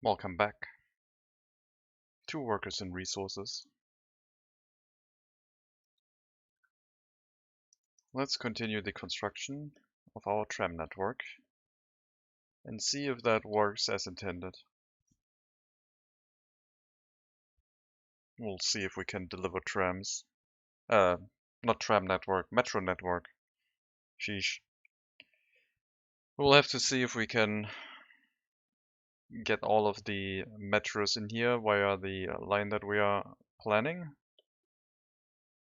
Welcome back. 2 workers and resources. Let's continue the construction of our tram network and see if that works as intended. We'll see if we can deliver trams. Not tram network, metro network. Sheesh. We'll have to see if we can get all of the metros in here via the line that we are planning.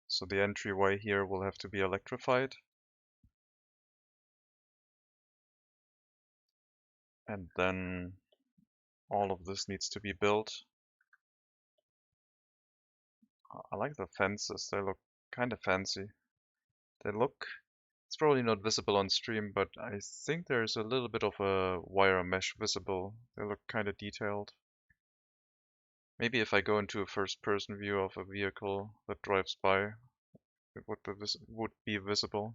So the entryway here will have to be electrified. And then all of this needs to be built. I like the fences, they look kind of fancy. It's probably not visible on stream, but I think there's a little bit of a wire mesh visible. They look kind of detailed. Maybe if I go into a first-person view of a vehicle that drives by, it would be visible.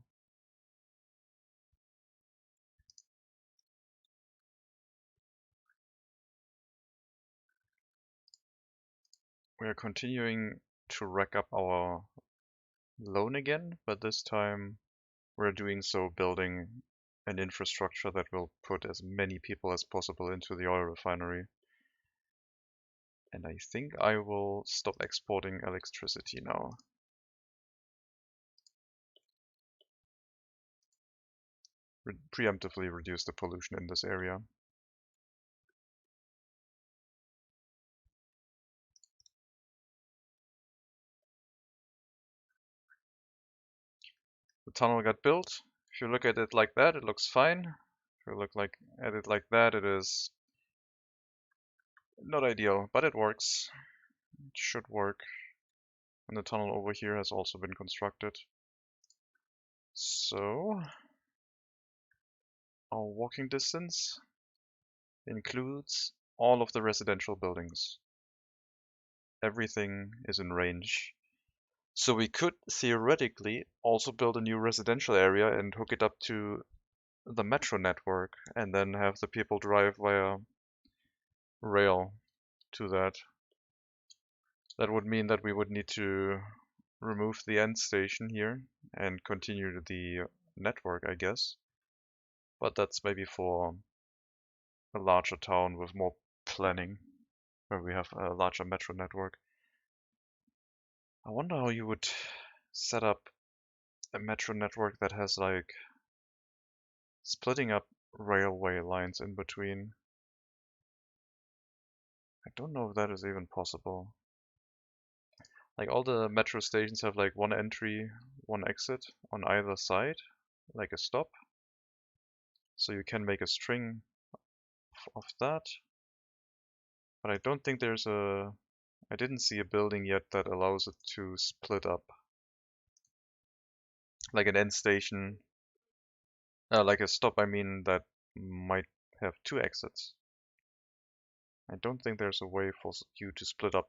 We are continuing to rack up our loan again, but this time we're doing so building an infrastructure that will put as many people as possible into the oil refinery. And I think I will stop exporting electricity now. Preemptively reduce the pollution in this area. The tunnel got built. If you look at it like that, it looks fine. If you look at it like that, it is not ideal, but it works. It should work. And the tunnel over here has also been constructed. So our walking distance includes all of the residential buildings. Everything is in range. So we could theoretically also build a new residential area and hook it up to the metro network and then have the people drive via rail to that. That would mean that we would need to remove the end station here and continue the network, I guess. But that's maybe for a larger town with more planning, where we have a larger metro network. I wonder how you would set up a metro network that has like splitting up railway lines in between. I don't know if that is even possible. Like all the metro stations have like one entry, one exit on either side, like a stop. So you can make a string of that. But I don't think I didn't see a building yet that allows it to split up. Like an end station, like a stop, I mean, that might have 2 exits. I don't think there's a way for you to split up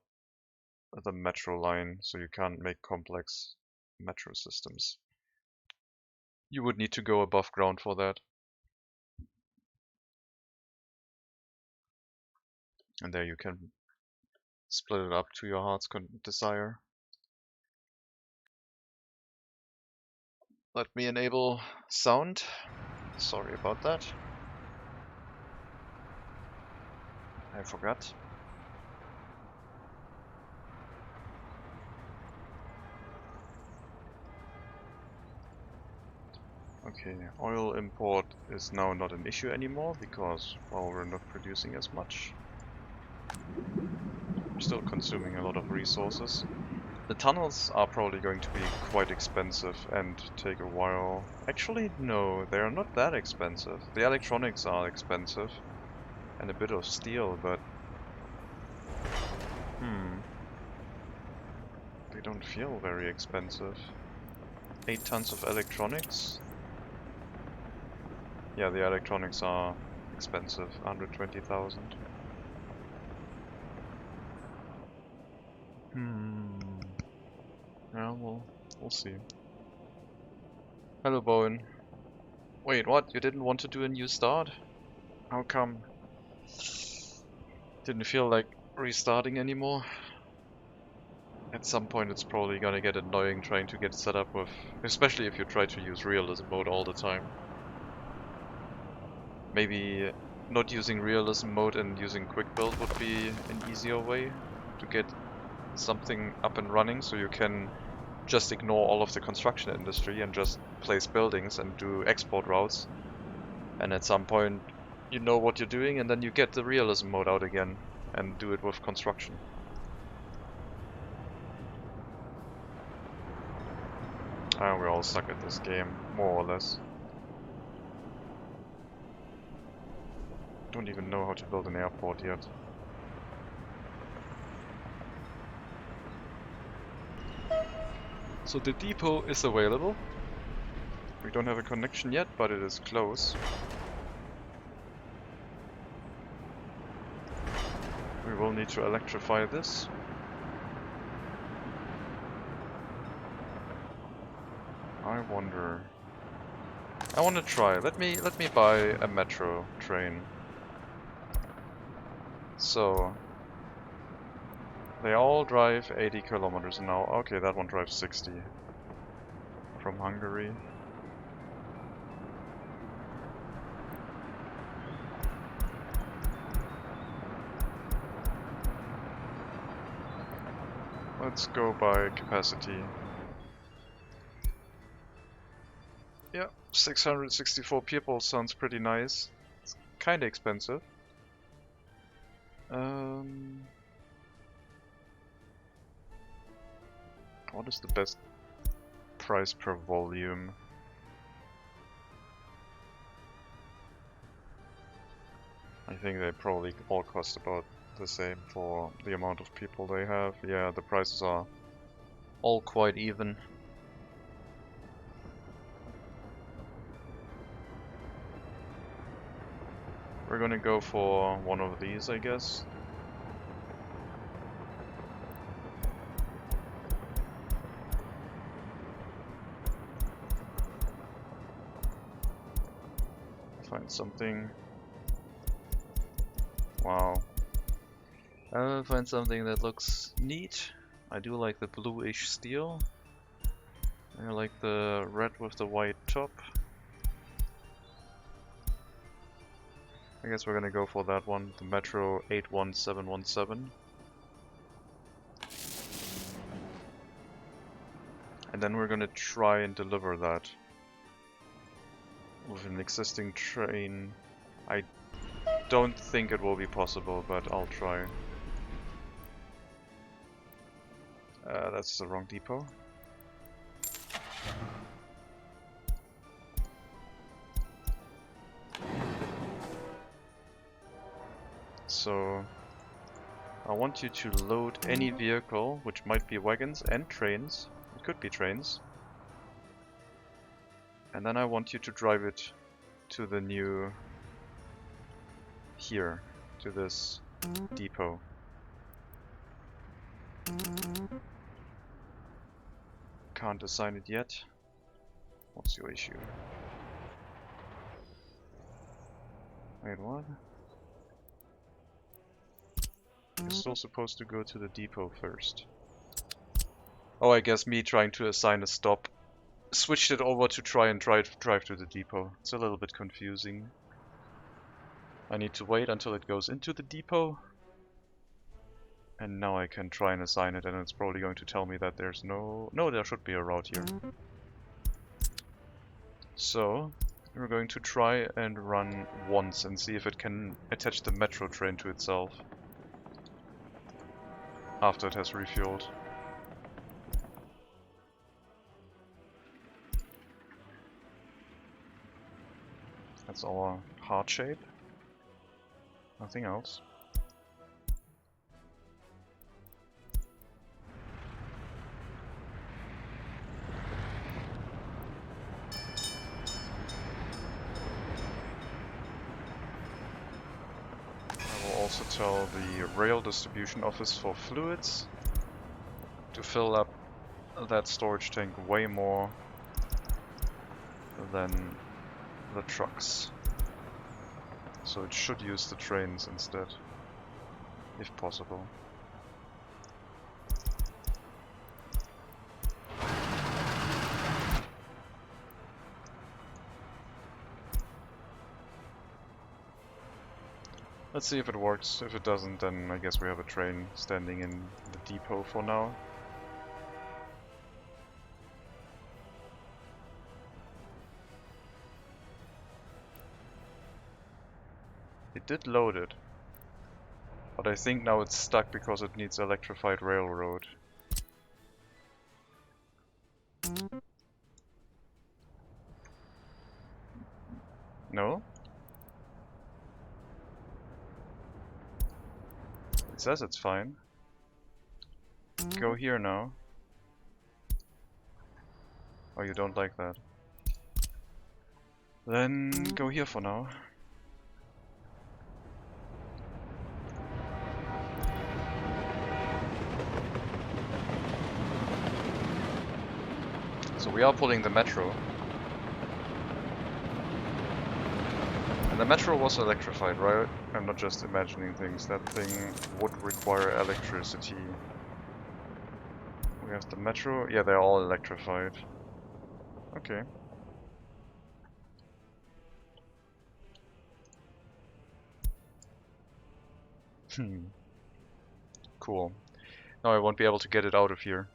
the metro line, so you can't make complex metro systems. You would need to go above ground for that. And there you can split it up to your heart's desire. Let me enable sound. Sorry about that. I forgot. Okay, oil import is now not an issue anymore because, well, we're not producing as much. We're still consuming a lot of resources. The tunnels are probably going to be quite expensive and take a while. Actually, no, they are not that expensive. The electronics are expensive and a bit of steel, but they don't feel very expensive. 8 tons of electronics? Yeah, the electronics are expensive, 120,000. Yeah, we'll see. Hello, Bowen. Wait, what? You didn't want to do a new start? How come? Didn't feel like restarting anymore. At some point it's probably gonna get annoying trying to get set up with, especially if you try to use realism mode all the time. Maybe not using realism mode and using quick build would be an easier way to get something up and running, so you can just ignore all of the construction industry and just place buildings and do export routes. And at some point you know what you're doing, and then you get the realism mode out again and do it with construction. And we're all stuck at this game, more or less. Don't even know how to build an airport yet. So the depot is available. We don't have a connection yet, but it is close. We will need to electrify this. I wonder. I want to try. Let me buy a metro train. So they all drive 80 kilometers an hour. Okay, that one drives 60 from Hungary. Let's go by capacity. Yeah, 664 people sounds pretty nice. It's kinda expensive. What is the best price per volume? I think they probably all cost about the same for the amount of people they have. Yeah, the prices are all quite even. We're gonna go for one of these, I guess. Find something. Wow. I'll find something that looks neat. I do like the bluish steel. I like the red with the white top. I guess we're gonna go for that one, the Metro 81717. And then we're gonna try and deliver that with an existing train. I don't think it will be possible, but I'll try. That's the wrong depot. So I want you to load any vehicle, which might be wagons and trains. It could be trains. And then I want you to drive it to the new here, to this depot. Can't assign it yet. What's your issue? Wait, what? You're still supposed to go to the depot first. Oh, I guess me trying to assign a stop switched it over to try and drive to the depot. It's a little bit confusing. I need to wait until it goes into the depot. And now I can try and assign it, and it's probably going to tell me that there's no... No, there should be a route here. So, we're going to try and run once and see if it can attach the metro train to itself after it has refueled. That's our heart shape. Nothing else. I will also tell the rail distribution office for fluids to fill up that storage tank way more than the trucks. So it should use the trains instead. if possible. Let's see if it works. If it doesn't, then I guess we have a train standing in the depot for now. It did load it, but I think now it's stuck because it needs electrified railroad. No? It says it's fine. Go here now. Oh, you don't like that. Then go here for now. So we are pulling the metro. And the metro was electrified, right? I'm not just imagining things. That thing would require electricity. We have the metro. Yeah, they're all electrified. Okay. Cool. Now I won't be able to get it out of here.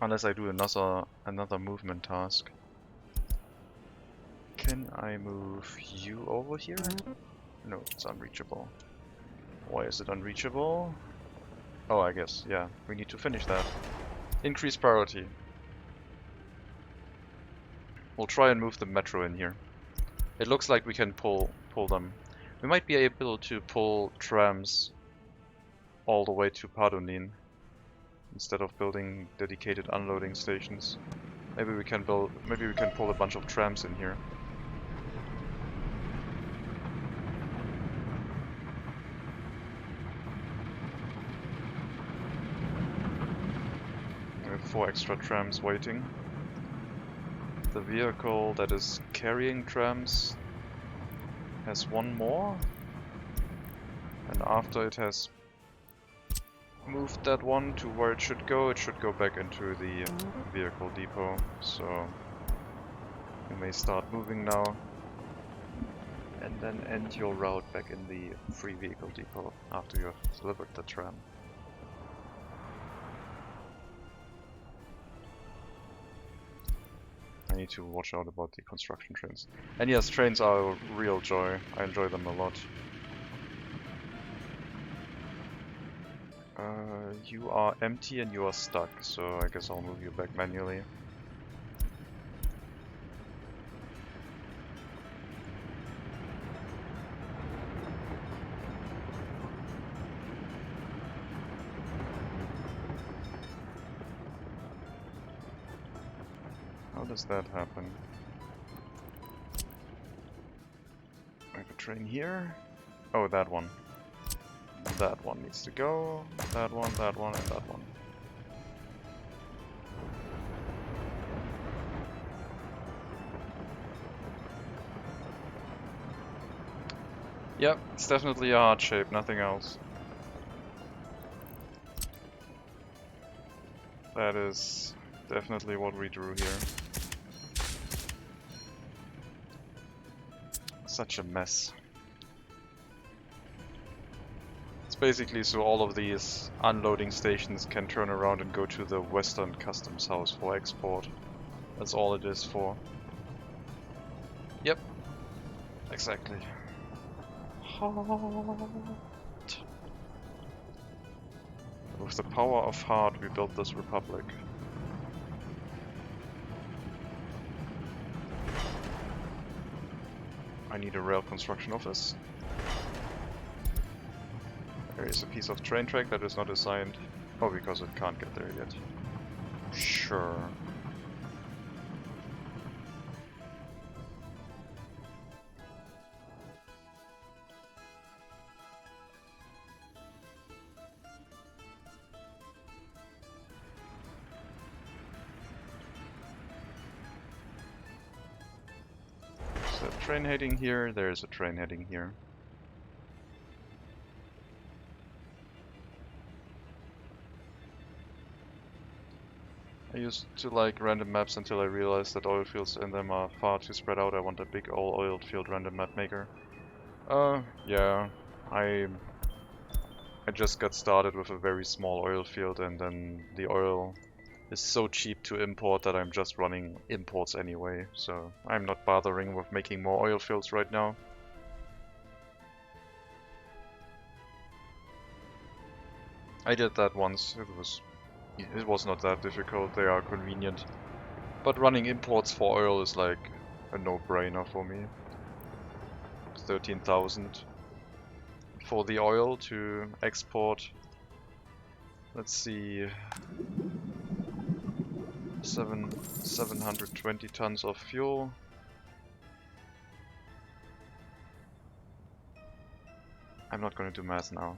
Unless I do another movement task. Can I move you over here? No, it's unreachable. Why is it unreachable? Oh, I guess, yeah, we need to finish that. Increase priority. We'll try and move the metro in here. It looks like we can pull them. We might be able to pull trams all the way to Padonin instead of building dedicated unloading stations. Maybe we can pull a bunch of trams in here. We have 4 extra trams waiting. The vehicle that is carrying trams has 1 more, and after it has moved that one to where it should go back into the vehicle depot. So you may start moving now, and then end your route back in the free vehicle depot after you have delivered the tram. I need to watch out about the construction trains. And yes, trains are a real joy. I enjoy them a lot. You are empty and you are stuck, so I guess I'll move you back manually. How does that happen? I have a train here. Oh, that one. That one needs to go. That one, and that one. Yep, it's definitely a heart shape, nothing else. That is definitely what we drew here. Such a mess. It's basically so all of these unloading stations can turn around and go to the Western Customs House for export. That's all it is for. Yep, exactly. With the power of heart, we built this republic. I need a rail construction office. There is a piece of train track that is not assigned. Oh, because it can't get there yet. Sure. a train heading here, there's a train heading here. I used to like random maps until I realized that oil fields in them are far too spread out. I want a big all-oiled field random map maker. Yeah, I just got started with a very small oil field, and then the oil is so cheap to import that I'm just running imports anyway, so I'm not bothering with making more oil fields right now. I did that once. It was not that difficult. They are convenient, but running imports for oil is like a no-brainer for me. 13,000 for the oil to export. Let's see, 720 tons of fuel. I'm not going to do math now.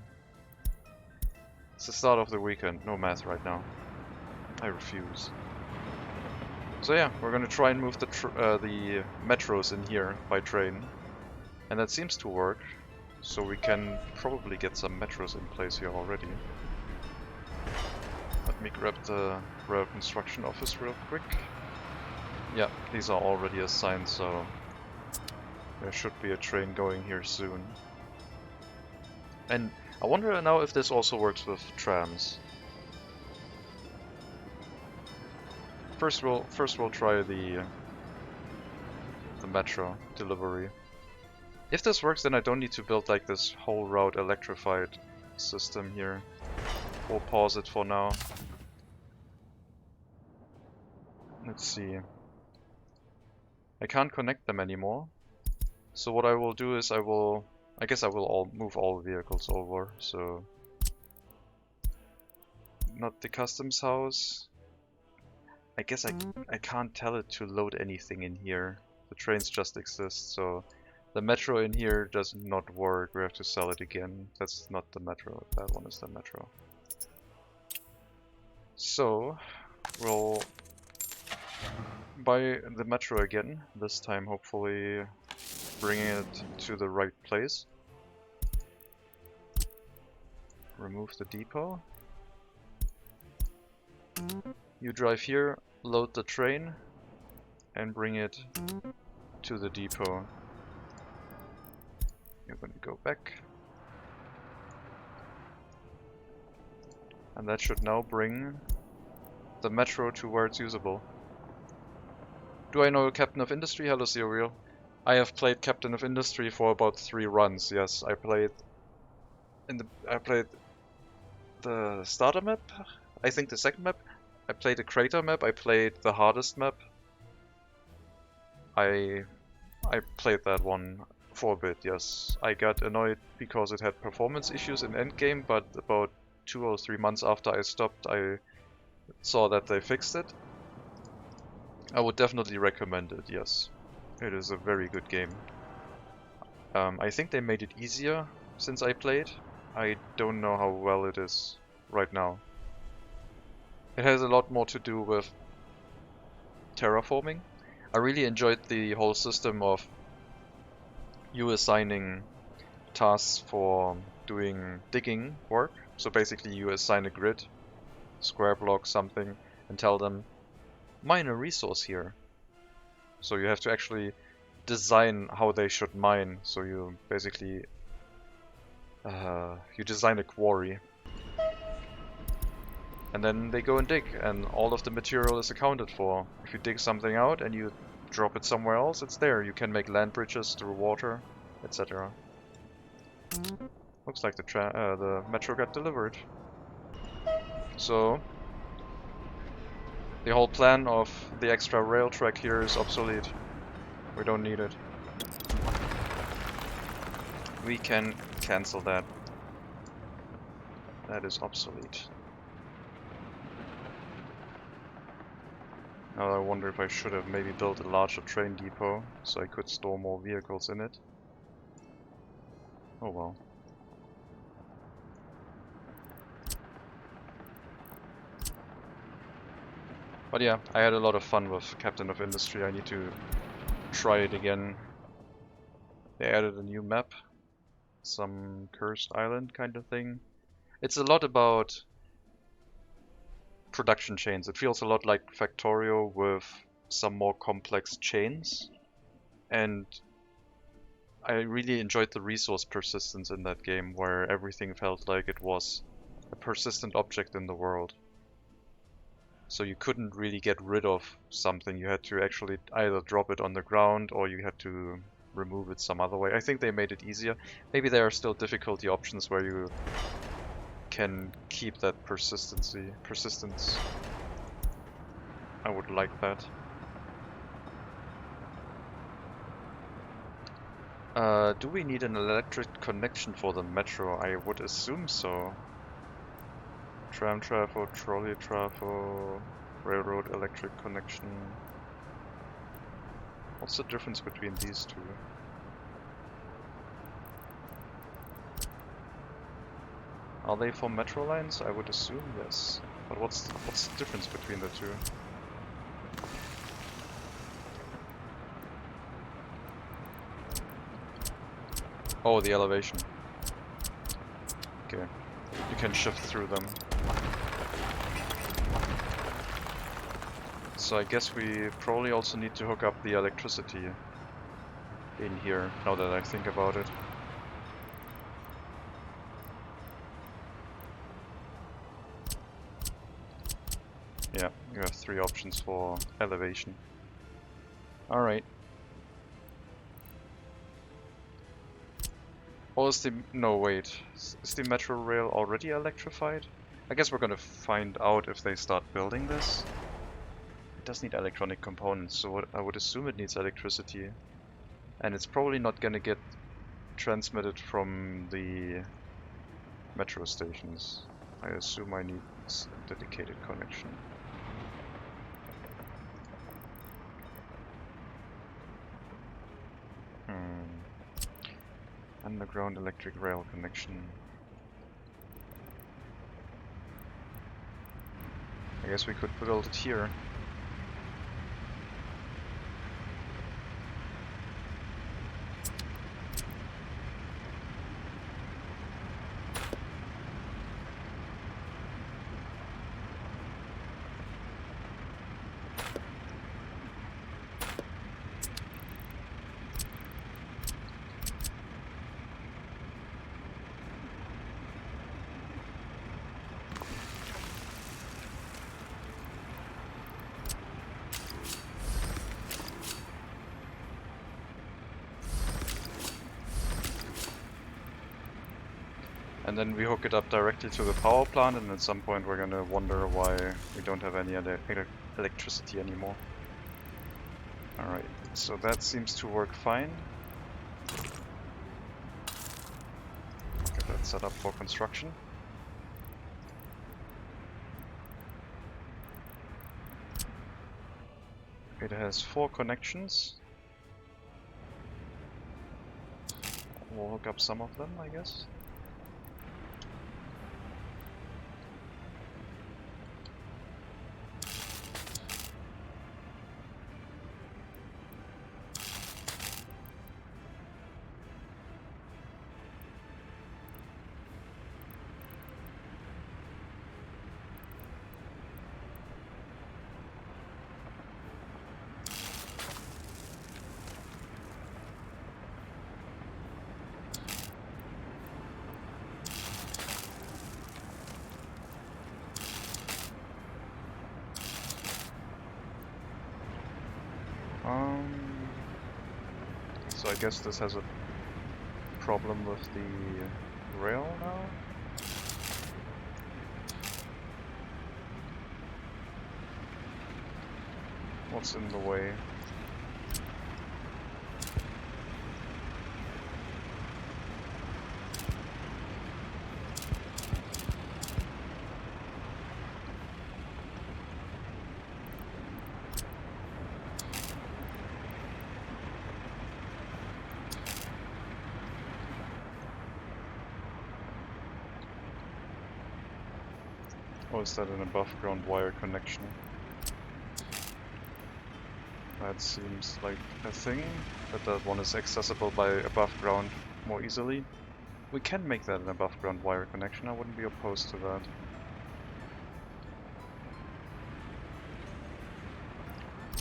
It's the start of the weekend. No math right now. I refuse. So yeah, we're going to try and move the metros in here by train, and that seems to work. So we can probably get some metros in place here already. Let me grab the rail construction office real quick. Yeah, these are already assigned, so there should be a train going here soon. And I wonder now if this also works with trams. First we'll try the metro delivery. If this works, then I don't need to build like this whole route electrified system here. We'll pause it for now. Let's see. I can't connect them anymore. So what I will do is I guess I will move all vehicles over, so not the customs house. I guess I can't tell it to load anything in here. The trains just exist, so the metro in here does not work. We have to sell it again. That's not the metro, that one is the metro. So we'll buy the metro again, this time hopefully bringing it to the right place. Remove the depot. You drive here, load the train, and bring it to the depot. You're going to go back. And that should now bring the metro to where it's usable. Do I know Captain of Industry? Hello, Serial. I have played Captain of Industry for about 3 runs. Yes, I played the starter map. I think the second map. I played the crater map. I played the hardest map. I played that one for a bit. Yes, I got annoyed because it had performance issues in endgame, but about 2 or 3 months after I stopped, I saw that they fixed it. I would definitely recommend it. Yes. It is a very good game. I think they made it easier since I played. I don't know how well it is right now. It has a lot more to do with terraforming. I really enjoyed the whole system of you assigning tasks for doing digging work. So basically you assign a grid, square block, something, and tell them, mine a resource here. So you have to actually design how they should mine. So you basically you design a quarry, and then they go and dig, and all of the material is accounted for. If you dig something out and you drop it somewhere else, it's there. You can make land bridges through water, etc. Looks like the metro got delivered. So the whole plan of the extra rail track here is obsolete. We don't need it. We can cancel that. That is obsolete. Now I wonder if I should have maybe built a larger train depot so I could store more vehicles in it. Oh well. But yeah, I had a lot of fun with Captain of Industry. I need to try it again. They added a new map, some cursed island kind of thing. It's a lot about production chains. It feels a lot like Factorio with some more complex chains. And I really enjoyed the resource persistence in that game, where everything felt like it was a persistent object in the world. So you couldn't really get rid of something. You had to actually either drop it on the ground or you had to remove it some other way. I think they made it easier. Maybe there are still difficulty options where you can keep that persistence. I would like that. Do we need an electric connection for the metro? I would assume so. Tram trafo, trolley trafo, railroad electric connection. What's the difference between these two? Are they for metro lines? I would assume yes. But what's the difference between the two? Oh, the elevation. Okay. You can shift through them. So I guess we probably also need to hook up the electricity in here, now that I think about it. Yeah, you have 3 options for elevation. Alright. Or is the... no, wait. Is the metro rail already electrified? I guess we're gonna find out if they start building this. It does need electronic components, so I would assume it needs electricity. And it's probably not gonna get transmitted from the metro stations. I assume I need a dedicated connection. Underground electric rail connection. I guess we could build it here. And then we hook it up directly to the power plant, and at some point we're gonna wonder why we don't have any electricity anymore. Alright, so that seems to work fine. Get that set up for construction. It has 4 connections. We'll hook up some of them, I guess. So I guess this has a problem with the rail now? What's in the way? Or is that an above ground wire connection? That seems like a thing, but that one is accessible by above ground more easily. We can make that an above ground wire connection, I wouldn't be opposed to that.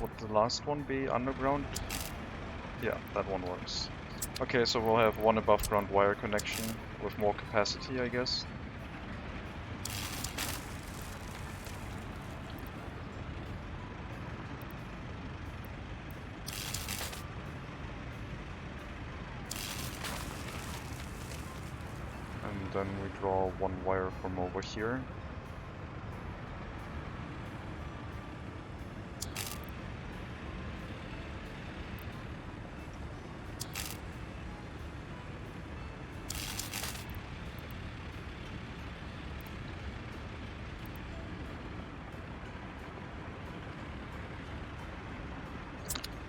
Would the last one be underground? Yeah, that one works. Okay, so we'll have one above ground wire connection with more capacity, I guess. And then we draw one wire from over here.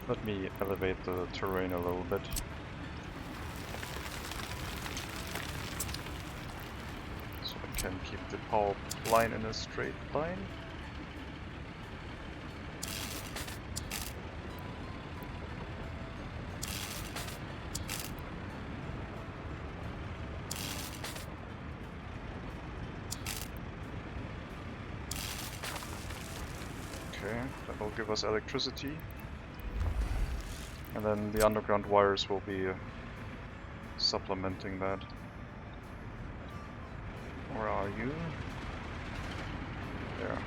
Let me elevate the terrain a little bit. So I can keep the power line in a straight line. Okay, that will give us electricity. And then the underground wires will be supplementing that. Where are you? There.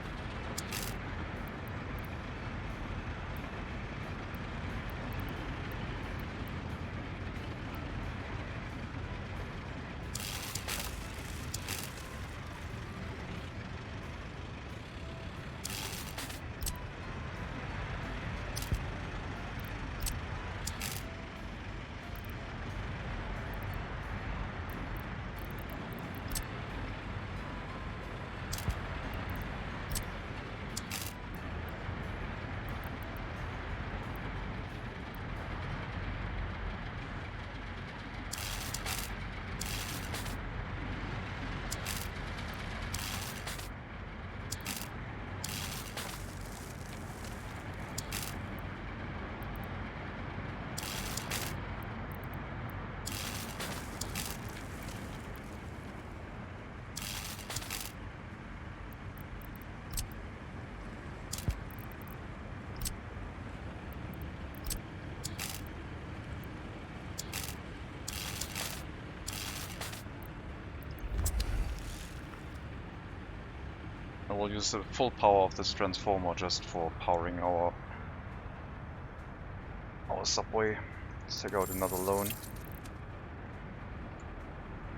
I will use the full power of this transformer just for powering our subway. Let's take out another loan.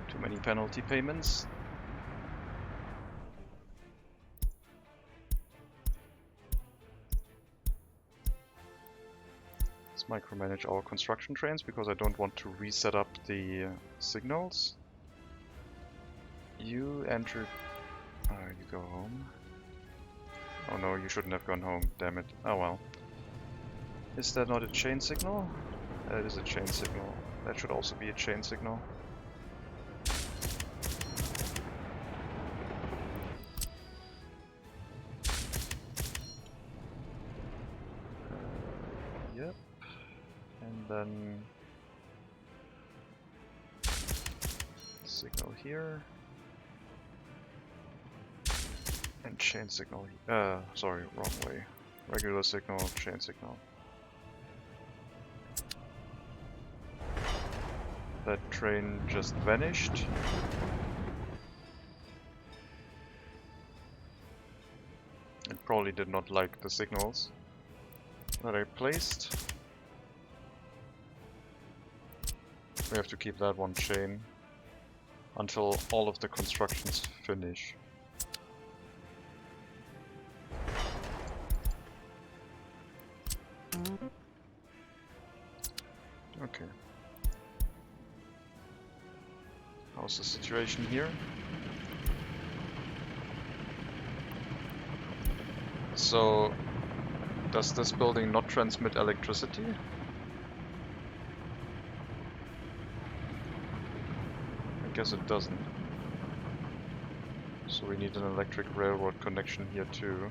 Too many penalty payments. Let's micromanage our construction trains because I don't want to reset up the signals. You enter. You go home. Oh no, you shouldn't have gone home, damn it. Oh well. Is that not a chain signal? That is a chain signal. That should also be a chain signal. Yep. And then signal here. And chain signal. Sorry, wrong way. Regular signal, chain signal. That train just vanished. It probably did not like the signals that I placed. We have to keep that one chain until all of the constructions finish. Okay. How's the situation here? So, does this building not transmit electricity? I guess it doesn't. So we need an electric railroad connection here too.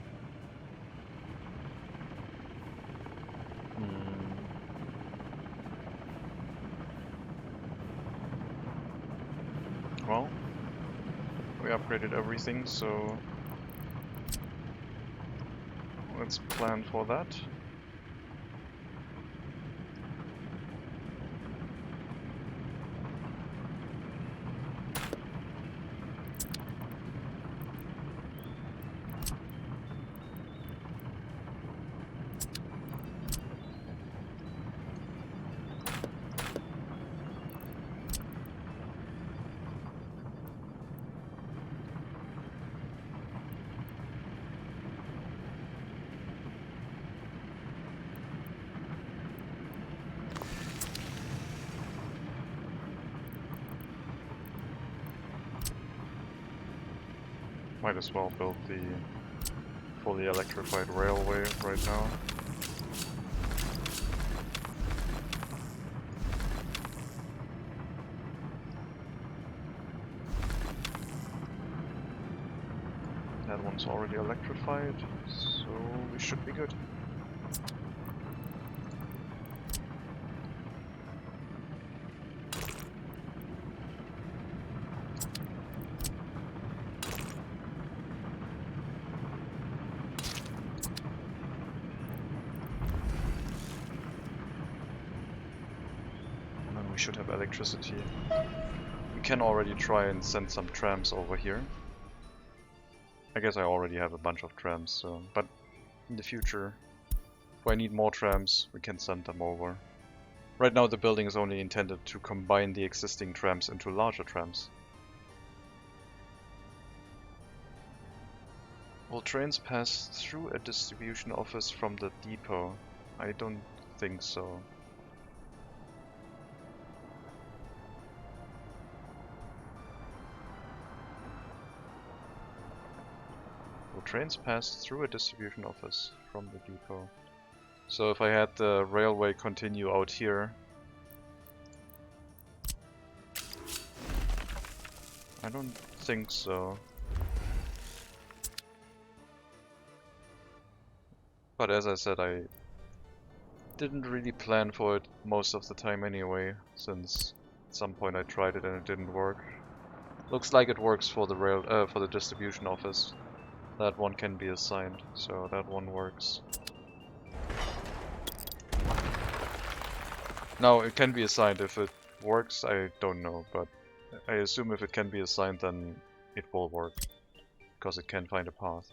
We upgraded everything, so let's plan for that. Might as well build the fully electrified railway right now. That one's already electrified, so we should be good. Should have electricity. We can already try and send some trams over here. I guess I already have a bunch of trams, so but in the future, if I need more trams, we can send them over. Right now the building is only intended to combine the existing trams into larger trams. Will trains pass through a distribution office from the depot? I don't think so. Trains pass through a distribution office from the depot. So if I had the railway continue out here, I don't think so. But as I said, I didn't really plan for it most of the time anyway, since at some point I tried it and it didn't work. Looks like it works for the for the distribution office. That one can be assigned, so that one works. Now, it can be assigned. If it works, I don't know, but I assume if it can be assigned, then it will work, because it can find a path.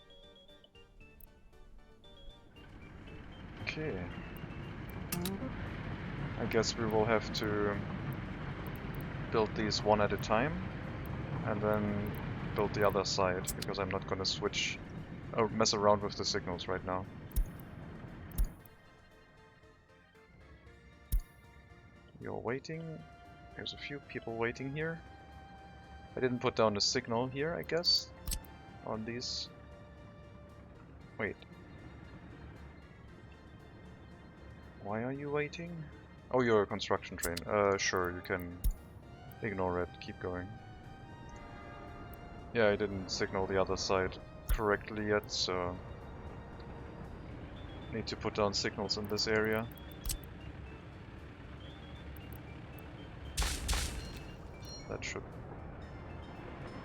Okay. I guess we will have to build these one at a time, and then build the other side, because I'm not gonna switch or mess around with the signals right now. You're waiting. There's a few people waiting here. I didn't put down a signal here, I guess, on these. Wait. Why are you waiting? Oh, you're a construction train. Sure, you can ignore it. Keep going. Yeah, I didn't signal the other side correctly yet, so need to put down signals in this area. That should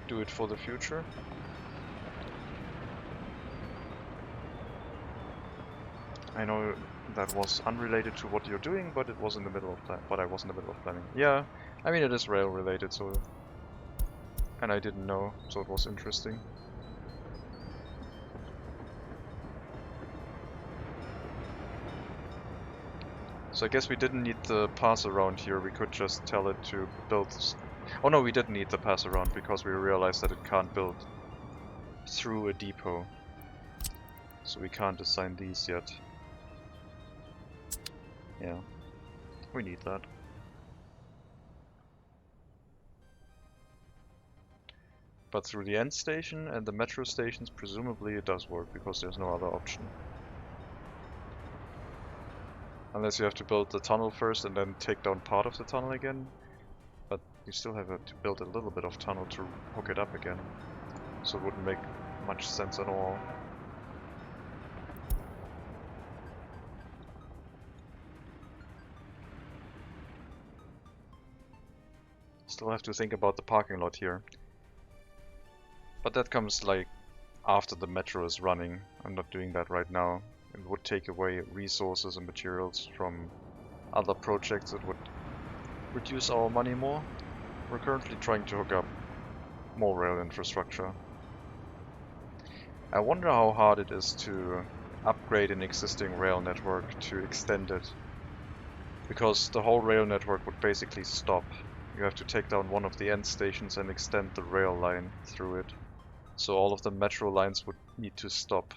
do it for the future. I know that was unrelated to what you're doing, but it was in the middle of but I was in the middle of planning. Yeah, I mean it is rail related, so, and I didn't know, so it was interesting. So I guess we didn't need the pass around here. We could just tell it to build. Oh no, we didn't need the pass around because we realized that it can't build through a depot. So we can't assign these yet. Yeah, we need that. But through the end station and the metro stations, presumably it does work because there's no other option. Unless you have to build the tunnel first and then take down part of the tunnel again. But you still have to build a little bit of tunnel to hook it up again. So it wouldn't make much sense at all. Still have to think about the parking lot here. But that comes like after the metro is running. I'm not doing that right now. It would take away resources and materials from other projects. It would reduce our money more. We're currently trying to hook up more rail infrastructure. I wonder how hard it is to upgrade an existing rail network to extend it. Because the whole rail network would basically stop. You have to take down one of the end stations and extend the rail line through it. So all of the metro lines would need to stop.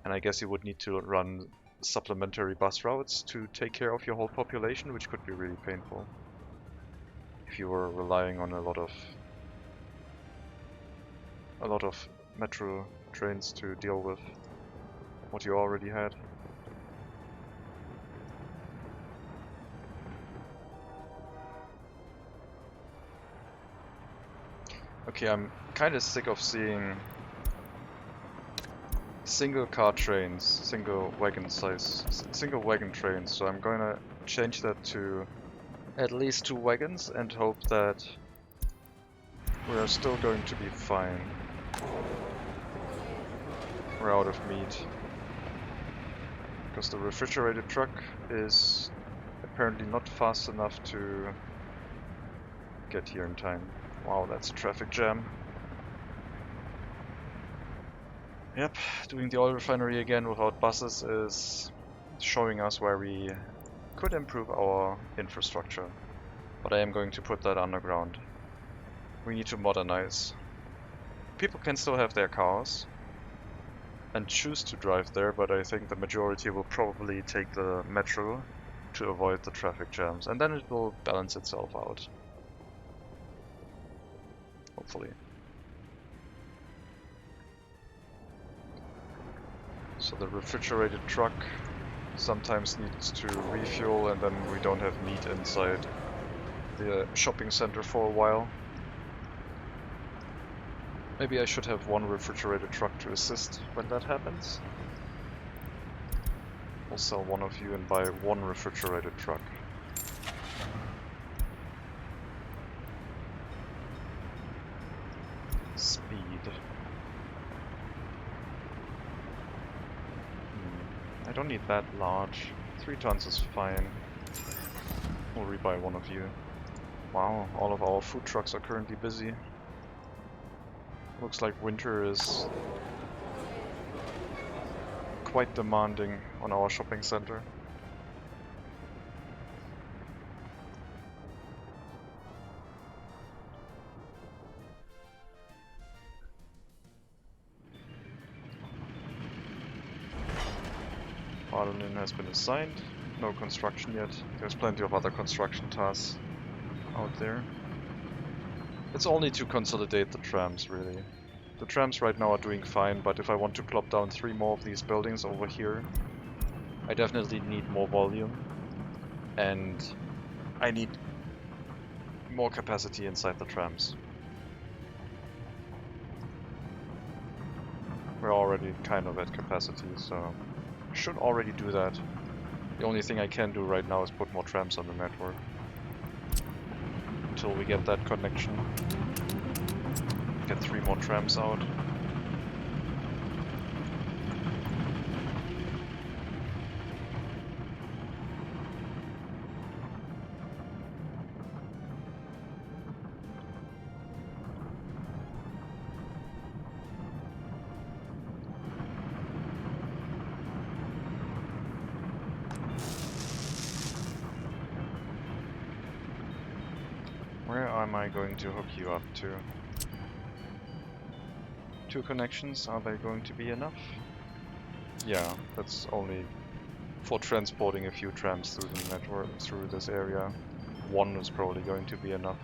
And I guess you would need to run supplementary bus routes to take care of your whole population, which could be really painful. If you were relying on a lot of metro trains to deal with what you already had. Okay, I'm kind of sick of seeing single car trains, single wagon trains, so I'm going to change that to at least 2 wagons and hope that we are still going to be fine. We're out of meat. Because the refrigerated truck is apparently not fast enough to get here in time. Wow, that's a traffic jam. Yep, doing the oil refinery again without buses is showing us where we could improve our infrastructure. But I am going to put that underground. We need to modernize. People can still have their cars and choose to drive there, but I think the majority will probably take the metro to avoid the traffic jams, and then it will balance itself out. Hopefully. So the refrigerated truck sometimes needs to refuel, and then we don't have meat inside the shopping center for a while. Maybe I should have one refrigerated truck to assist when that happens. I'll sell one of you and buy one refrigerated truck. Speed. I don't need that large. 3 tons is fine. We'll rebuy one of you. Wow, all of our food trucks are currently busy. Looks like winter is quite demanding on our shopping center. Parliament has been assigned. No construction yet. There's plenty of other construction tasks out there. It's only to consolidate the trams, really. The trams right now are doing fine, but if I want to plop down 3 more of these buildings over here, I definitely need more volume. And I need more capacity inside the trams. We're already kind of at capacity, so should already do that. The only thing I can do right now is put more trams on the network. Until we get that connection. Get 3 more trams out. Where am I going to hook you up to? 2 connections, are they going to be enough? Yeah, that's only for transporting a few trams through the network, through this area. 1 is probably going to be enough.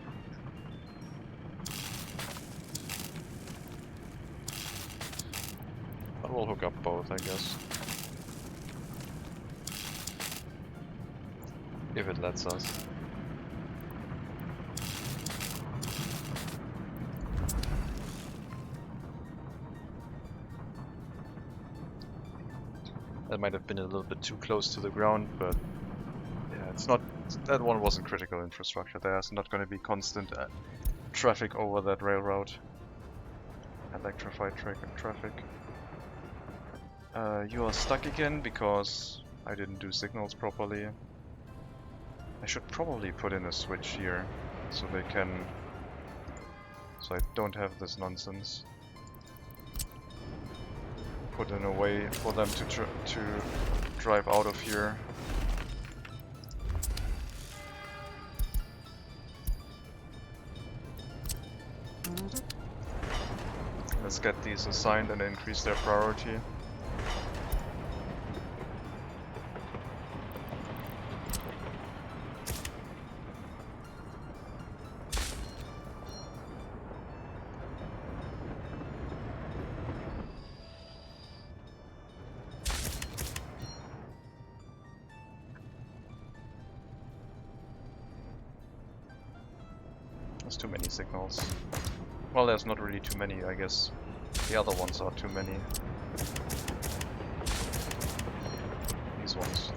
But we'll hook up both, I guess. If it lets us. That might have been a little bit too close to the ground, but yeah, it's not. That one wasn't critical infrastructure. There's not going to be constant traffic over that railroad. Electrified traffic. You are stuck again because I didn't do signals properly. I should probably put in a switch here so they can... so I don't have this nonsense. Put in a way for them to drive out of here. Let's get these assigned and increase their priority. There's too many signals. Well, there's not really too many, I guess. The other ones are too many. These ones.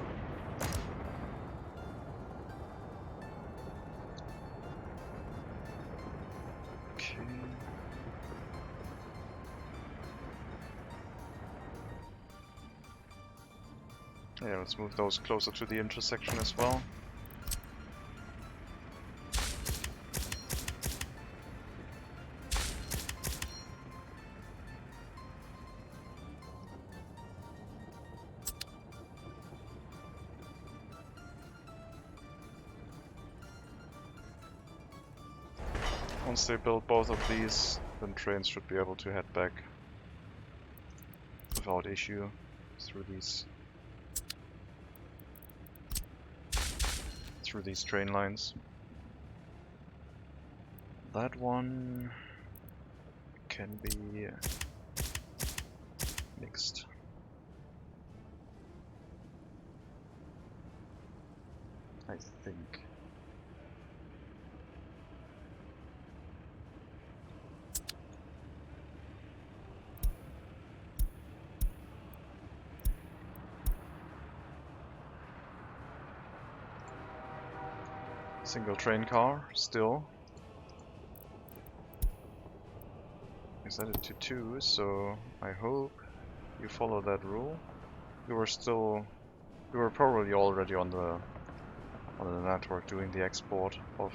Okay. Yeah, let's move those closer to the intersection as well. Once they build both of these, then trains should be able to head back without issue through these train lines. That one can be mixed. I think. Single train car, still. I set it to 2, so I hope you follow that rule. We were probably already on the network doing the export of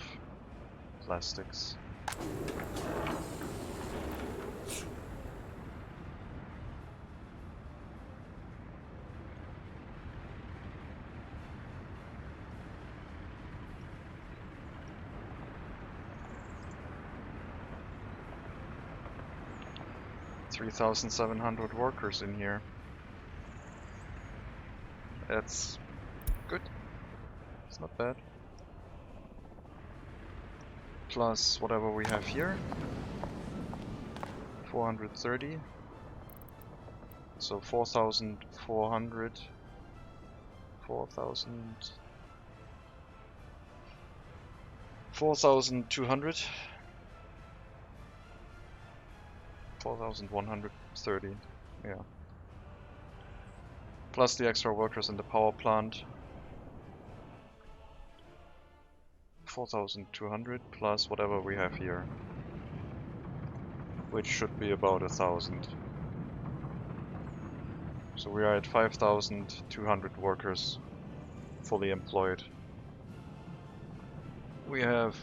plastics. $3,700 workers in here. That's good. It's not bad. Plus whatever we have here. 430. So 4,400. 4,200. 4,130, yeah. Plus the extra workers in the power plant. 4,200 plus whatever we have here. Which should be about 1,000. So we are at 5,200 workers fully employed. We have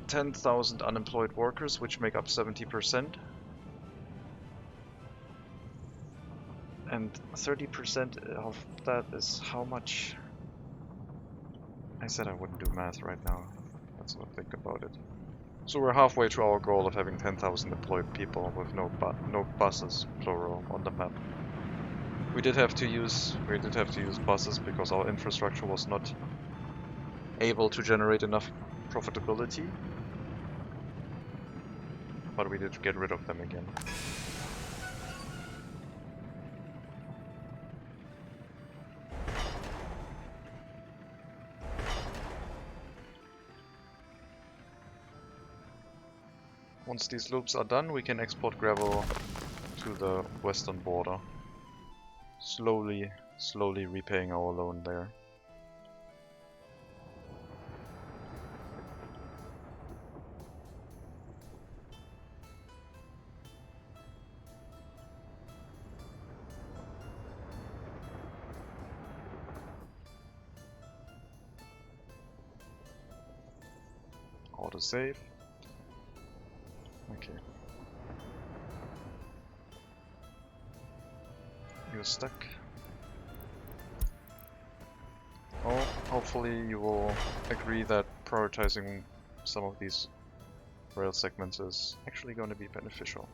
10,000 unemployed workers, which make up 70%. And 30% of that is how much? I said I wouldn't do math right now. Let's not think about it. So we're halfway to our goal of having 10,000 employed people with no buses, plural, on the map. We did have to use buses because our infrastructure was not able to generate enough profitability. But we did get rid of them again. Once these loops are done, we can export gravel to the western border. Slowly repaying our loan there. Autosave. Okay. You're stuck. Well, hopefully you will agree that prioritizing some of these rail segments is actually going to be beneficial.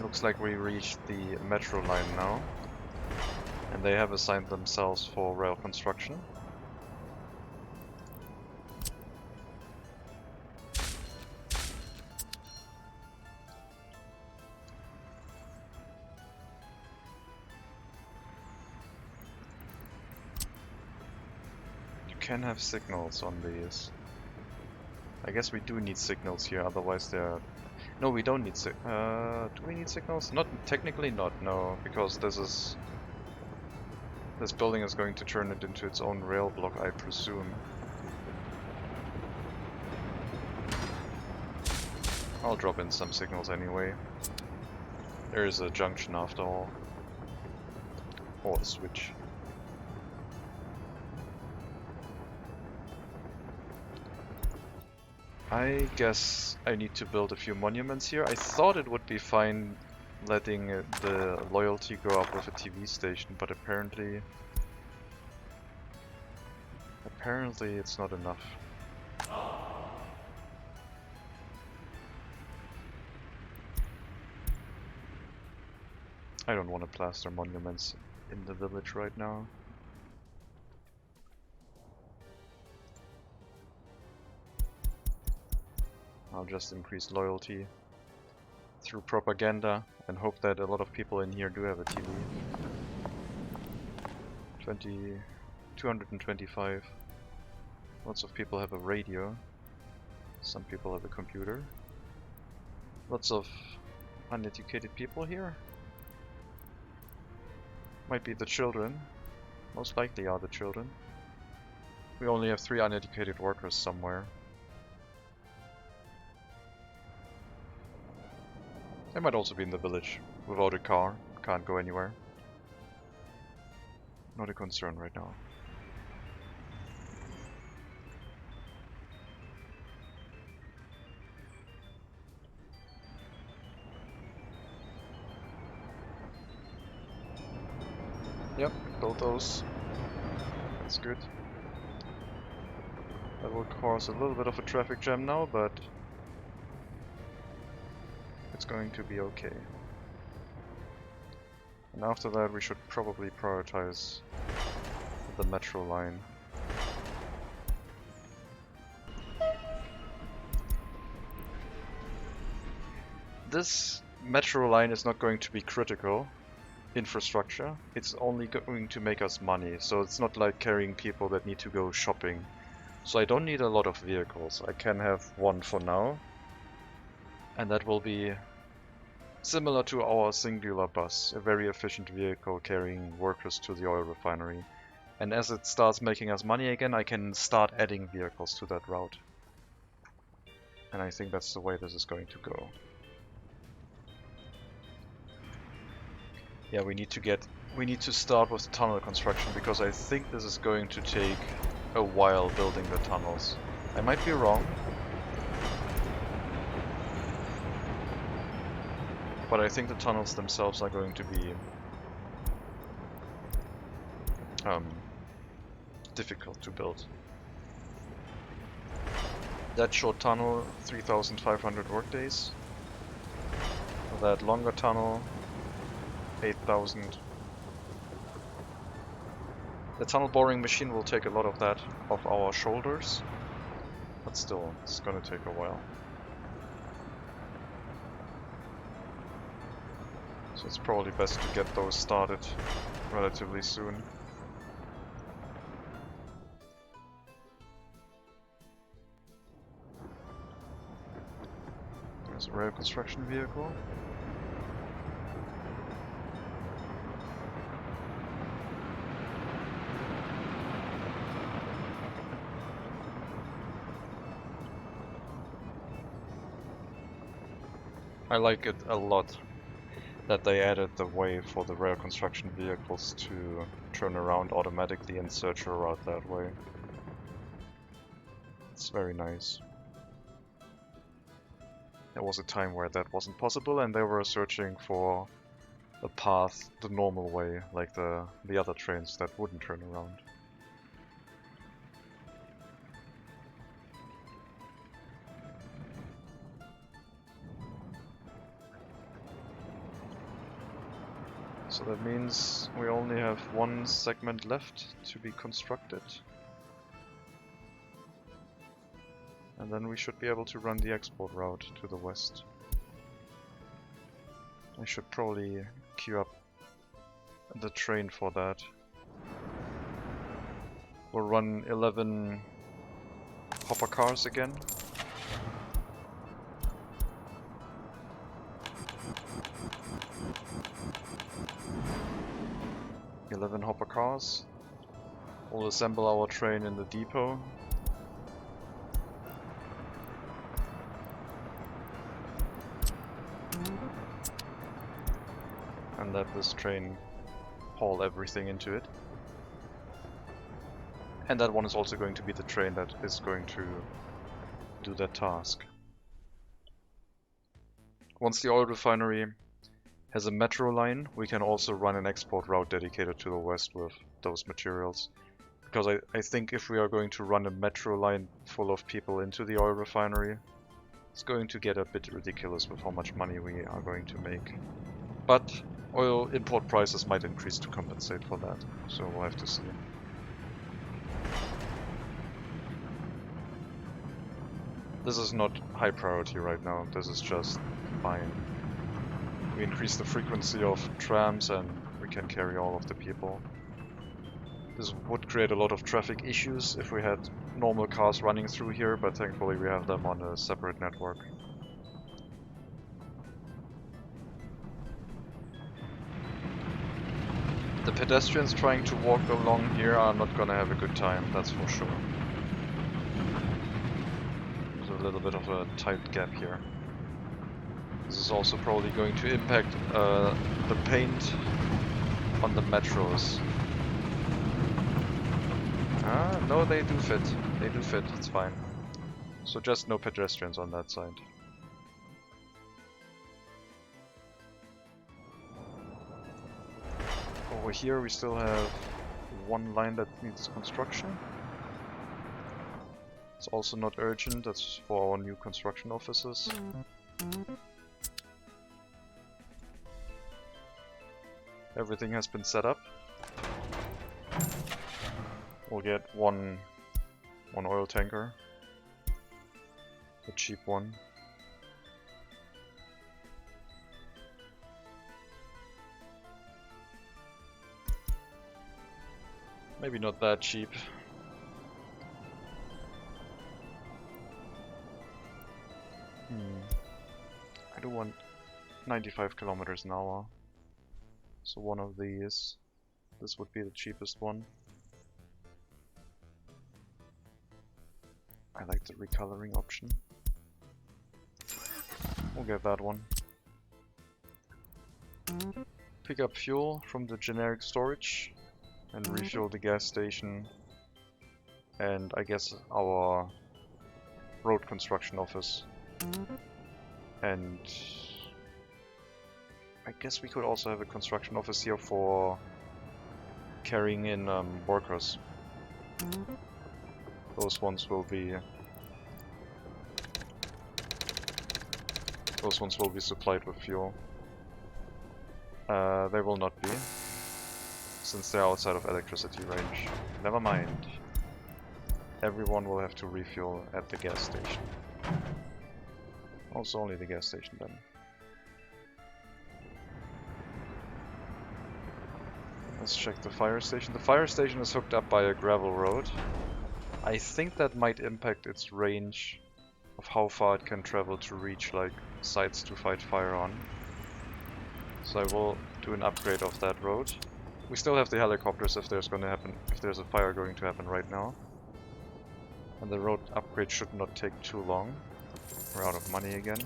Looks like we reached the metro line now, and they have assigned themselves for rail construction. You can have signals on these. I guess we do need signals here, otherwise they're... No, we don't need do we need signals? Not technically not, no, because this building is going to turn it into its own rail block, I presume. I'll drop in some signals anyway. There is a junction after all. Or a switch. I guess I need to build a few monuments here. I thought it would be fine letting the loyalty go up with a TV station, but apparently it's not enough. I don't want to plaster monuments in the village right now. I'll just increase loyalty through propaganda and hope that a lot of people in here do have a TV. 225. Lots of people have a radio. Some people have a computer. Lots of uneducated people here. Might be the children. Most likely are the children. We only have 3 uneducated workers somewhere. They might also be in the village, without a car, can't go anywhere. Not a concern right now. Yep, build those. That's good. That will cause a little bit of a traffic jam now, but it's going to be okay. And after that we should probably prioritize the metro line. This metro line is not going to be critical infrastructure, it's only going to make us money, so it's not like carrying people that need to go shopping. So I don't need a lot of vehicles, I can have one for now. And that will be similar to our singular bus, a very efficient vehicle carrying workers to the oil refinery. And as it starts making us money again, I can start adding vehicles to that route. And I think that's the way this is going to go. Yeah, we need to start with tunnel construction, because I think this is going to take a while building the tunnels. I might be wrong. But I think the tunnels themselves are going to be difficult to build. That short tunnel, 3,500 workdays. That longer tunnel, 8,000. The tunnel boring machine will take a lot of that off our shoulders, but still, it's gonna take a while. So it's probably best to get those started relatively soon. There's a rail construction vehicle. I like it a lot that they added the way for the rail construction vehicles to turn around automatically and search a route that way. It's very nice. There was a time where that wasn't possible and they were searching for a path the normal way, like the other trains that wouldn't turn around. So that means we only have one segment left to be constructed. And then we should be able to run the export route to the west. I should probably queue up the train for that. We'll run 11 hopper cars again. Hopper cars. We'll assemble our train in the depot. And let this train haul everything into it. And that one is also going to be the train that is going to do that task. Once the oil refinery has a metro line, we can also run an export route dedicated to the west with those materials. Because I think if we are going to run a metro line full of people into the oil refinery, it's going to get a bit ridiculous with how much money we are going to make. But oil import prices might increase to compensate for that, so we'll have to see. This is not high priority right now, this is just fine. We increase the frequency of trams and we can carry all of the people. This would create a lot of traffic issues if we had normal cars running through here, but thankfully we have them on a separate network. The pedestrians trying to walk along here are not gonna have a good time, that's for sure. There's a little bit of a tight gap here. This is also probably going to impact the paint on the metros. Ah, no, they do fit. They do fit, it's fine. So just no pedestrians on that side. Over here we still have one line that needs construction. It's also not urgent, that's for our new construction offices. Everything has been set up. We'll get one oil tanker. A cheap one. Maybe not that cheap. I do want 95 kilometers an hour. So one of these. This would be the cheapest one. I like the recoloring option. We'll get that one. Pick up fuel from the generic storage and refuel the gas station and I guess our road construction office. And I guess we could also have a construction office here for carrying in workers. Those ones will be supplied with fuel. They will not be, since they're outside of electricity range. Never mind. Everyone will have to refuel at the gas station. Also only the gas station then. Let's check the fire station. The fire station is hooked up by a gravel road. I think that might impact its range of how far it can travel to reach like sites to fight fire on. So I will do an upgrade of that road. We still have the helicopters if there's a fire going to happen right now. And the road upgrade should not take too long. We're out of money again.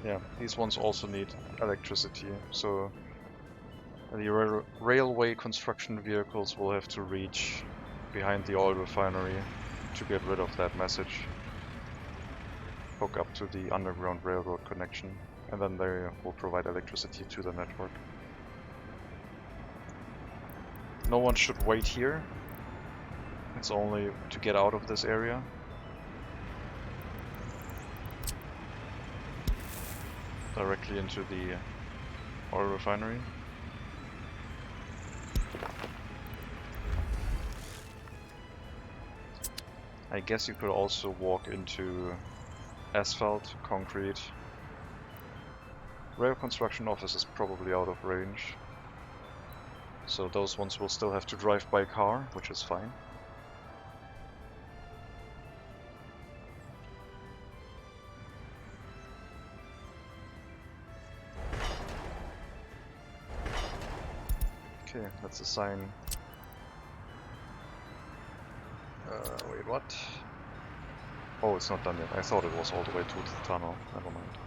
Yeah, these ones also need electricity, so the railway construction vehicles will have to reach behind the oil refinery to get rid of that message. Hook up to the underground railroad connection, and then they will provide electricity to the network. No one should wait here. It's only to get out of this area. Directly into the oil refinery. I guess you could also walk into asphalt, concrete. Rail construction office is probably out of range. So those ones will still have to drive by car, which is fine. Okay, let's assign... wait, what? Oh, it's not done yet. I thought it was all the way to the tunnel. Never mind.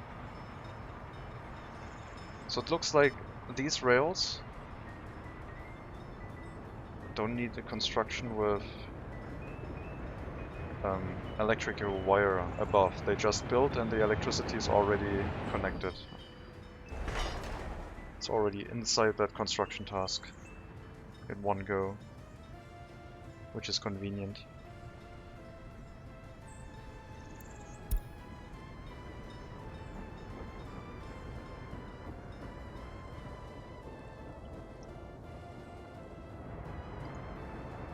So it looks like these rails don't need the construction with electrical wire above. They just built and the electricity is already connected. It's already inside that construction task in one go, which is convenient.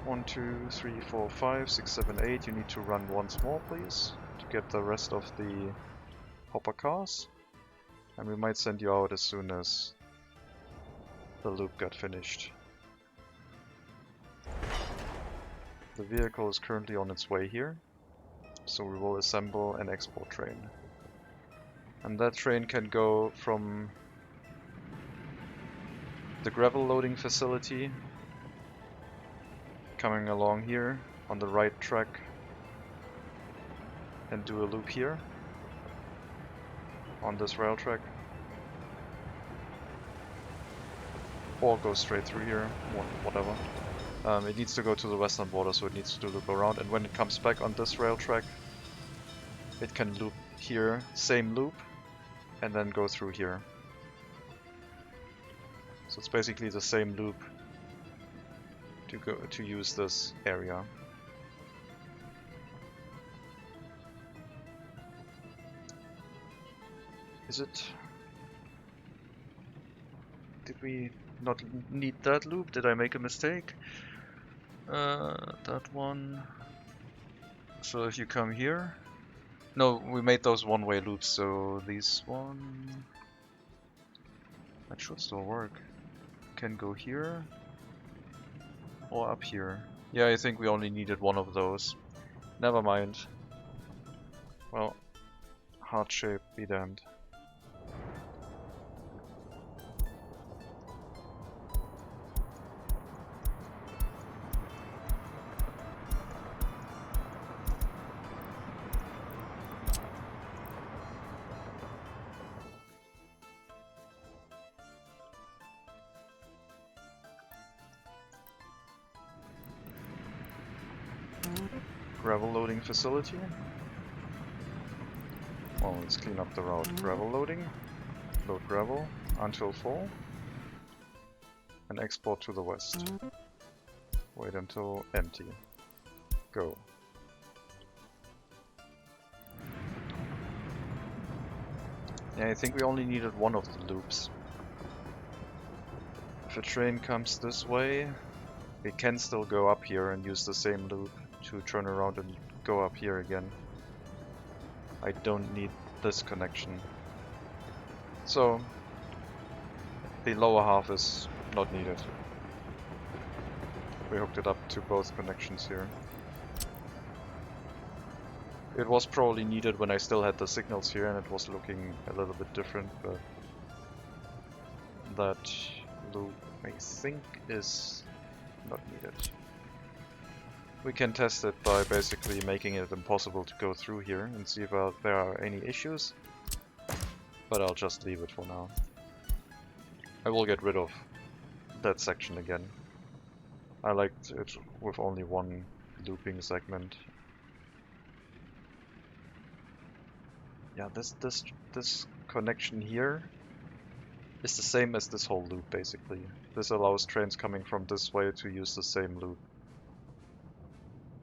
One, two, three, four, five, six, seven, eight. You need to run once more, please, to get the rest of the hopper cars. And we might send you out as soon as the loop got finished. The vehicle is currently on its way here, so we will assemble an export train. And that train can go from the gravel loading facility, coming along here on the right track, and do a loop here on this rail track, or go straight through here, whatever. It needs to go to the western border, so it needs to loop around, and when it comes back on this rail track, it can loop here, same loop, and then go through here. So it's basically the same loop to use this area. Is it? Did we not need that loop? Did I make a mistake? That one. So if you come here, no, we made those one-way loops. So these one, that should still work. Can go here or up here. Yeah, I think we only needed one of those. Never mind. Well, hard shape be damned. Gravel loading facility. Well, let's clean up the route. Gravel loading. Load gravel until full. And export to the west. Wait until empty. Go. Yeah, I think we only needed one of the loops. If a train comes this way, it can still go up here and use the same loop to turn around and go up here again. I don't need this connection. So, the lower half is not needed. We hooked it up to both connections here. It was probably needed when I still had the signals here and it was looking a little bit different, but that loop I think is not needed. We can test it by basically making it impossible to go through here and see if there are any issues. but I'll just leave it for now. I will get rid of that section again. I liked it with only one looping segment. Yeah, this connection here is the same as this whole loop basically. This allows trains coming from this way to use the same loop.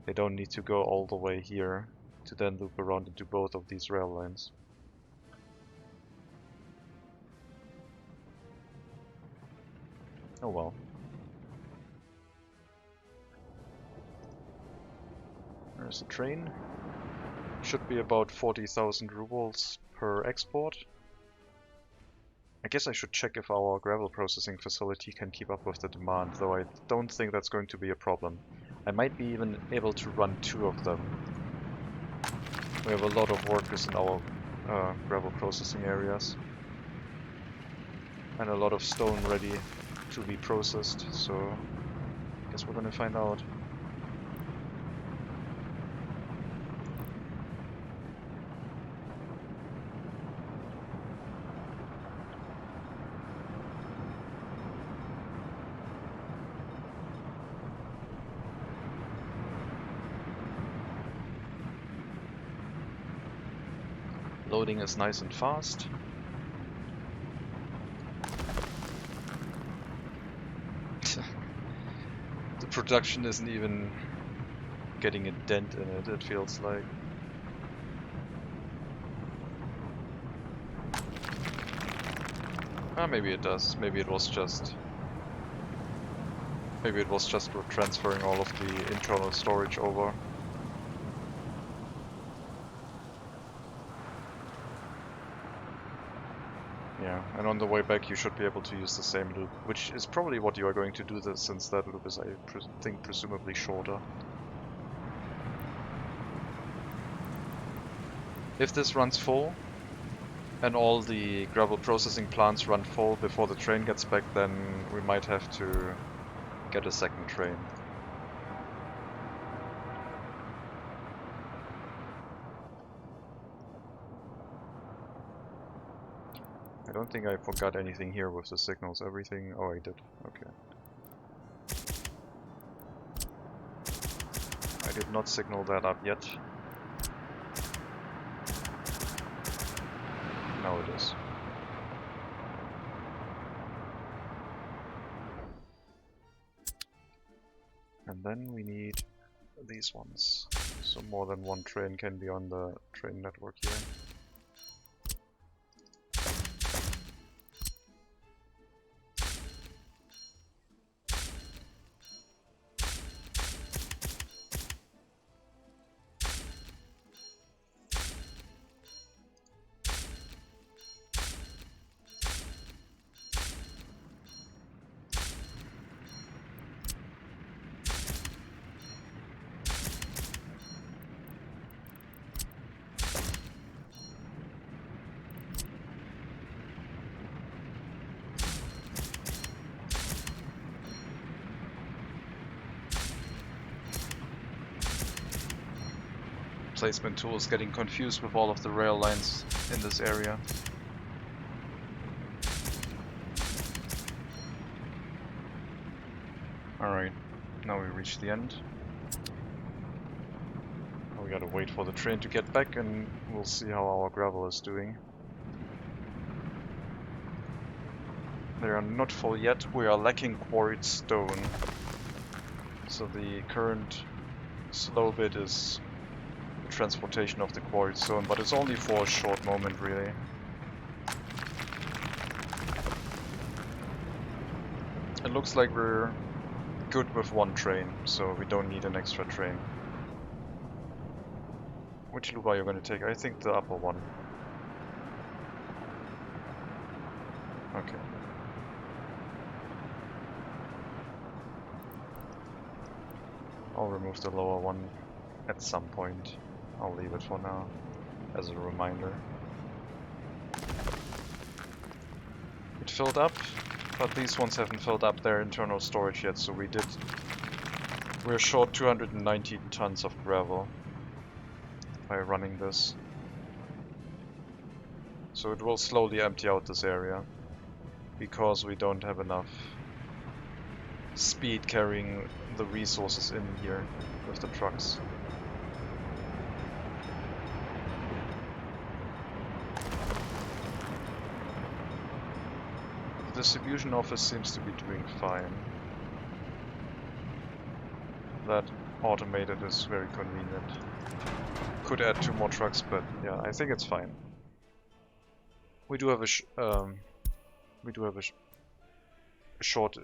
They don't need to go all the way here to then loop around into both of these rail lines. Oh well. There's a train. Should be about 40,000 rubles per export. I guess I should check if our gravel processing facility can keep up with the demand, though I don't think that's going to be a problem. I might be even able to run 2 of them. We have a lot of workers in our gravel processing areas. And a lot of stone ready to be processed, so I guess we're gonna find out. Loading is nice and fast. The production isn't even getting a dent in it, it feels like. Ah, maybe it does. Maybe it was just transferring all of the internal storage over. Yeah, and on the way back you should be able to use the same loop, which is probably what you are going to do, since that loop is, I think, presumably shorter. If this runs full, and all the gravel processing plants run full before the train gets back, then we might have to get a second train. I don't think I forgot anything here with the signals. Everything... Oh, I did. Okay. I did not signal that up yet. Now it is. And then we need these ones. So more than one train can be on the train network here. Placement tool is getting confused with all of the rail lines in this area. Alright, now we reach the end. We gotta wait for the train to get back and we'll see how our gravel is doing. They are not full yet, we are lacking quarried stone. So the current slow bit is transportation of the quarried stone, but it's only for a short moment really. It looks like we're good with one train, so we don't need an extra train. Which loop are you going to take? I think the upper one. Okay. I'll remove the lower one at some point. I'll leave it for now, as a reminder. It filled up, but these ones haven't filled up their internal storage yet, so we're short 290 tons of gravel by running this. So it will slowly empty out this area, because we don't have enough speed carrying the resources in here with the trucks. The distribution office seems to be doing fine. That automated is very convenient. Could add 2 more trucks, but yeah, I think it's fine. We do have a short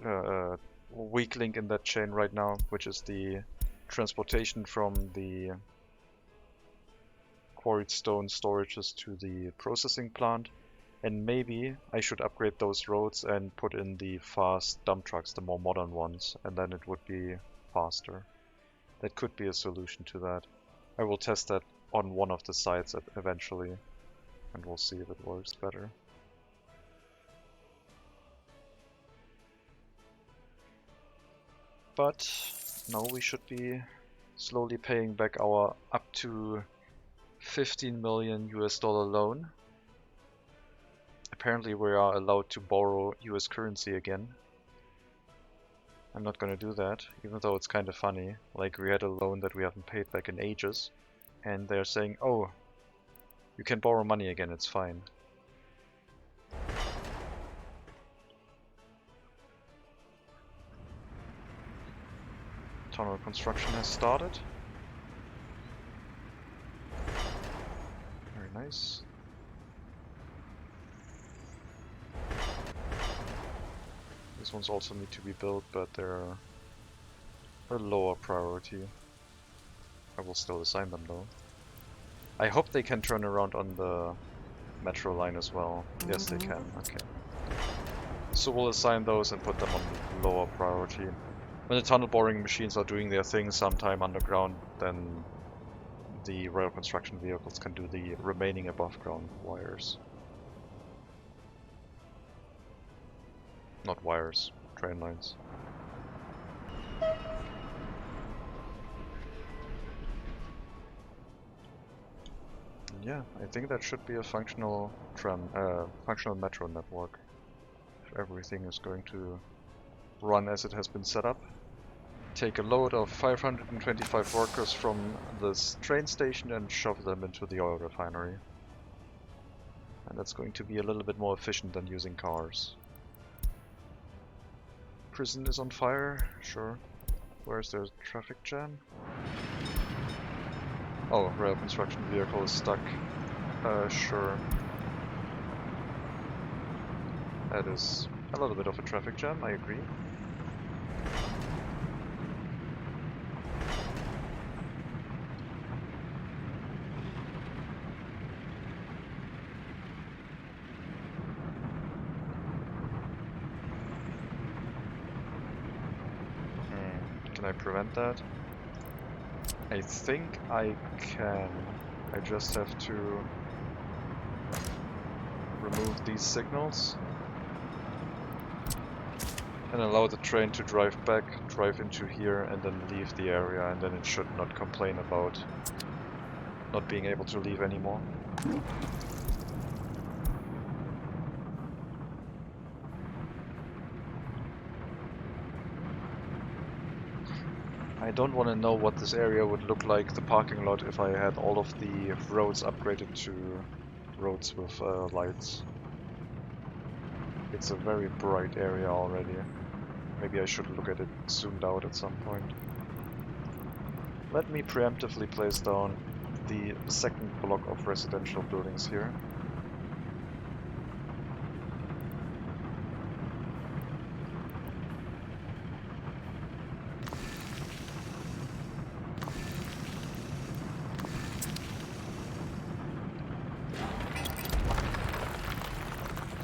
weak link in that chain right now, which is the transportation from the quarried stone storages to the processing plant. And maybe I should upgrade those roads and put in the fast dump trucks, the more modern ones, and then it would be faster. That could be a solution to that. I will test that on one of the sites eventually, and we'll see if it works better. But now we should be slowly paying back our up to 15 million US dollar loan. Apparently we are allowed to borrow US currency again. I'm not gonna do that, even though it's kind of funny. Like, we had a loan that we haven't paid back in ages, and they're saying, oh, you can borrow money again, it's fine. Tunnel construction has started. Very nice. These ones also need to be built, but they're a lower priority. I will still assign them though. I hope they can turn around on the metro line as well. Yes, they can. Okay. So we'll assign those and put them on lower priority. When the tunnel boring machines are doing their thing sometime underground, then the rail construction vehicles can do the remaining above ground wires. Not wires, train lines. Yeah, I think that should be a functional functional metro network. If everything is going to run as it has been set up. Take a load of 525 workers from this train station and shove them into the oil refinery. And that's going to be a little bit more efficient than using cars. Prison is on fire, sure. Where's the traffic jam? Oh, rail construction vehicle is stuck. Sure. That is a little bit of a traffic jam, I agree. Can I prevent that? I think I can. I just have to remove these signals and allow the train to drive back, drive into here, and then leave the area, and then it should not complain about not being able to leave anymore. I don't want to know what this area would look like, the parking lot, if I had all of the roads upgraded to roads with lights. It's a very bright area already. Maybe I should look at it zoomed out at some point. Let me preemptively place down the second block of residential buildings here.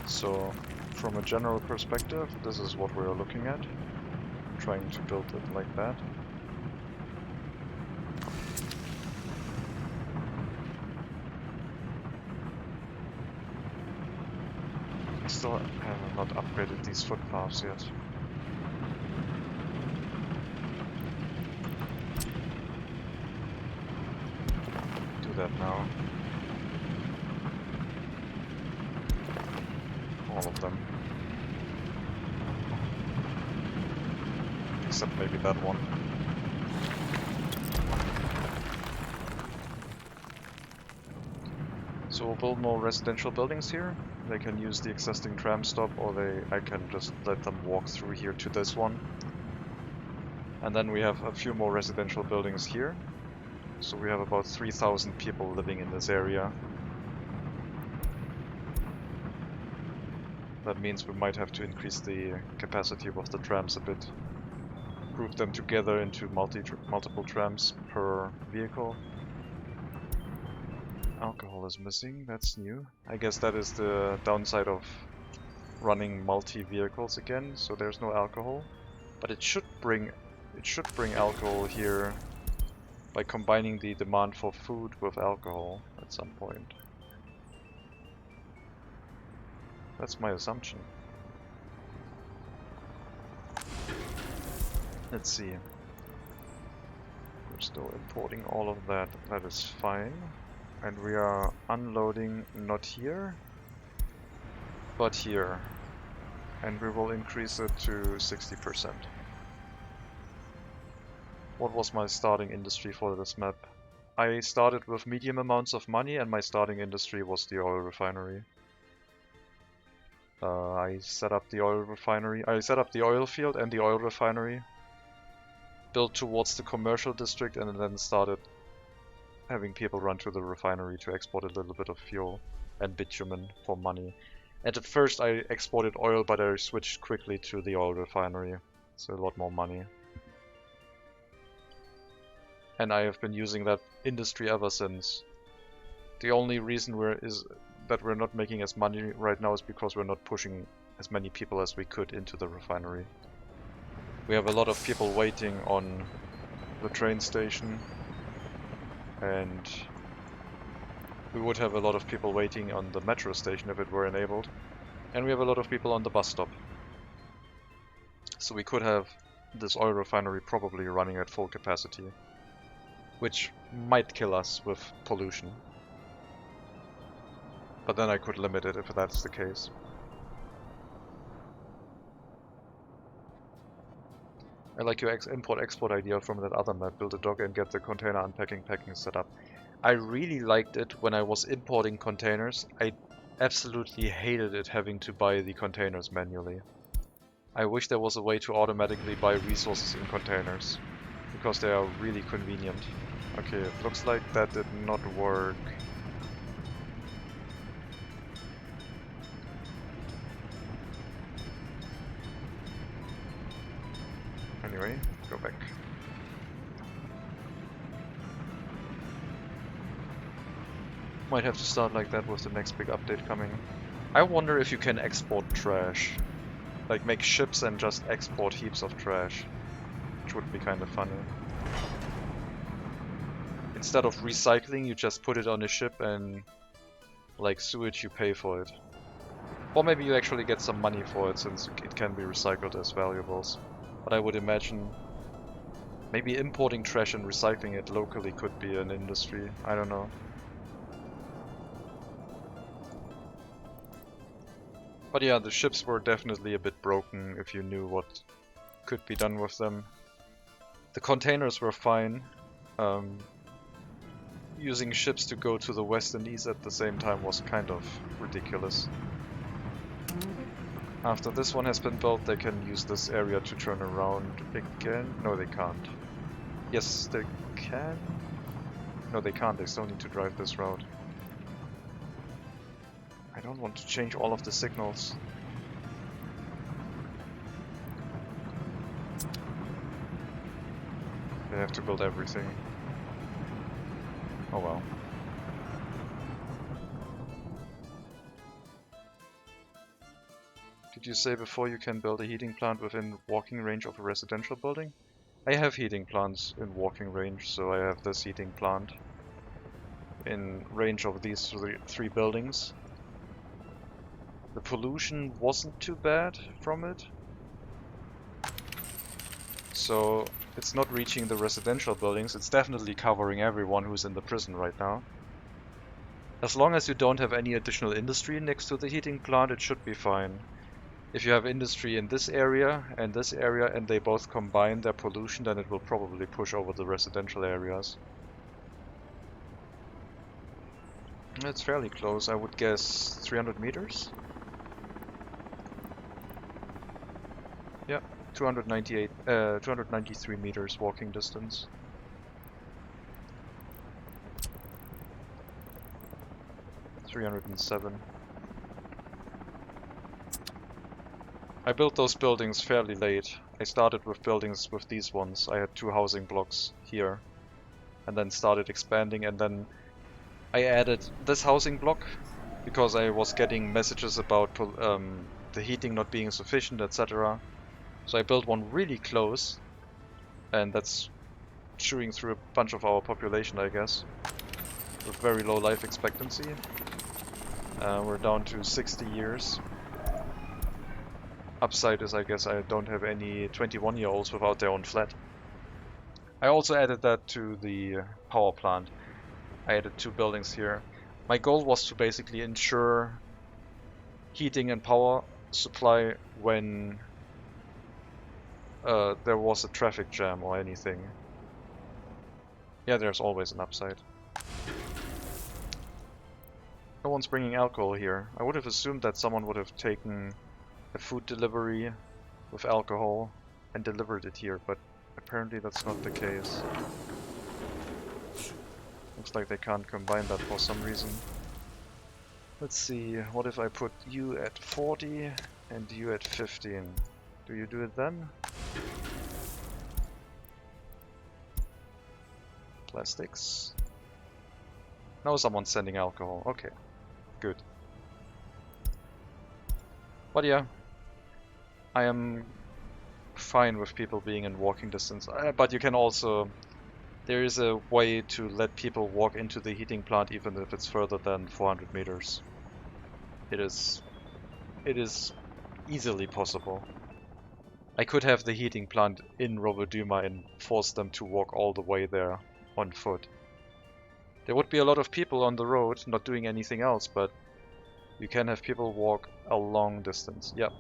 So, from a general perspective, this is what we're looking at. Trying to build it like that. Still have not upgraded these footpaths yet. Do that now. except maybe that one. So we'll build more residential buildings here. They can use the existing tram stop, or I can just let them walk through here to this one. And then we have a few more residential buildings here. So we have about 3,000 people living in this area. That means we might have to increase the capacity of the trams a bit. Group them together into multiple trams per vehicle. Alcohol is missing, that's new. I guess that is the downside of running multi-vehicles again, so there's no alcohol. But it should bring alcohol here by combining the demand for food with alcohol at some point. That's my assumption. Let's see. We're still importing all of that. That is fine. And we are unloading not here, but here. And we will increase it to 60%. What was my starting industry for this map? I started with medium amounts of money and my starting industry was the oil refinery. I set up the oil refinery. I set up the oil field and the oil refinery. Built towards the commercial district and then started having people run to the refinery to export a little bit of fuel and bitumen for money. And at first I exported oil, but I switched quickly to the oil refinery. So a lot more money. And I have been using that industry ever since. The only reason that we're not making as money right now is because we're not pushing as many people as we could into the refinery. We have a lot of people waiting on the train station, and we would have a lot of people waiting on the metro station if it were enabled, and we have a lot of people on the bus stop. So we could have this oil refinery probably running at full capacity, which might kill us with pollution. But then I could limit it if that's the case. I like your import-export idea from that other map. Build a dock and get the container unpacking packing set up. I really liked it when I was importing containers. I absolutely hated it having to buy the containers manually. I wish there was a way to automatically buy resources in containers, because they are really convenient. Okay, it looks like that did not work. Anyway, go back. Might have to start like that with the next big update coming. I wonder if you can export trash. Like make ships and just export heaps of trash. Which would be kind of funny. Instead of recycling, you just put it on a ship and like sewage you pay for it. Or maybe you actually get some money for it since it can be recycled as valuables. But I would imagine maybe importing trash and recycling it locally could be an industry. I don't know. But yeah, the ships were definitely a bit broken if you knew what could be done with them. The containers were fine. Using ships to go to the west and east at the same time was kind of ridiculous. After this one has been built, they can use this area to turn around again. No, they can't. Yes, they can. No, they can't. They still need to drive this route. I don't want to change all of the signals. They have to build everything. Oh well. Did you say before you can build a heating plant within walking range of a residential building? I have heating plants in walking range, so I have this heating plant in range of these three buildings. The pollution wasn't too bad from it. So it's not reaching the residential buildings, it's definitely covering everyone who's in the prison right now. As long as you don't have any additional industry next to the heating plant, it should be fine. If you have industry in this area and they both combine their pollution, then it will probably push over the residential areas. It's fairly close, I would guess 300 meters? Yeah, 293 meters walking distance. $307. I built those buildings fairly late. I started with buildings with these ones. I had 2 housing blocks here, and then started expanding, and then I added this housing block because I was getting messages about the heating not being sufficient, etc. So I built one really close, and that's chewing through a bunch of our population, I guess, with very low life expectancy. We're down to 60 years. Upside is, I guess, I don't have any 21-year-olds without their own flat. I also added that to the power plant. I added 2 buildings here. My goal was to basically ensure heating and power supply when there was a traffic jam or anything. Yeah, there's always an upside. No one's bringing alcohol here. I would have assumed that someone would have taken a food delivery with alcohol and delivered it here, but apparently that's not the case. Looks like they can't combine that for some reason. Let's see, what if I put you at 40 and you at 15? Do you do it then? Plastics. Now someone's sending alcohol. Okay, good. But yeah, I am fine with people being in walking distance. But you can also... There is a way to let people walk into the heating plant even if it's further than 400 meters. It is easily possible. I could have the heating plant in Rovoduma and force them to walk all the way there on foot. There would be a lot of people on the road not doing anything else, but you can have people walk a long distance. Yep.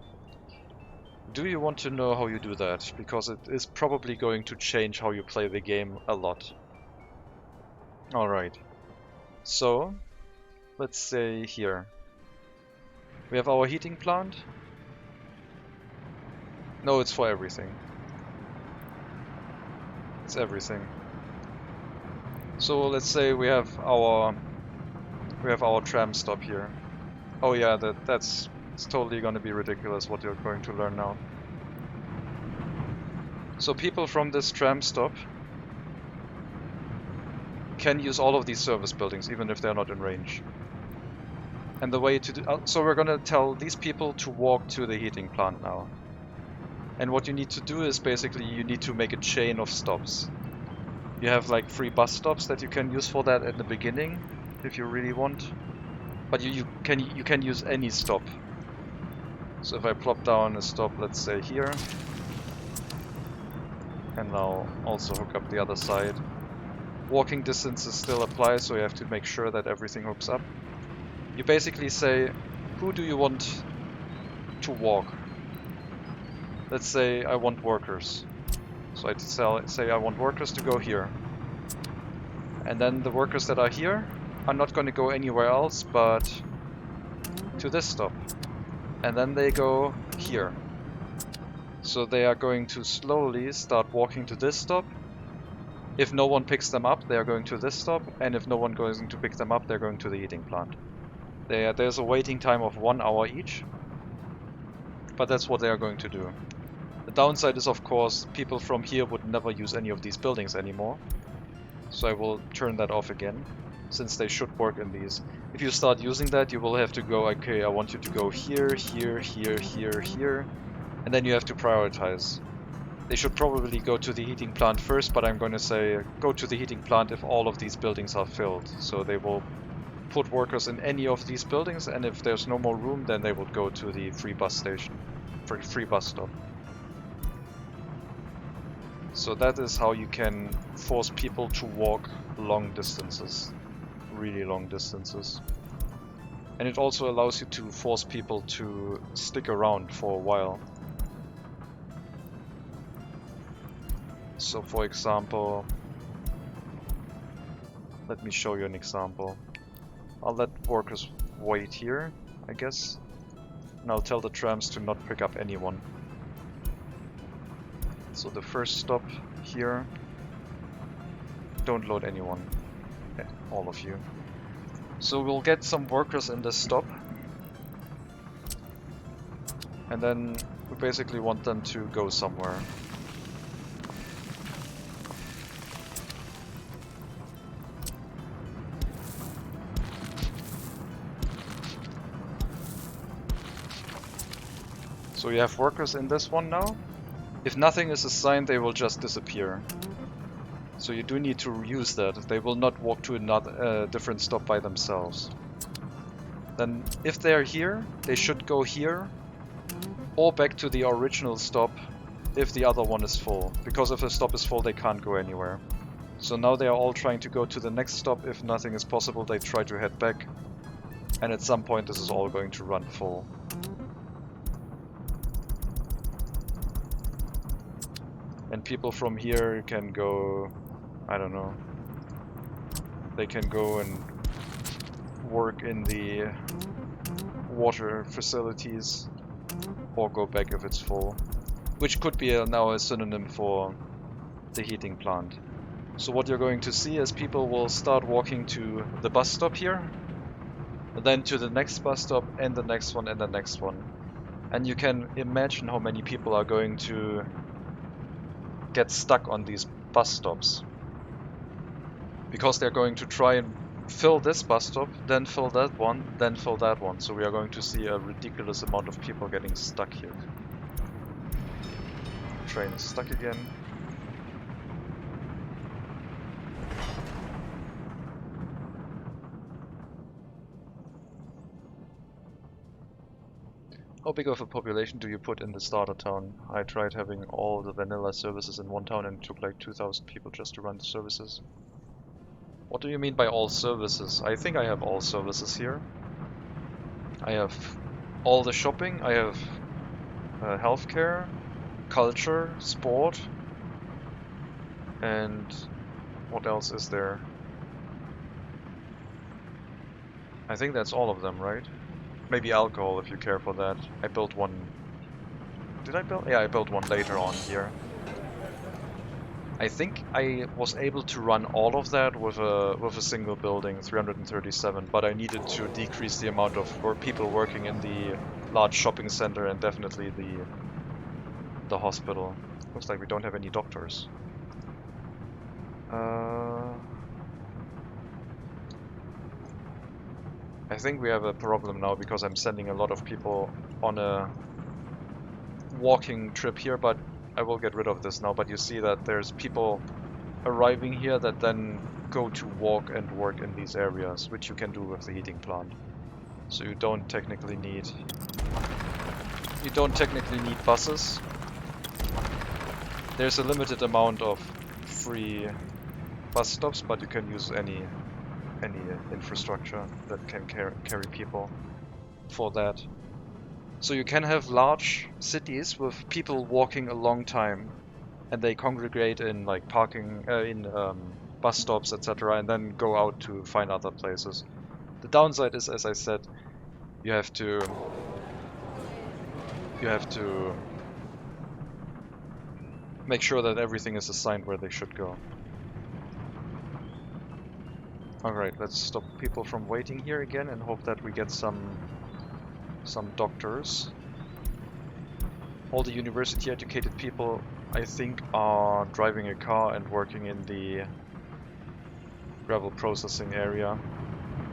Do you want to know how you do that? Because it is probably going to change how you play the game a lot. Alright. So, let's say here. We have our heating plant. No, it's for everything. It's everything. So let's say we have our tram stop here. Oh yeah, that's it's totally going to be ridiculous what you're going to learn now. So people from this tram stop can use all of these service buildings even if they're not in range. And the way to do so we're going to tell these people to walk to the heating plant now. And what you need to do is basically you need to make a chain of stops. You have like 3 bus stops that you can use for that at the beginning if you really want. But you can use any stop. So if I plop down a stop, let's say here, and now also hook up the other side. Walking distances still apply, so you have to make sure that everything hooks up. You basically say, who do you want to walk? Let's say I want workers. So I say I want workers to go here. And then the workers that are here are not going to go anywhere else but to this stop. And then they go here. So they are going to slowly start walking to this stop. If no one picks them up, they are going to this stop. And if no one goes to pick them up, they're going to the heating plant. There's a waiting time of 1 hour each. But that's what they are going to do. The downside is, of course, people from here would never use any of these buildings anymore. So I will turn that off again, since they should work in these. If you start using that, you will have to go, okay, I want you to go here, here, here, here, here. And then you have to prioritize. They should probably go to the heating plant first, but I'm going to say go to the heating plant if all of these buildings are filled. So they will put workers in any of these buildings, and if there's no more room, then they would go to the free bus station, free bus stop. So that is how you can force people to walk long distances, really long distances. And it also allows you to force people to stick around for a while. So for example, let me show you an example. I'll let workers wait here, I guess. And I'll tell the trams to not pick up anyone. So the first stop here, don't load anyone, all of you. So we'll get some workers in this stop. And then we basically want them to go somewhere. So you have workers in this one now. If nothing is assigned, they will just disappear. So you do need to use that. They will not walk to another different stop by themselves. Then if they are here, they should go here or back to the original stop if the other one is full. Because if the stop is full, they can't go anywhere. So now they are all trying to go to the next stop. If nothing is possible, they try to head back. And at some point this is all going to run full. And people from here can go, I don't know, they can go and work in the water facilities or go back if it's full, which could be now a synonym for the heating plant. So what you're going to see is people will start walking to the bus stop here, then to the next bus stop and the next one and the next one. And you can imagine how many people are going to get stuck on these bus stops, because they're going to try and fill this bus stop, then fill that one, then fill that one. So we are going to see a ridiculous amount of people getting stuck here. Train is stuck again. How big of a population do you put in the starter town? I tried having all the vanilla services in one town and it took like 2,000 people just to run the services. What do you mean by all services? I think I have all services here. I have all the shopping, I have healthcare, culture, sport, and what else is there? I think that's all of them, right? Maybe alcohol if you care for that. I built one. Did I build? Yeah, I built one later on here. I think I was able to run all of that with a single building, 337, but I needed to decrease the amount of people working in the large shopping center and definitely the hospital. Looks like we don't have any doctors. I think we have a problem now because I'm sending a lot of people on a walking trip here, but I will get rid of this now. But you see that there's people arriving here that then go to walk and work in these areas, which you can do with the heating plant. So you don't technically need buses. There's a limited amount of free bus stops, but you can use any infrastructure that can carry people for that. So you can have large cities with people walking a long time, and they congregate in like parking, bus stops, etc., and then go out to find other places. The downside is, as I said, you have to make sure that everything is assigned where they should go. Alright, let's stop people from waiting here again and hope that we get some doctors. All the university educated people, I think, are driving a car and working in the gravel processing area.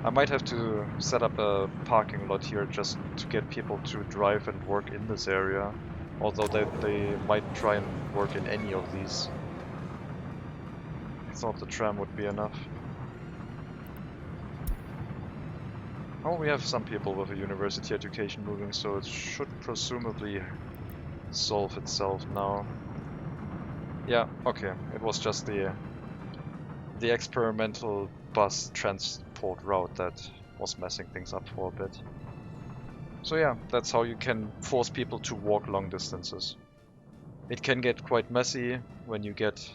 I might have to set up a parking lot here just to get people to drive and work in this area, although they might try and work in any of these. I thought the tram would be enough. Oh, we have some people with a university education moving, so it should presumably solve itself now. Yeah, okay. It was just the experimental bus transport route that was messing things up for a bit. So yeah, that's how you can force people to walk long distances. It can get quite messy when you get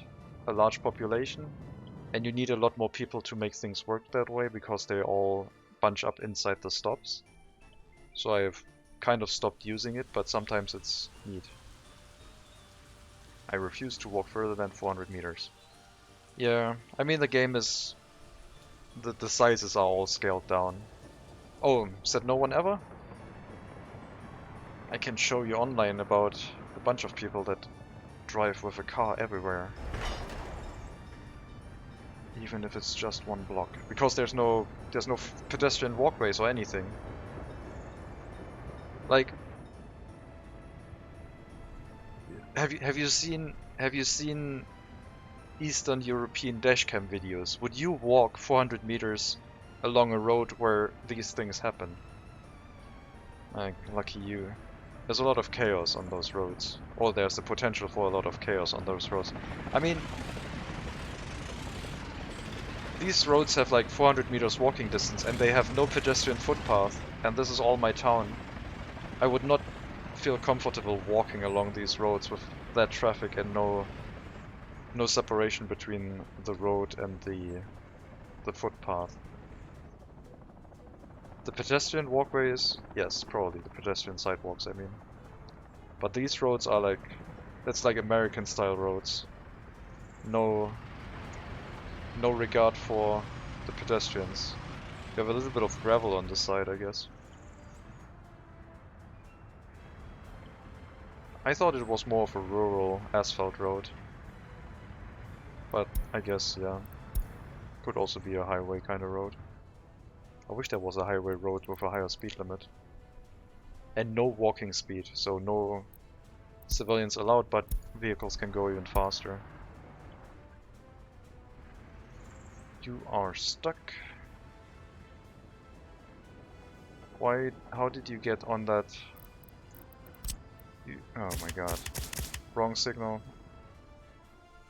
a large population, and you need a lot more people to make things work that way because they all bunch up inside the stops. So I've kind of stopped using it, but sometimes it's neat. I refuse to walk further than 400 meters. Yeah, I mean the game is... the sizes are all scaled down. Oh, said no one ever? I can show you online about a bunch of people that drive with a car everywhere. Even if it's just one block. Because there's no pedestrian walkways or anything. Like, have you seen Eastern European dashcam videos? Would you walk 400 meters along a road where these things happen? Like, lucky you. There's a lot of chaos on those roads. Or there's the potential for a lot of chaos on those roads. I mean, these roads have like 400 meters walking distance and they have no pedestrian footpath, and this is all my town. I would not feel comfortable walking along these roads with that traffic and no separation between the road and the footpath. The pedestrian walkways, yes, probably the pedestrian sidewalks, I mean. But these roads are like, that's like American style roads. No regard for the pedestrians. You have a little bit of gravel on the side, I guess. I thought it was more of a rural asphalt road. But I guess, yeah. Could also be a highway kind of road. I wish there was a highway road with a higher speed limit. And no walking speed, so no civilians allowed, but vehicles can go even faster. You are stuck. Why? How did you get on that? Oh my god. Wrong signal.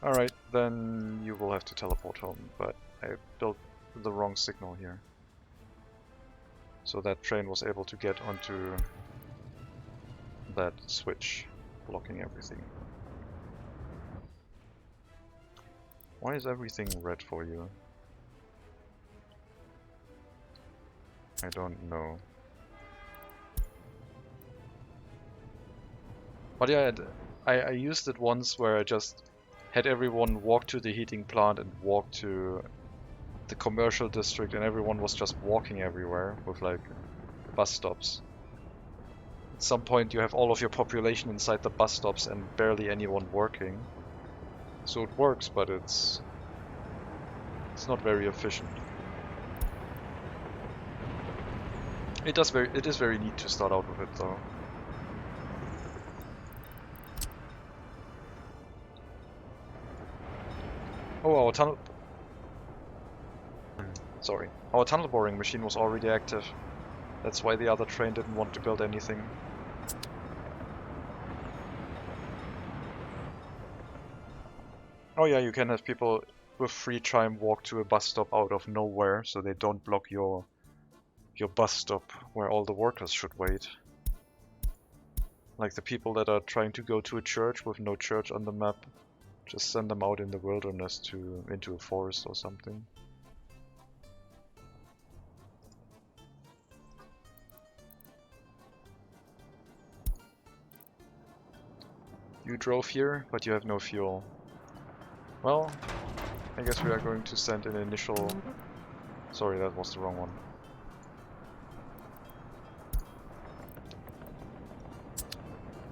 Alright, then you will have to teleport home, but I built the wrong signal here. So that train was able to get onto that switch, blocking everything. Why is everything red for you? I don't know. But yeah, I used it once where I just had everyone walk to the heating plant and walk to the commercial district, and everyone was just walking everywhere with like bus stops. At some point you have all of your population inside the bus stops and barely anyone working. So it works, but it's not very efficient. It is very neat to start out with it though. Oh, our tunnel boring machine was already active. That's why the other train didn't want to build anything. Oh yeah, you can have people with free time walk to a bus stop out of nowhere, so they don't block your bus stop where all the workers should wait. Like the people that are trying to go to a church with no church on the map, just send them out in the wilderness into a forest or something. You drove here, but you have no fuel. Well, I guess we are going to send an initial... Sorry, that was the wrong one.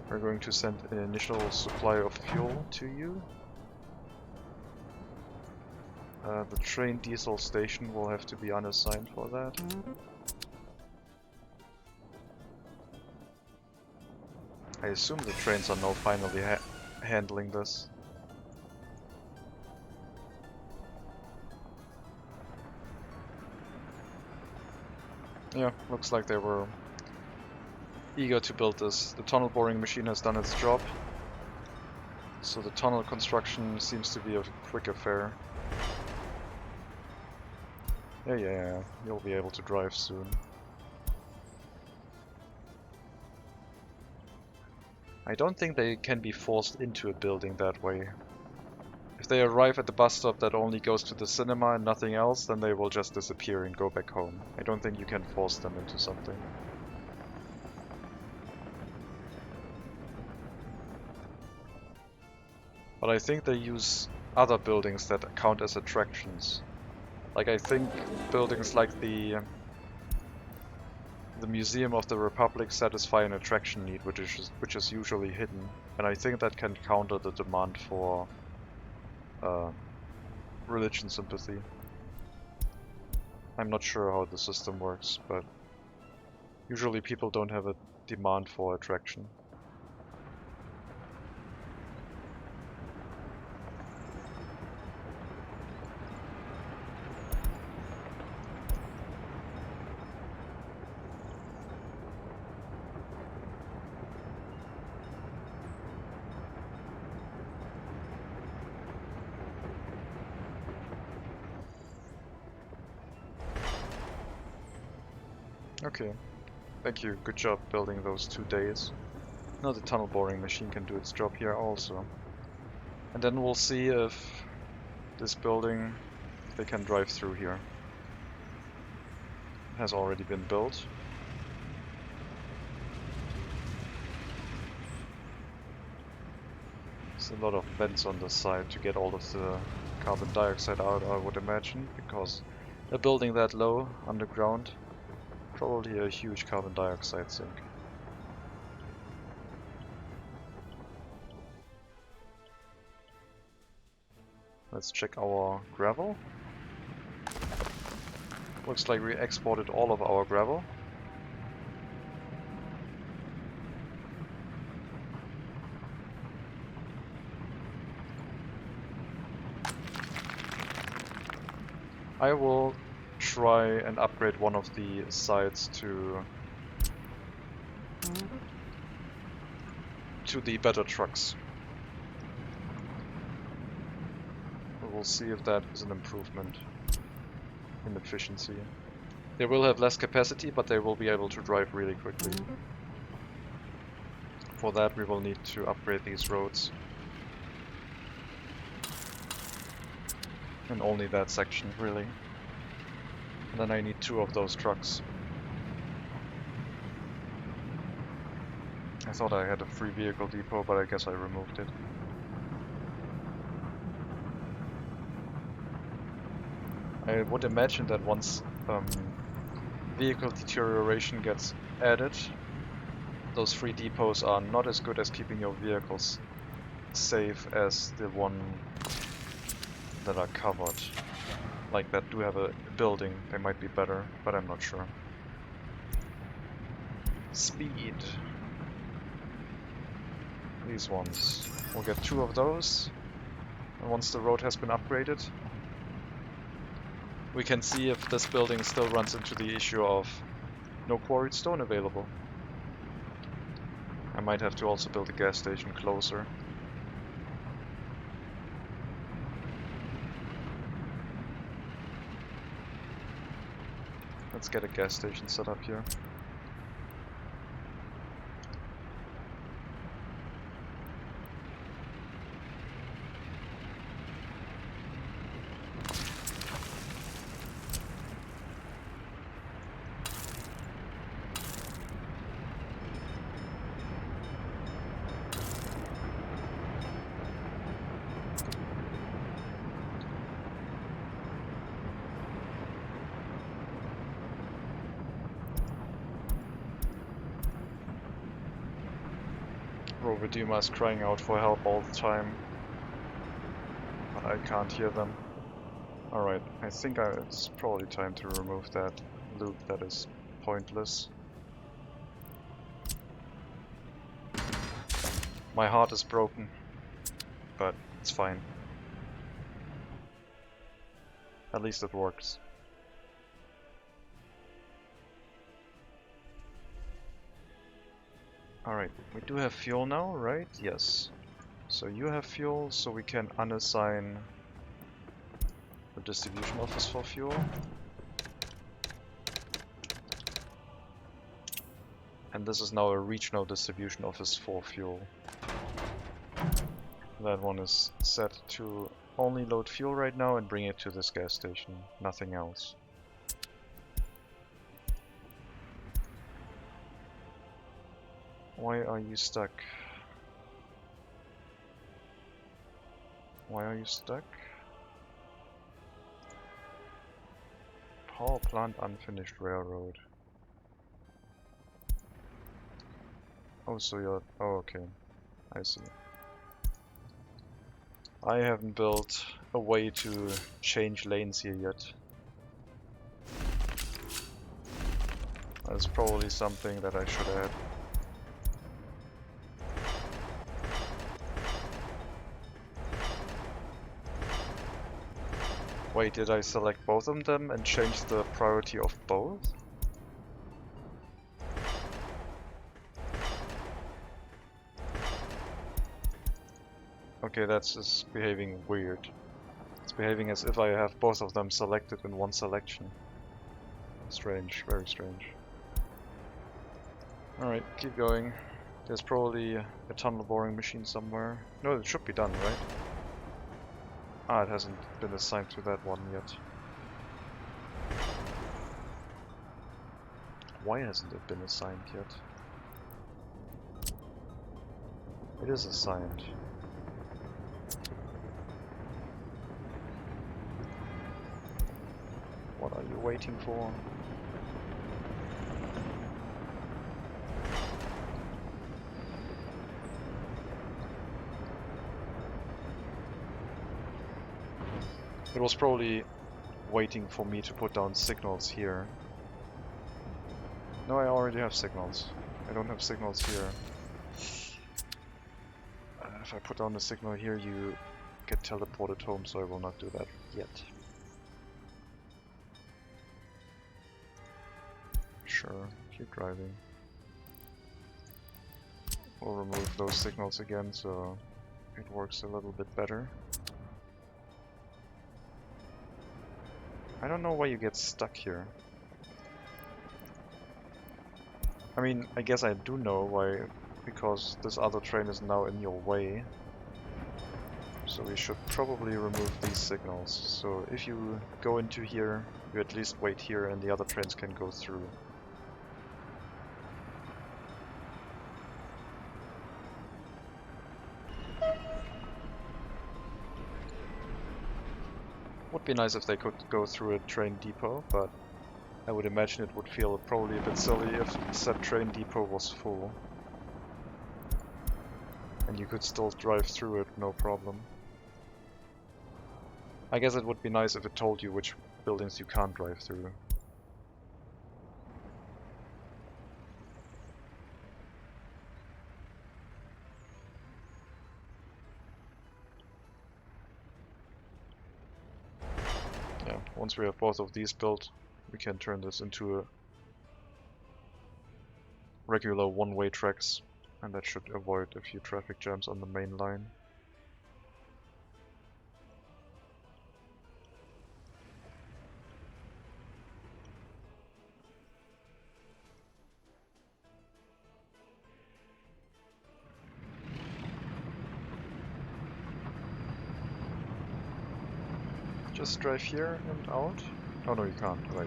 We're going to send an initial supply of fuel to you. The train diesel station will have to be unassigned for that. I assume the trains are now finally handling this. Yeah, looks like they were eager to build this. The tunnel boring machine has done its job. So the tunnel construction seems to be a quick affair. Yeah, you'll be able to drive soon. I don't think they can be forced into a building that way. If they arrive at the bus stop that only goes to the cinema and nothing else, then they will just disappear and go back home. I don't think you can force them into something. But I think they use other buildings that count as attractions. Like I think buildings like the Museum of the Republic satisfy an attraction need, which is usually hidden, and I think that can counter the demand for religion sympathy. I'm not sure how the system works, but usually people don't have a demand for attraction. Okay, thank you, good job building those 2 days. Now the tunnel boring machine can do its job here also. And then we'll see if this building, if they can drive through here. It has already been built. There's a lot of vents on this side to get all of the carbon dioxide out, I would imagine, because a building that low underground, probably a huge carbon dioxide sink. Let's check our gravel. Looks like we exported all of our gravel. I will try and upgrade one of the sites to the better trucks. We'll see if that is an improvement in efficiency. They will have less capacity, but they will be able to drive really quickly. For that we will need to upgrade these roads. And only that section, really. And then I need 2 of those trucks. I thought I had a free vehicle depot, but I guess I removed it. I would imagine that once vehicle deterioration gets added, those free depots are not as good as keeping your vehicles safe as the one that are covered. Like that do have a building, they might be better, but I'm not sure. Speed. These ones. We'll get 2 of those. And once the road has been upgraded, we can see if this building still runs into the issue of no quarried stone available. I might have to also build a gas station closer. Let's get a gas station set up here. Rovidima is crying out for help all the time, but I can't hear them. Alright, I think it's probably time to remove that loop that is pointless. My heart is broken, but it's fine. At least it works. Alright, we do have fuel now, right? Yes. So you have fuel, so we can unassign the distribution office for fuel. And this is now a regional distribution office for fuel. That one is set to only load fuel right now and bring it to this gas station, nothing else. Why are you stuck? Why are you stuck? Power plant unfinished railroad. Oh, so you're... oh, okay. I see. I haven't built a way to change lanes here yet. That's probably something that I should add. Wait, did I select both of them and change the priority of both? Okay, that's just behaving weird. It's behaving as if I have both of them selected in one selection. Strange, very strange. Alright, keep going. There's probably a tunnel boring machine somewhere. No, it should be done, right? Ah, it hasn't been assigned to that one yet. Why hasn't it been assigned yet? It is assigned. What are you waiting for? It was probably waiting for me to put down signals here. No, I already have signals. I don't have signals here. If I put down a signal here, you get teleported home, so I will not do that yet. Sure, keep driving. We'll remove those signals again, so it works a little bit better. I don't know why you get stuck here. I mean, I guess I do know why, because this other train is now in your way. So we should probably remove these signals. So if you go into here, you at least wait here and the other trains can go through. Would be nice if they could go through a train depot, but I would imagine it would feel probably a bit silly if said train depot was full. And you could still drive through it, no problem. I guess it would be nice if it told you which buildings you can't drive through. Yeah, once we have both of these built, we can turn this into a regular one-way tracks, and that should avoid a few traffic jams on the main line. Just drive here and out? Oh no, you can't. Wait.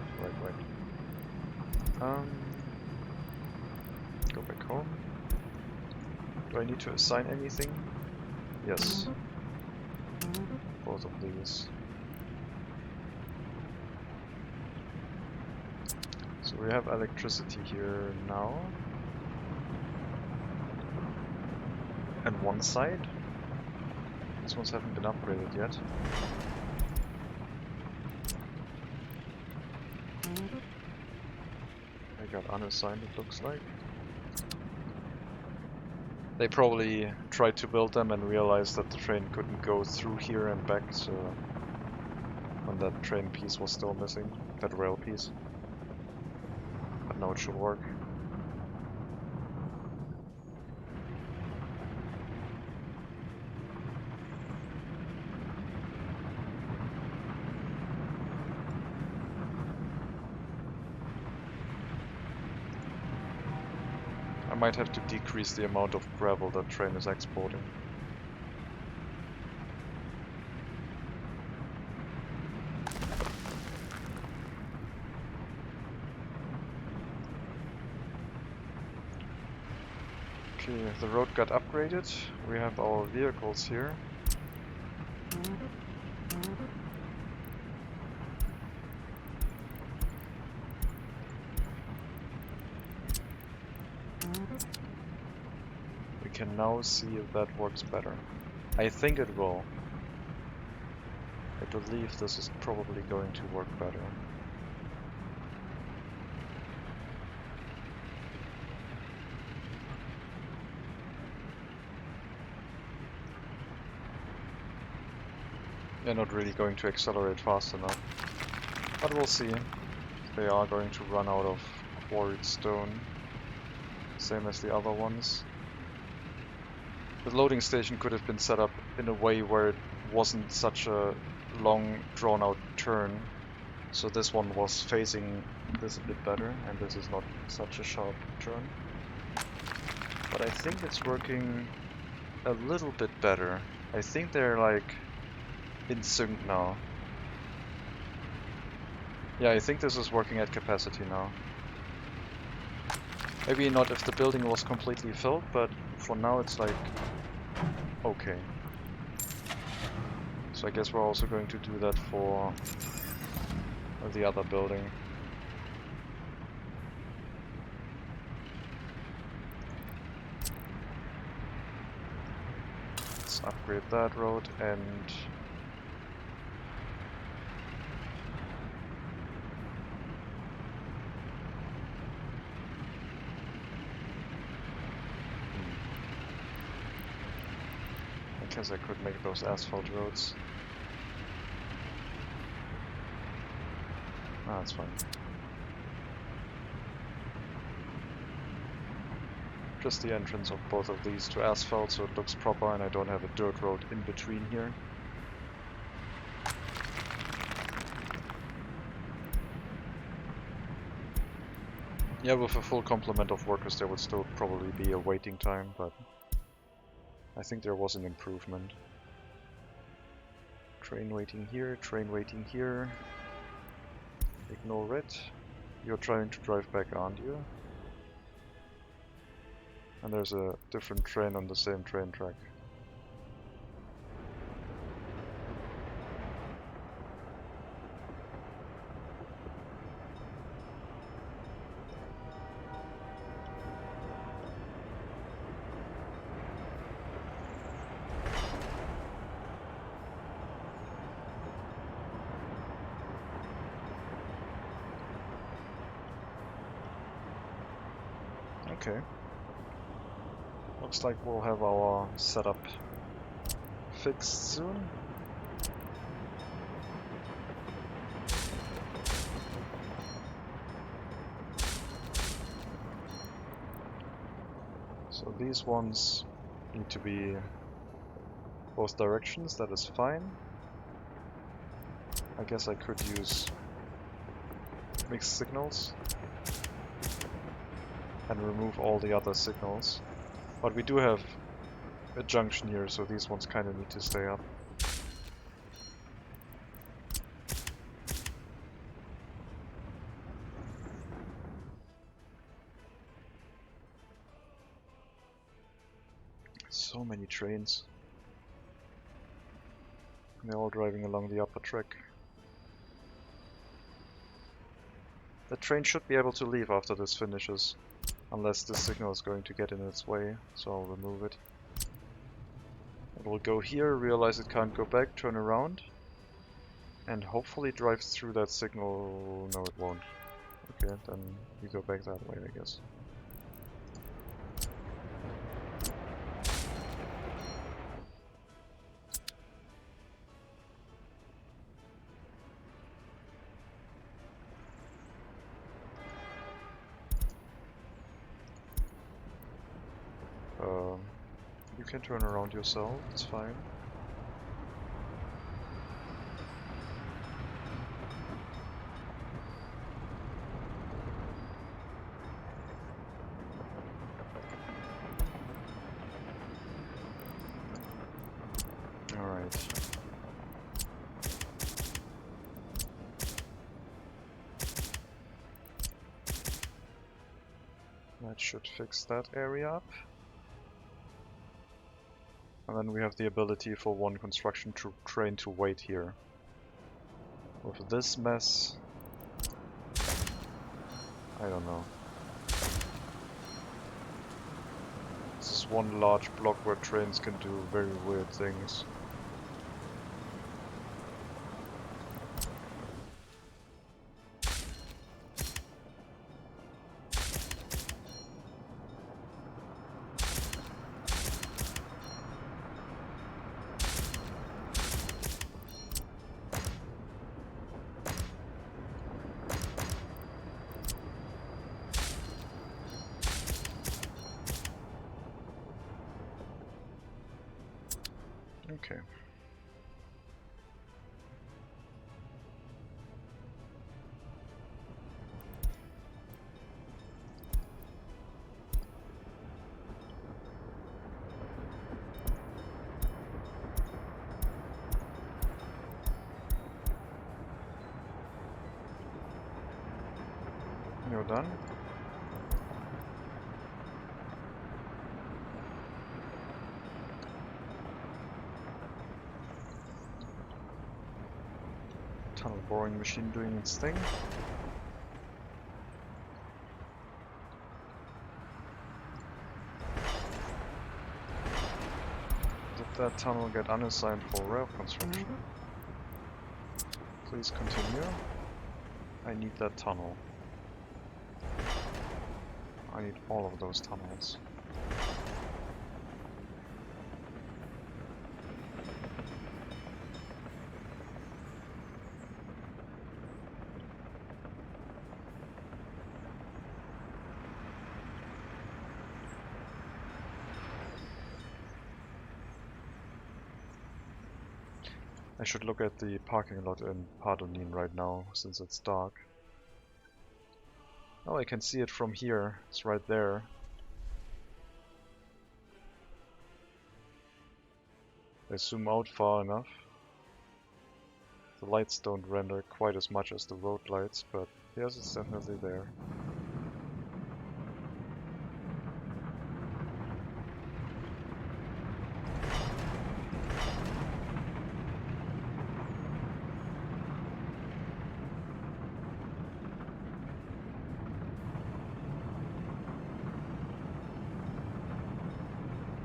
Go back home. Do I need to assign anything? Yes. Both of these. So we have electricity here now. And one side. These ones haven't been upgraded yet. They got unassigned, it looks like. They probably tried to build them and realized that the train couldn't go through here and back, so when that train piece was still missing, that rail piece. But now it should work. might have to decrease the amount of gravel that train is exporting. Okay, the road got upgraded. We have our vehicles here. We can now see if that works better. I think it will. I believe this is probably going to work better. They're not really going to accelerate fast enough. But we'll see. They are going to run out of quarried stone. Same as the other ones. The loading station could have been set up in a way where it wasn't such a long, drawn-out turn. So this one was facing this a bit better, and this is not such a sharp turn. But I think it's working a little bit better. I think they're like in sync now. Yeah, I think this is working at capacity now. Maybe not if the building was completely filled, but for now it's like okay. So I guess we're also going to do that for the other building. Let's upgrade that road and I guess I could make those asphalt roads. Ah, that's fine. Just the entrance of both of these to asphalt so it looks proper and I don't have a dirt road in between here. Yeah, with a full complement of workers there would still probably be a waiting time, but I think there was an improvement. Train waiting here, train waiting here. Ignore it. You're trying to drive back, aren't you? And there's a different train on the same train track. Okay. Looks like we'll have our setup fixed soon. So these ones need to be both directions, that is fine. I guess I could use mixed signals and remove all the other signals. But we do have a junction here, so these ones kind of need to stay up. So many trains. They're all driving along the upper track. The train should be able to leave after this finishes. Unless the signal is going to get in its way, so I'll remove it. It will go here, realize it can't go back, turn around, and hopefully drive through that signal. No, it won't. Okay, then we go back that way, I guess. You can turn around yourself, it's fine. Right. That should fix that area up. And then we have the ability for one construction train to wait here. With this mess, I don't know. This is one large block where trains can do very weird things. Okay. You're done? Tunnel boring machine doing its thing. Did that tunnel get unassigned for rail construction? Please continue. I need that tunnel. I need all of those tunnels. I should look at the parking lot in Pardonin right now, since it's dark. Oh, I can see it from here. It's right there. I zoom out far enough. The lights don't render quite as much as the road lights, but yes, it's definitely there.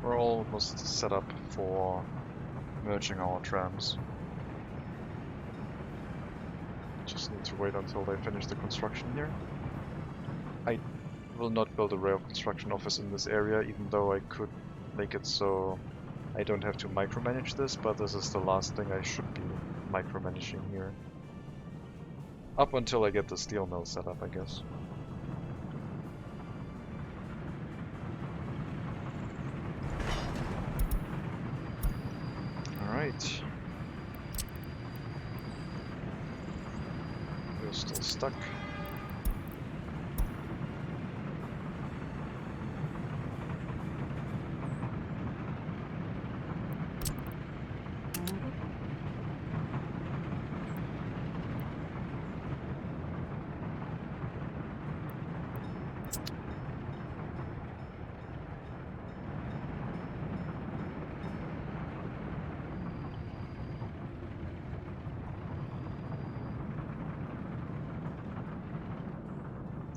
We're almost set up for merging our trams. Just need to wait until they finish the construction here. I will not build a rail construction office in this area, even though I could make it so I don't have to micromanage this, but this is the last thing I should be micromanaging here. Up until I get the steel mill set up, I guess. Alright. We're still stuck.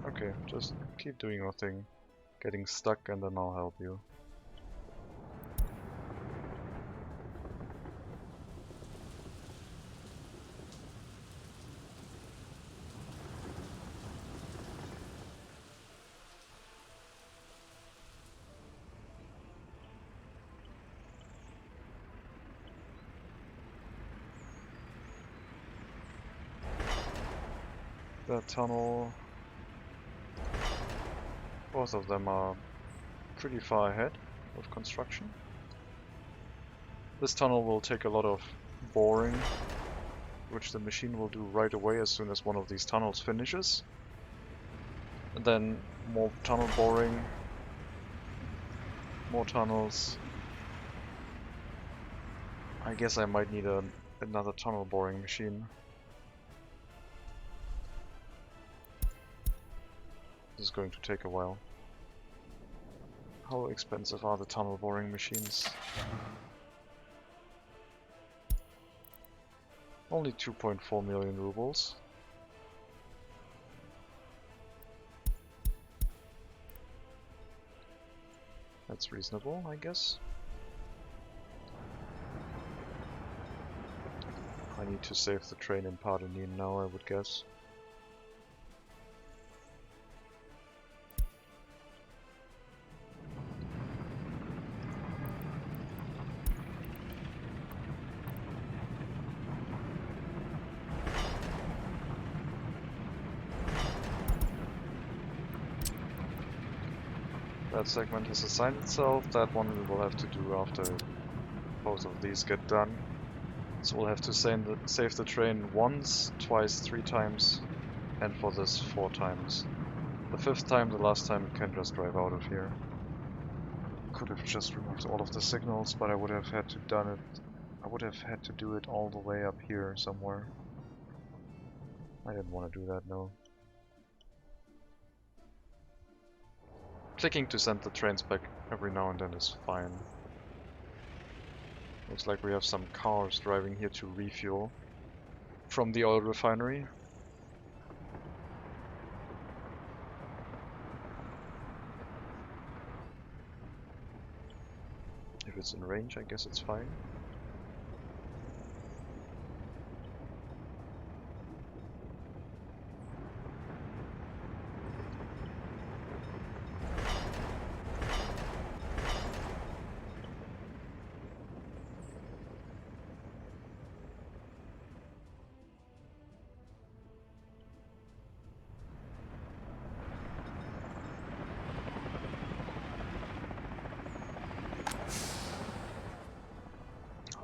Okay, just keep doing your thing, getting stuck, and then I'll help you. That tunnel, both of them are pretty far ahead of construction. This tunnel will take a lot of boring, which the machine will do right away as soon as one of these tunnels finishes. And then more tunnel boring, more tunnels. I guess I might need another tunnel boring machine. This is going to take a while. How expensive are the tunnel boring machines? Only 2.4 million rubles. That's reasonable, I guess. I need to save the train in Pardonin now, I would guess. That segment has assigned itself. That one we will have to do after both of these get done. So we'll have to save the train once, twice, 3 times, and for this 4 times. The 5th time, the last time, it can just drive out of here. Could have just removed all of the signals, but I would have had to done it. I would have had to do it all the way up here somewhere. I didn't want to do that, no. Clicking to send the trains back every now and then is fine. Looks like we have some cars driving here to refuel from the oil refinery. If it's in range, I guess it's fine.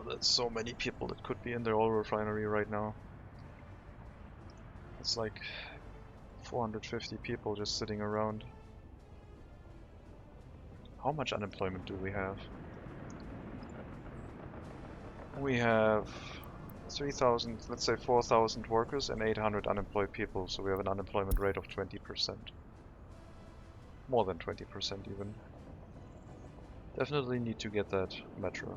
There's so many people that could be in the oil refinery right now. It's like 450 people just sitting around. How much unemployment do we have? We have 3,000, let's say 4,000 workers and 800 unemployed people, so we have an unemployment rate of 20%. More than 20% even. Definitely need to get that metro.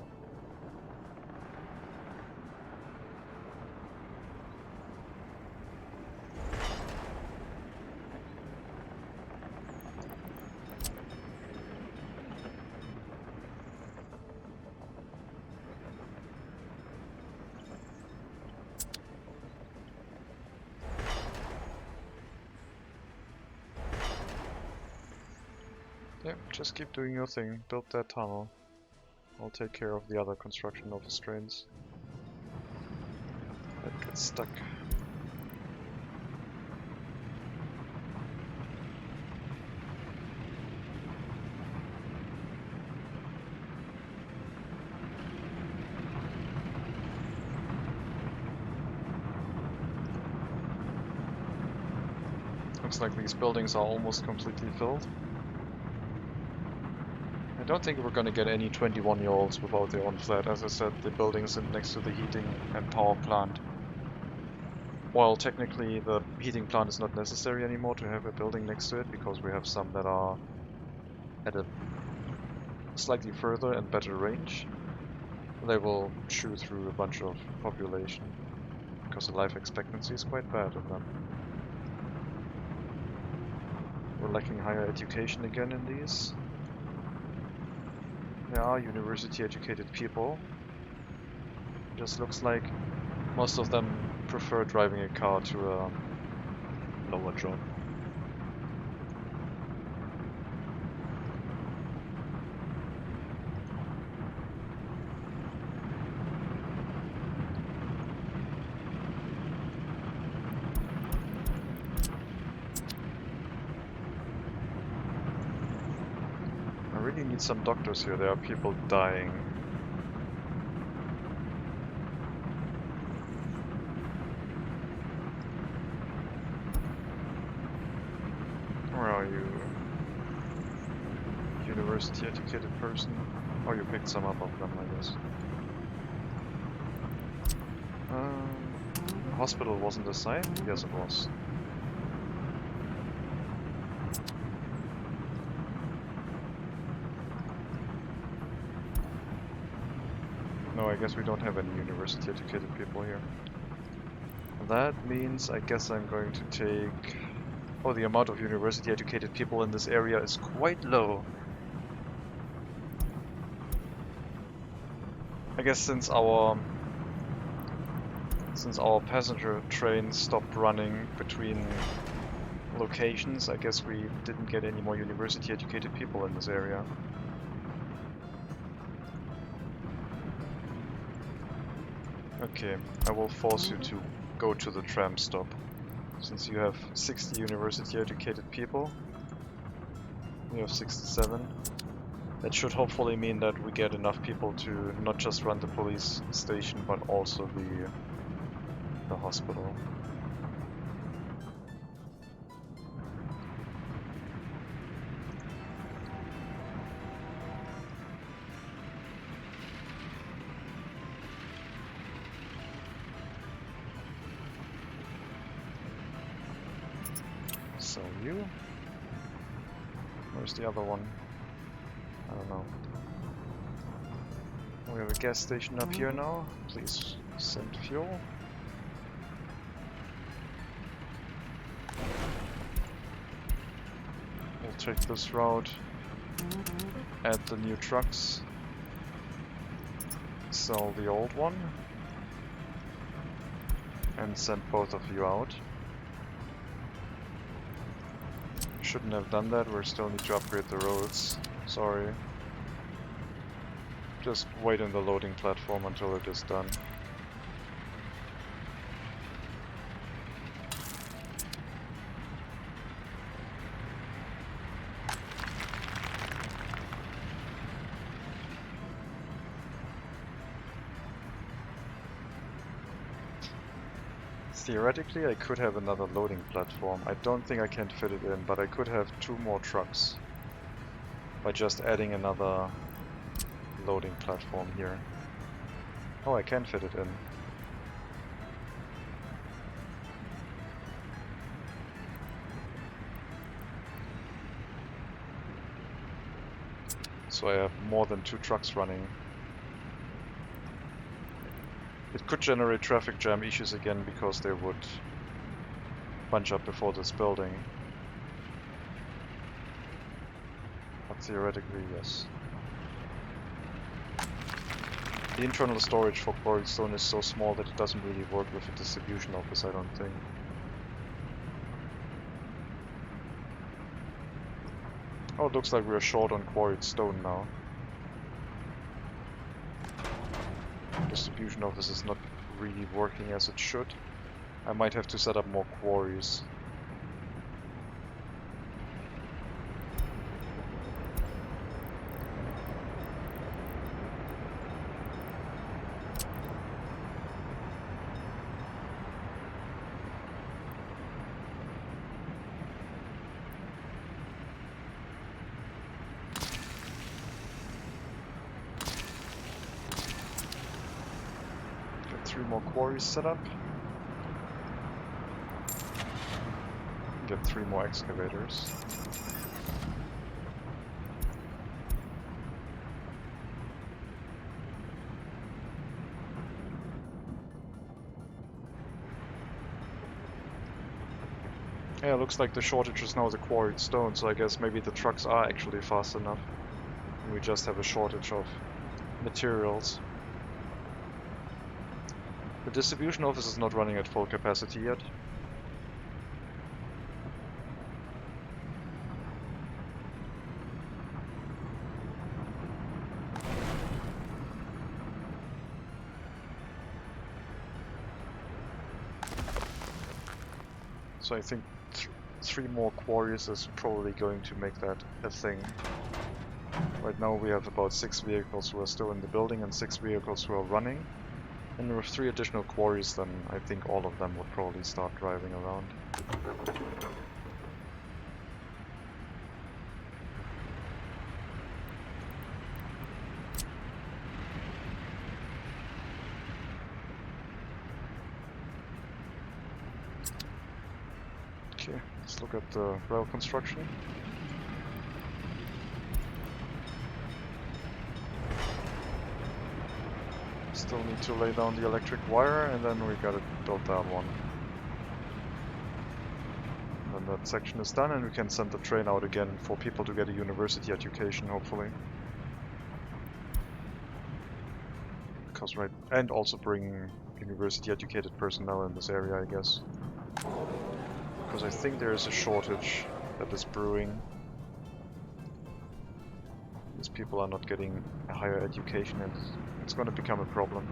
Yeah, just keep doing your thing. Build that tunnel. I'll take care of the other construction of the trains that get stuck. Looks like these buildings are almost completely filled. I don't think we're going to get any 21-year-olds without their own flat. As I said, the buildings next to the heating and power plant. While technically the heating plant is not necessary anymore to have a building next to it, because we have some that are at a slightly further and better range. They will chew through a bunch of population, because the life expectancy is quite bad in them. We're lacking higher education again in these. There are university-educated people. Just looks like most of them prefer driving a car to a lower job. I really need some doctors here. There are people dying. Where are you? University educated person? Oh, you picked some up of them, I guess. hospital wasn't assigned? Yes, it was. No, I guess we don't have any university-educated people here. That means I guess I'm going to take... Oh, the amount of university-educated people in this area is quite low. I guess since our passenger train stopped running between locations, I guess we didn't get any more university-educated people in this area. Okay, I will force you to go to the tram stop. Since you have 60 university-educated people, we have 67. That should hopefully mean that we get enough people to not just run the police station, but also the hospital. So you? Where's the other one? I don't know. We have a gas station up here now. Please send fuel. We'll take this route. Add the new trucks. Sell the old one. And send both of you out. Shouldn't have done that, we still need to upgrade the roads. Sorry. Just wait in the loading platform until it is done. Theoretically, I could have another loading platform. I don't think I can fit it in, but I could have 2 more trucks by just adding another loading platform here. Oh, I can fit it in. So I have more than 2 trucks running. It could generate traffic jam issues again because they would bunch up before this building. But theoretically, yes. The internal storage for quarried stone is so small that it doesn't really work with a distribution office, I don't think. Oh, it looks like we're short on quarried stone now. Distribution office is not really working as it should. I might have to set up more quarries. Get 3 more quarries set up. Get 3 more excavators. Yeah, looks like the shortage is now the quarried stone, so I guess maybe the trucks are actually fast enough. We just have a shortage of materials. The distribution office is not running at full capacity yet. So I think 3 more quarries is probably going to make that a thing. Right now we have about 6 vehicles who are still in the building and 6 vehicles who are running. And with 3 additional quarries, then I think all of them would probably start driving around. Okay, let's look at the rail construction. Still need to lay down the electric wire, and then we gotta build that one. And then that section is done, and we can send the train out again for people to get a university education, hopefully. Because and also bring university-educated personnel in this area, I guess. Because I think there is a shortage that is brewing. These people are not getting a higher education, and it's going to become a problem.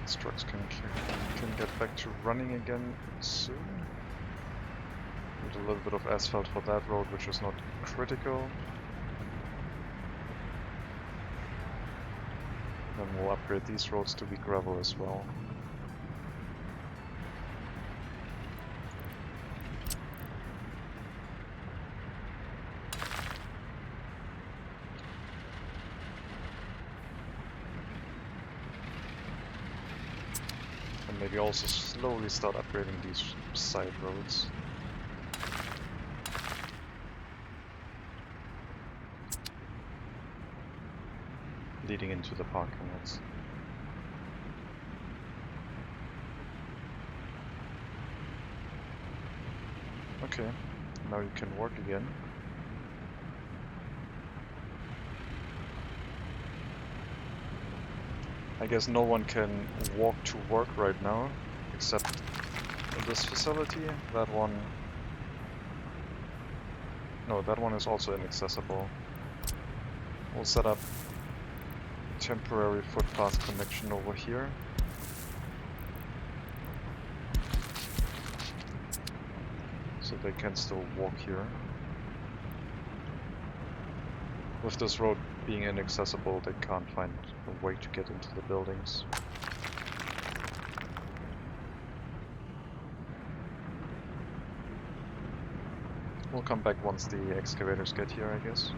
These trucks can get back to running again soon. Need a little bit of asphalt for that road, which is not critical. Then we'll upgrade these roads to be gravel as well. Maybe also slowly start upgrading these side roads. Leading into the parking lots. Okay, now you can work again. I guess no one can walk to work right now, except in this facility. That one... No, that one is also inaccessible. We'll set up a temporary footpath connection over here. So they can still walk here. With this road being inaccessible, they can't find a way to get into the buildings. We'll come back once the excavators get here, I guess.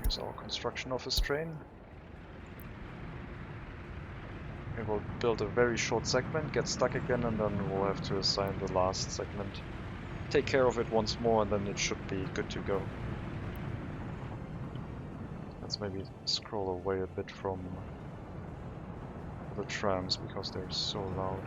Here's our construction office train. It will build a very short segment, get stuck again, and then we'll have to assign the last segment. Take care of it once more, and then it should be good to go. Let's maybe scroll away a bit from the trams, because they're so loud.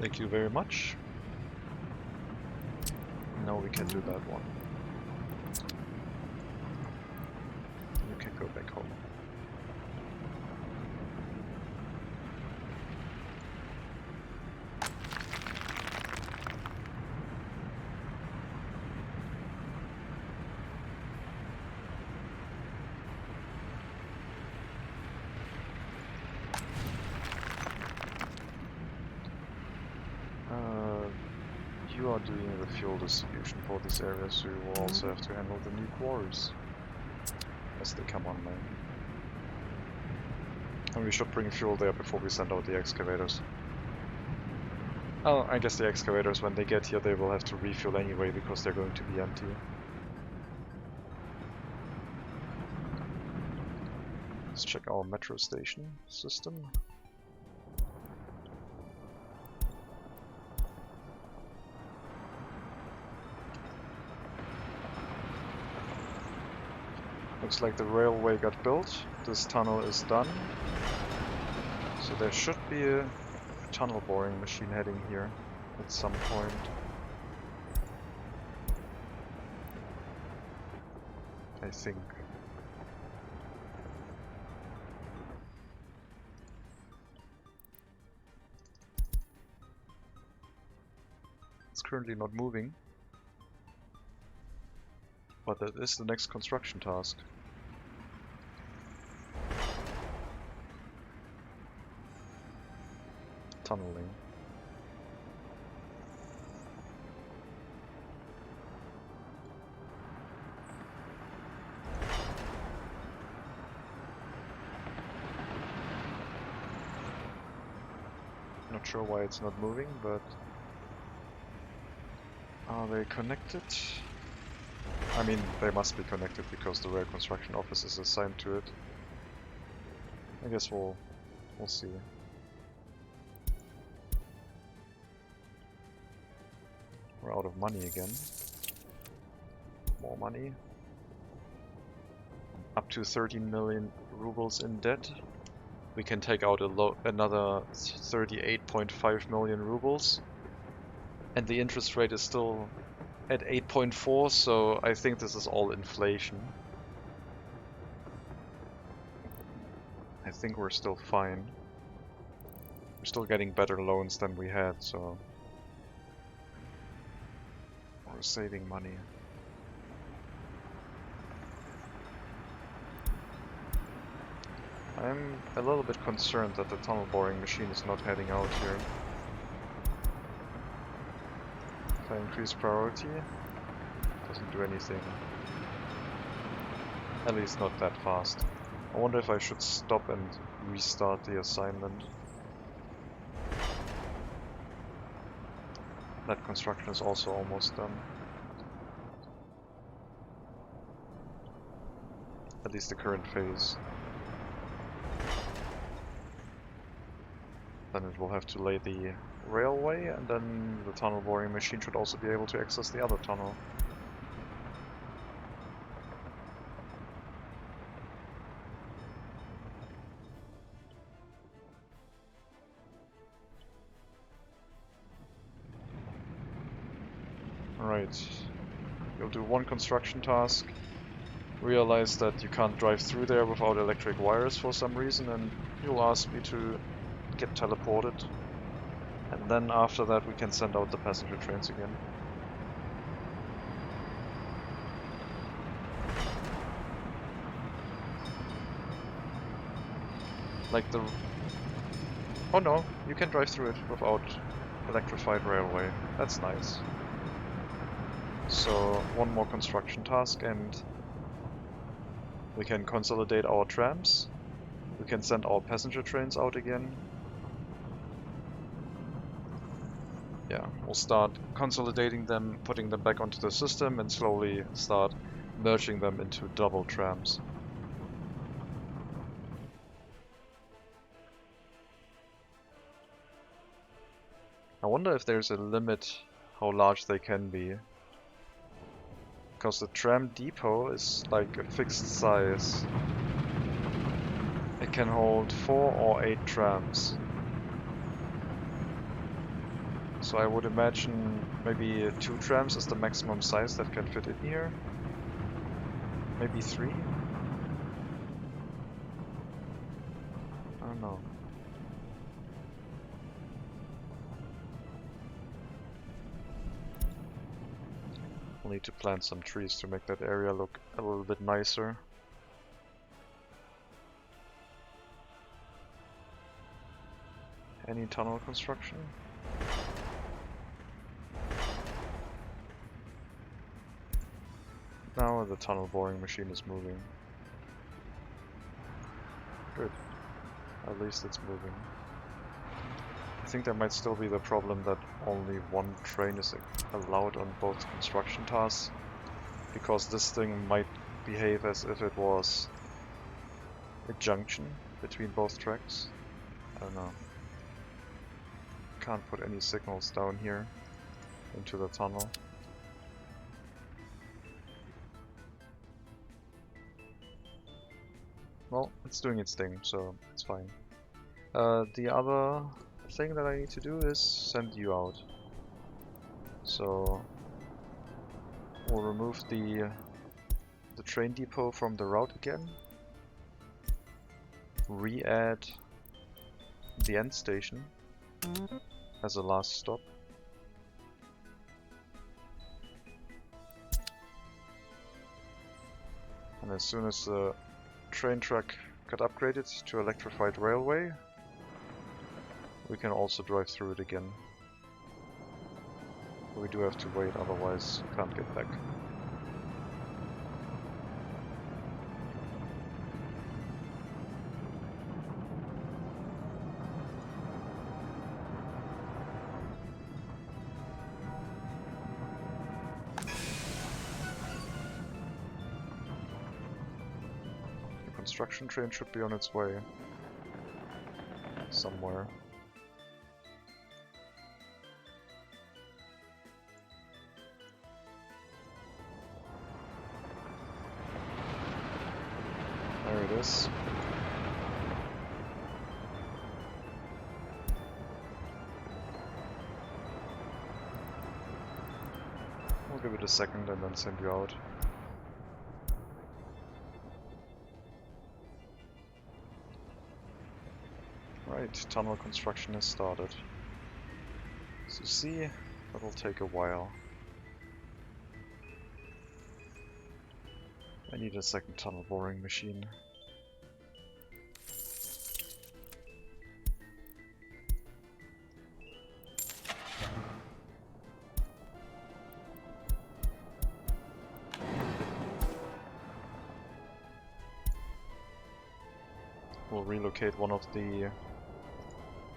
Thank you very much. Now we can do that one. You can go back home. You are doing the fuel distribution for this area, so you will also have to handle the new quarries as they come online. And we should bring fuel there before we send out the excavators. Oh, I guess the excavators, when they get here, they will have to refuel anyway, because they're going to be empty. Let's check our metro station system. Looks like the railway got built. This tunnel is done. So there should be a tunnel boring machine heading here at some point. I think. It's currently not moving. But that is the next construction task. Tunneling. Not sure why it's not moving, but are they connected? I mean, they must be connected because the rail construction office is assigned to it. I guess we'll see. We're out of money again. More money. Up to 13 million rubles in debt. We can take out another 38.5 million rubles. And the interest rate is still at 8.4, so I think this is all inflation. I think we're still fine. We're still getting better loans than we had, so we're saving money. I'm a little bit concerned that the tunnel boring machine is not heading out here. If I increase priority, doesn't do anything. At least not that fast. I wonder if I should stop and restart the assignment. That construction is also almost done. At least the current phase. Then it will have to lay the railway, and then the tunnel boring machine should also be able to access the other tunnel. Alright, you'll do one construction task, realize that you can't drive through there without electric wires for some reason, and you'll ask me to get teleported. And then after that we can send out the passenger trains again. Like the... Oh no, you can drive through it without electrified railway. That's nice. So one more construction task and we can consolidate our trams. We can send our passenger trains out again. Yeah, we'll start consolidating them, putting them back onto the system, and slowly start merging them into double trams. I wonder if there's a limit how large they can be. Because the tram depot is like a fixed size. It can hold 4 or 8 trams. So I would imagine maybe 2 trams is the maximum size that can fit in here. Maybe 3? I don't know. We'll need to plant some trees to make that area look a little bit nicer. Any tunnel construction? Now the tunnel boring machine is moving. Good. At least it's moving. I think there might still be the problem that only one train is allowed on both construction tasks, because this thing might behave as if it was a junction between both tracks. I don't know. Can't put any signals down here into the tunnel. Well, it's doing its thing, so it's fine. The other thing that I need to do is send you out. So we'll remove the train depot from the route again. Re-add the end station as a last stop. And as soon as the train track got upgraded to electrified railway, we can also drive through it again. We do have to wait, otherwise can't get back. The construction train should be on its way somewhere. There it is. We'll give it a second and then send you out. Right, tunnel construction has started. As you see, that'll take a while. I need a second tunnel boring machine. We'll relocate one of the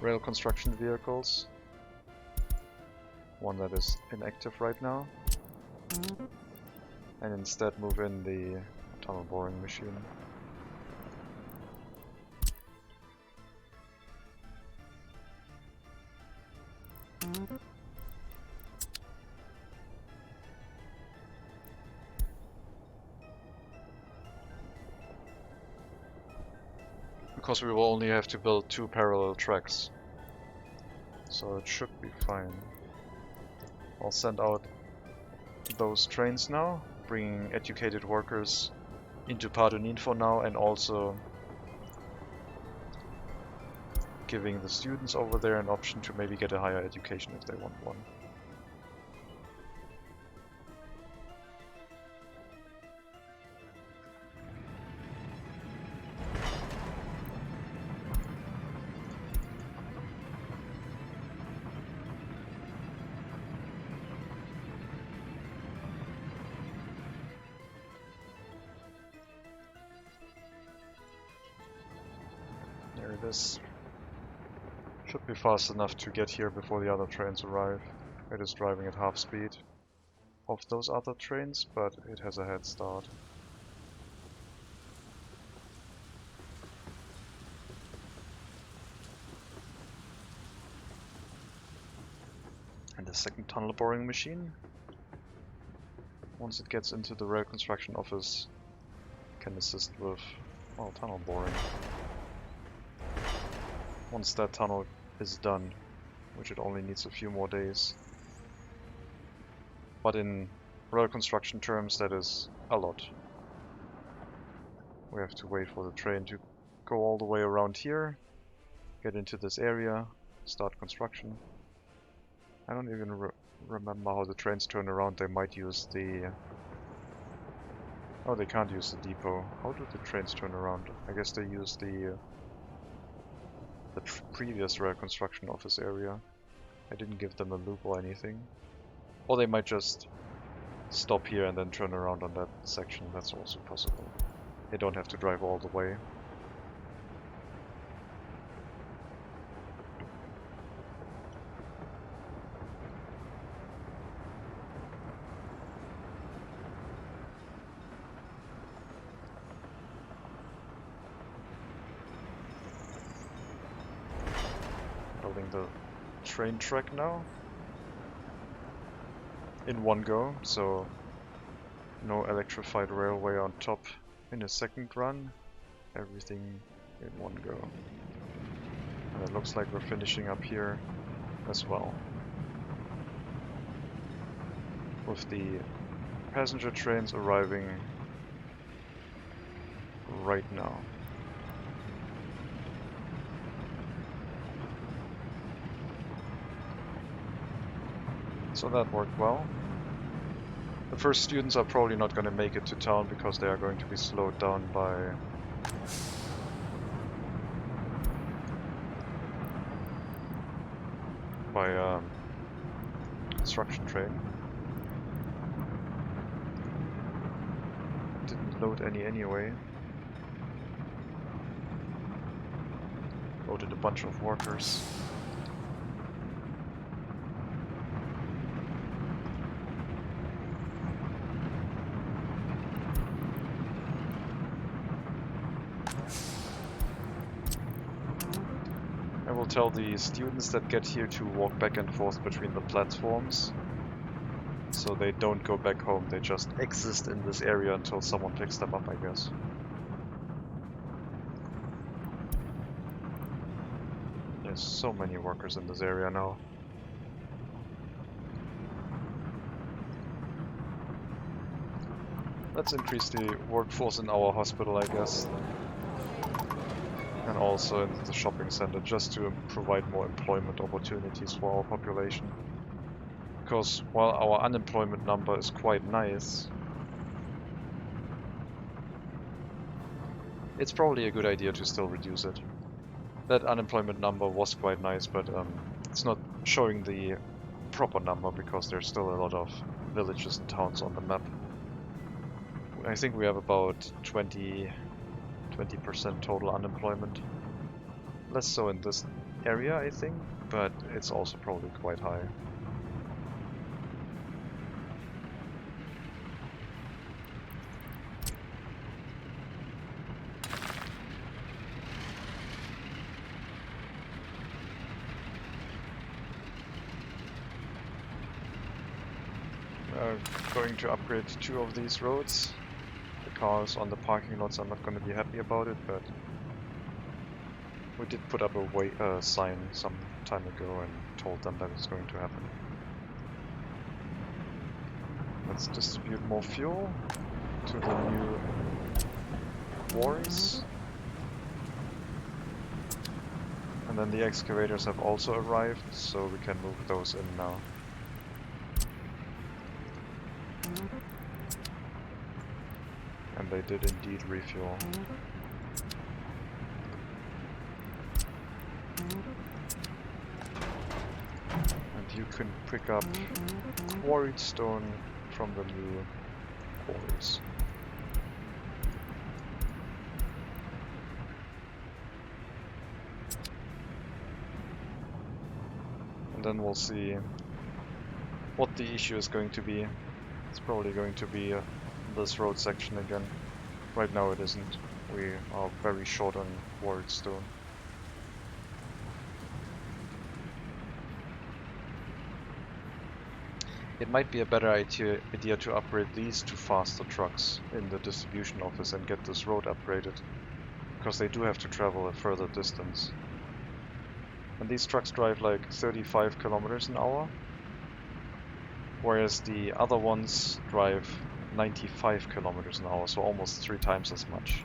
rail construction vehicles. One that is inactive right now. And instead move in the tunnel boring machine. Because we will only have to build 2 parallel tracks. So it should be fine. I'll send out those trains now, bringing educated workers into Pardunin for now, and also giving the students over there an option to maybe get a higher education if they want one. There it is. Should be fast enough to get here before the other trains arrive. It is driving at half speed of those other trains, but it has a head start. And the second tunnel boring machine, once it gets into the rail construction office, can assist with, well, tunnel boring. Once that tunnel is done, which it only needs a few more days. But in rail construction terms, that is a lot. We have to wait for the train to go all the way around here, get into this area, start construction. I don't even remember how the trains turn around. They might use the... Oh, they can't use the depot. How do the trains turn around? I guess they use the previous rail construction office area. I didn't give them a loop or anything. Or they might just stop here and then turn around on that section. That's also possible. They don't have to drive all the way. Building the train track now in one go, so no electrified railway on top in a second run, everything in one go. And it looks like we're finishing up here as well. With the passenger trains arriving right now. So that worked well. The first students are probably not going to make it to town because they are going to be slowed down by construction train. Didn't load any anyway. Loaded a bunch of workers. I will tell the students that get here to walk back and forth between the platforms, so they don't go back home, they just exist in this area until someone picks them up, I guess. There's so many workers in this area now. Let's increase the workforce in our hospital, I guess. And also in the shopping center, just to provide more employment opportunities for our population. Because while our unemployment number is quite nice, it's probably a good idea to still reduce it. That unemployment number was quite nice, but it's not showing the proper number because there's still a lot of villages and towns on the map. I think we have about 20% total unemployment. Less so in this area, I think, but it's also probably quite high. Going to upgrade 2 of these roads. The cars on the parking lots are not going to be happy about it, but we did put up a sign some time ago and told them that it's going to happen. Let's distribute more fuel to the new quarries. And then the excavators have also arrived, so we can move those in now. And they did indeed refuel. And you can pick up quarried stone from the new quarries. And then we'll see what the issue is going to be. It's probably going to be this road section again. Right now it isn't. We are very short on quarried stone. It might be a better idea to upgrade these to faster trucks in the distribution office and get this road upgraded, because they do have to travel a further distance. And these trucks drive like 35 kilometers an hour, whereas the other ones drive 95 kilometers an hour, so almost 3 times as much.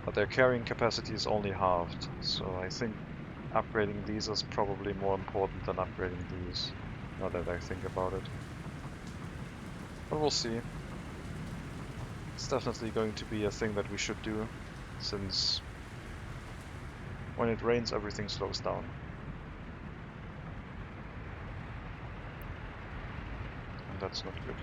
But their carrying capacity is only halved, so I think upgrading these is probably more important than upgrading these, now that I think about it. But we'll see. It's definitely going to be a thing that we should do, since when it rains everything slows down. And that's not good.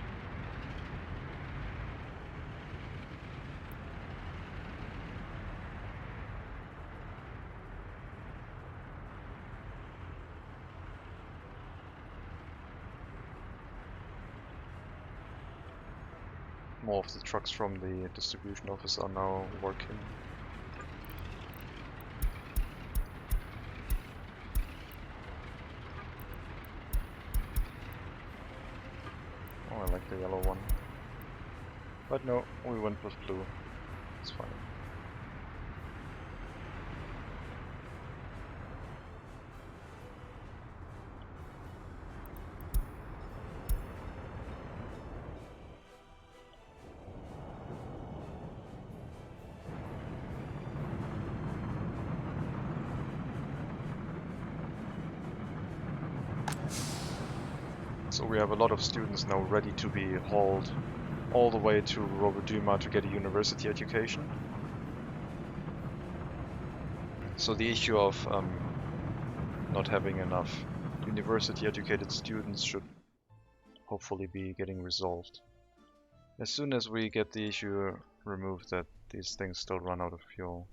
More of the trucks from the distribution office are now working. Oh, I like the yellow one. But no, we went with blue. It's fine. So we have a lot of students now ready to be hauled all the way to Roboduma to get a university education. So the issue of not having enough university educated students should hopefully be getting resolved. As soon as we get the issue removed that these things still run out of fuel.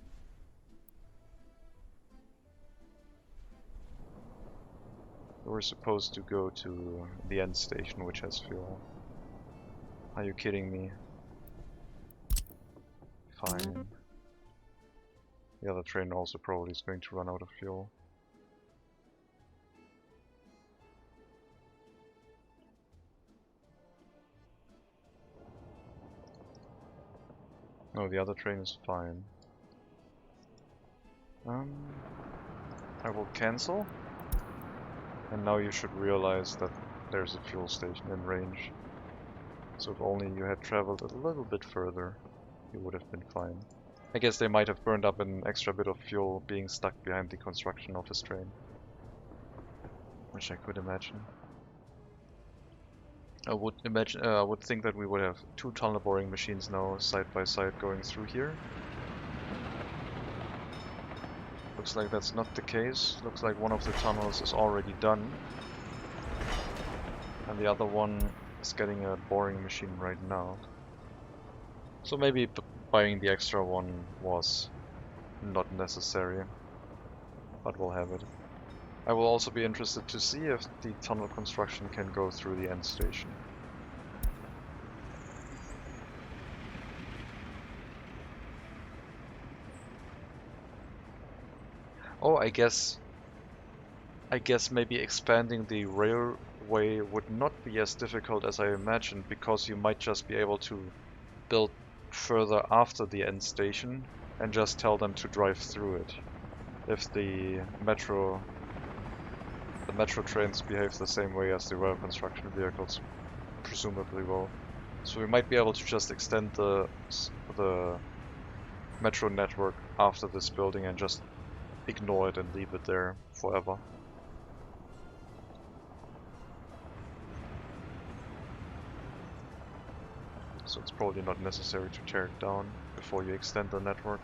We're supposed to go to the end station, which has fuel. Are you kidding me? Fine. The other train also probably is going to run out of fuel. No, the other train is fine. I will cancel. And now you should realize that there's a fuel station in range. So if only you had traveled a little bit further, you would have been fine. I guess they might have burned up an extra bit of fuel being stuck behind the construction of this train. Which I could imagine. I would think that we would have 2 tunnel boring machines now side by side going through here. Looks like that's not the case. Looks like one of the tunnels is already done. And the other one is getting a boring machine right now. So maybe buying the extra one was not necessary. But we'll have it. I will also be interested to see if the tunnel construction can go through the end station. Oh, I guess maybe expanding the railway would not be as difficult as I imagined, because you might just be able to build further after the end station and just tell them to drive through it. If the metro trains behave the same way as the rail construction vehicles presumably will. So we might be able to just extend the metro network after this building and just ignore it and leave it there forever. So it's probably not necessary to tear it down before you extend the network.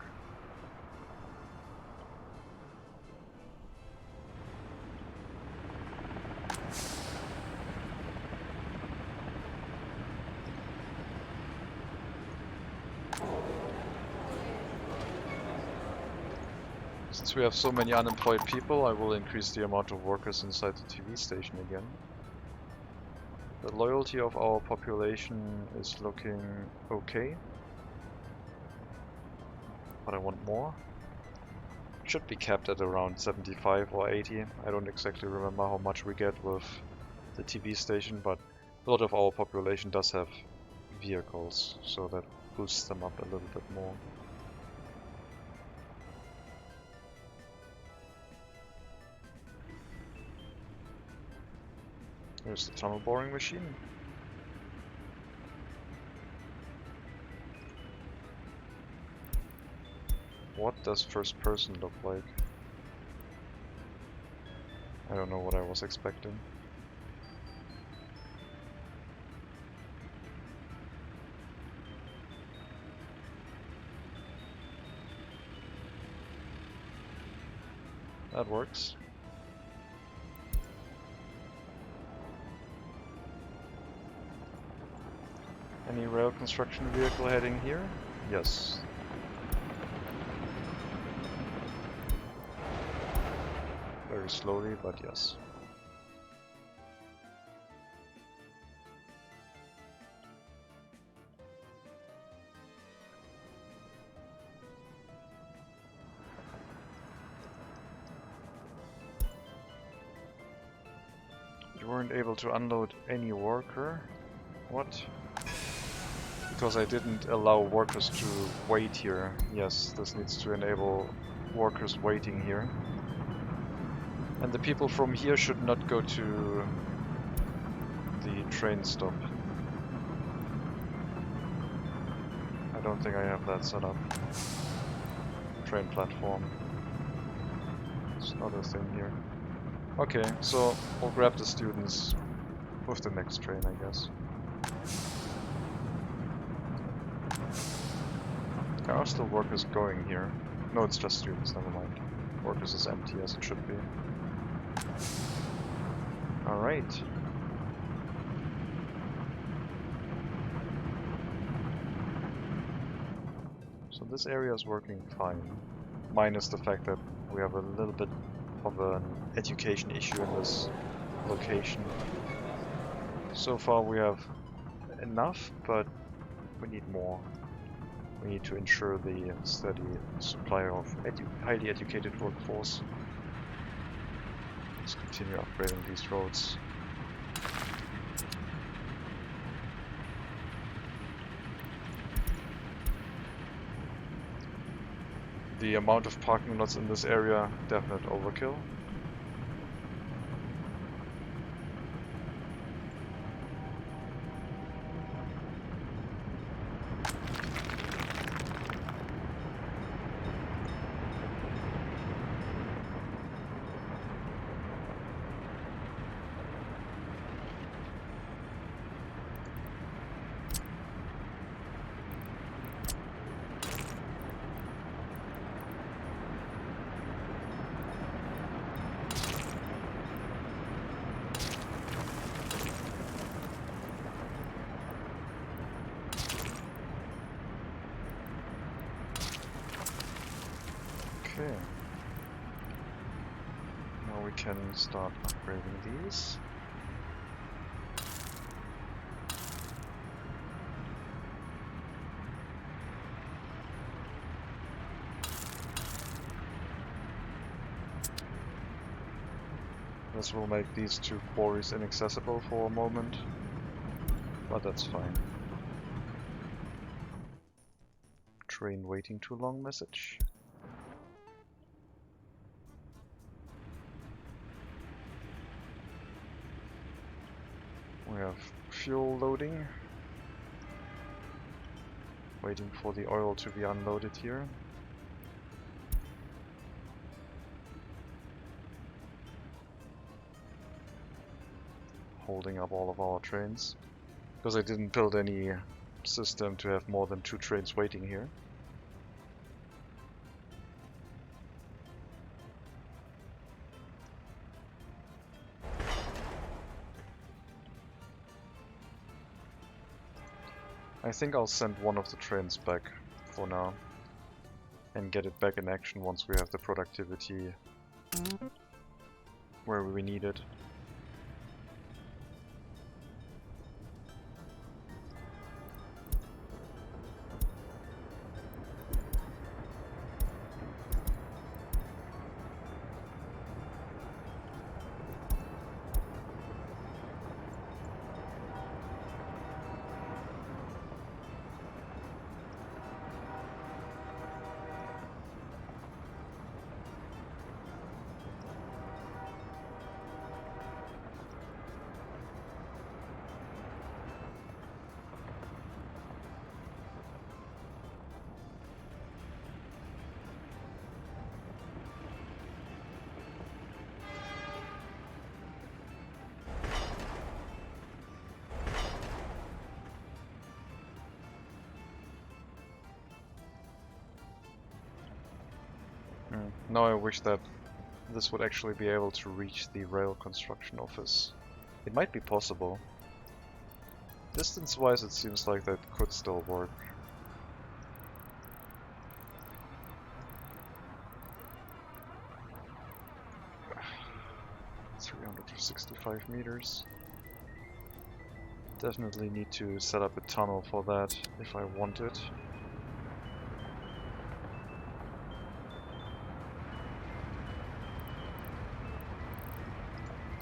Since we have so many unemployed people, I will increase the amount of workers inside the TV station again. The loyalty of our population is looking okay. But I want more. It should be capped at around 75 or 80. I don't exactly remember how much we get with the TV station, but a lot of our population does have vehicles, so that boosts them up a little bit more. There's the tunnel boring machine. What does first person look like? I don't know what I was expecting. That works. Any rail construction vehicle heading here? Yes. Very slowly, but yes. You weren't able to unload any worker? What? Because I didn't allow workers to wait here. Yes, this needs to enable workers waiting here. And the people from here should not go to the train stop. I don't think I have that set up. Train platform. It's not a thing here. Okay, so we'll grab the students with the next train, I guess. There are still workers going here. No, it's just students, never mind. Workers is empty as it should be. Alright. So this area is working fine. Minus the fact that we have a little bit of an education issue in this location. So far we have enough, but we need more. We need to ensure the steady supply of highly educated workforce. Let's continue upgrading these roads. The amount of parking lots in this area, definite overkill. Okay. Now we can start upgrading these. This will make these two quarries inaccessible for a moment, but that's fine. Train waiting too long message. We have fuel loading. Waiting for the oil to be unloaded here. Holding up all of our trains. Because I didn't build any system to have more than 2 trains waiting here. I think I'll send one of the trains back for now and get it back in action once we have the productivity where we need it. Now I wish that this would actually be able to reach the rail construction office. It might be possible. Distance-wise, it seems like that could still work. $365 meters. Definitely need to set up a tunnel for that if I want it.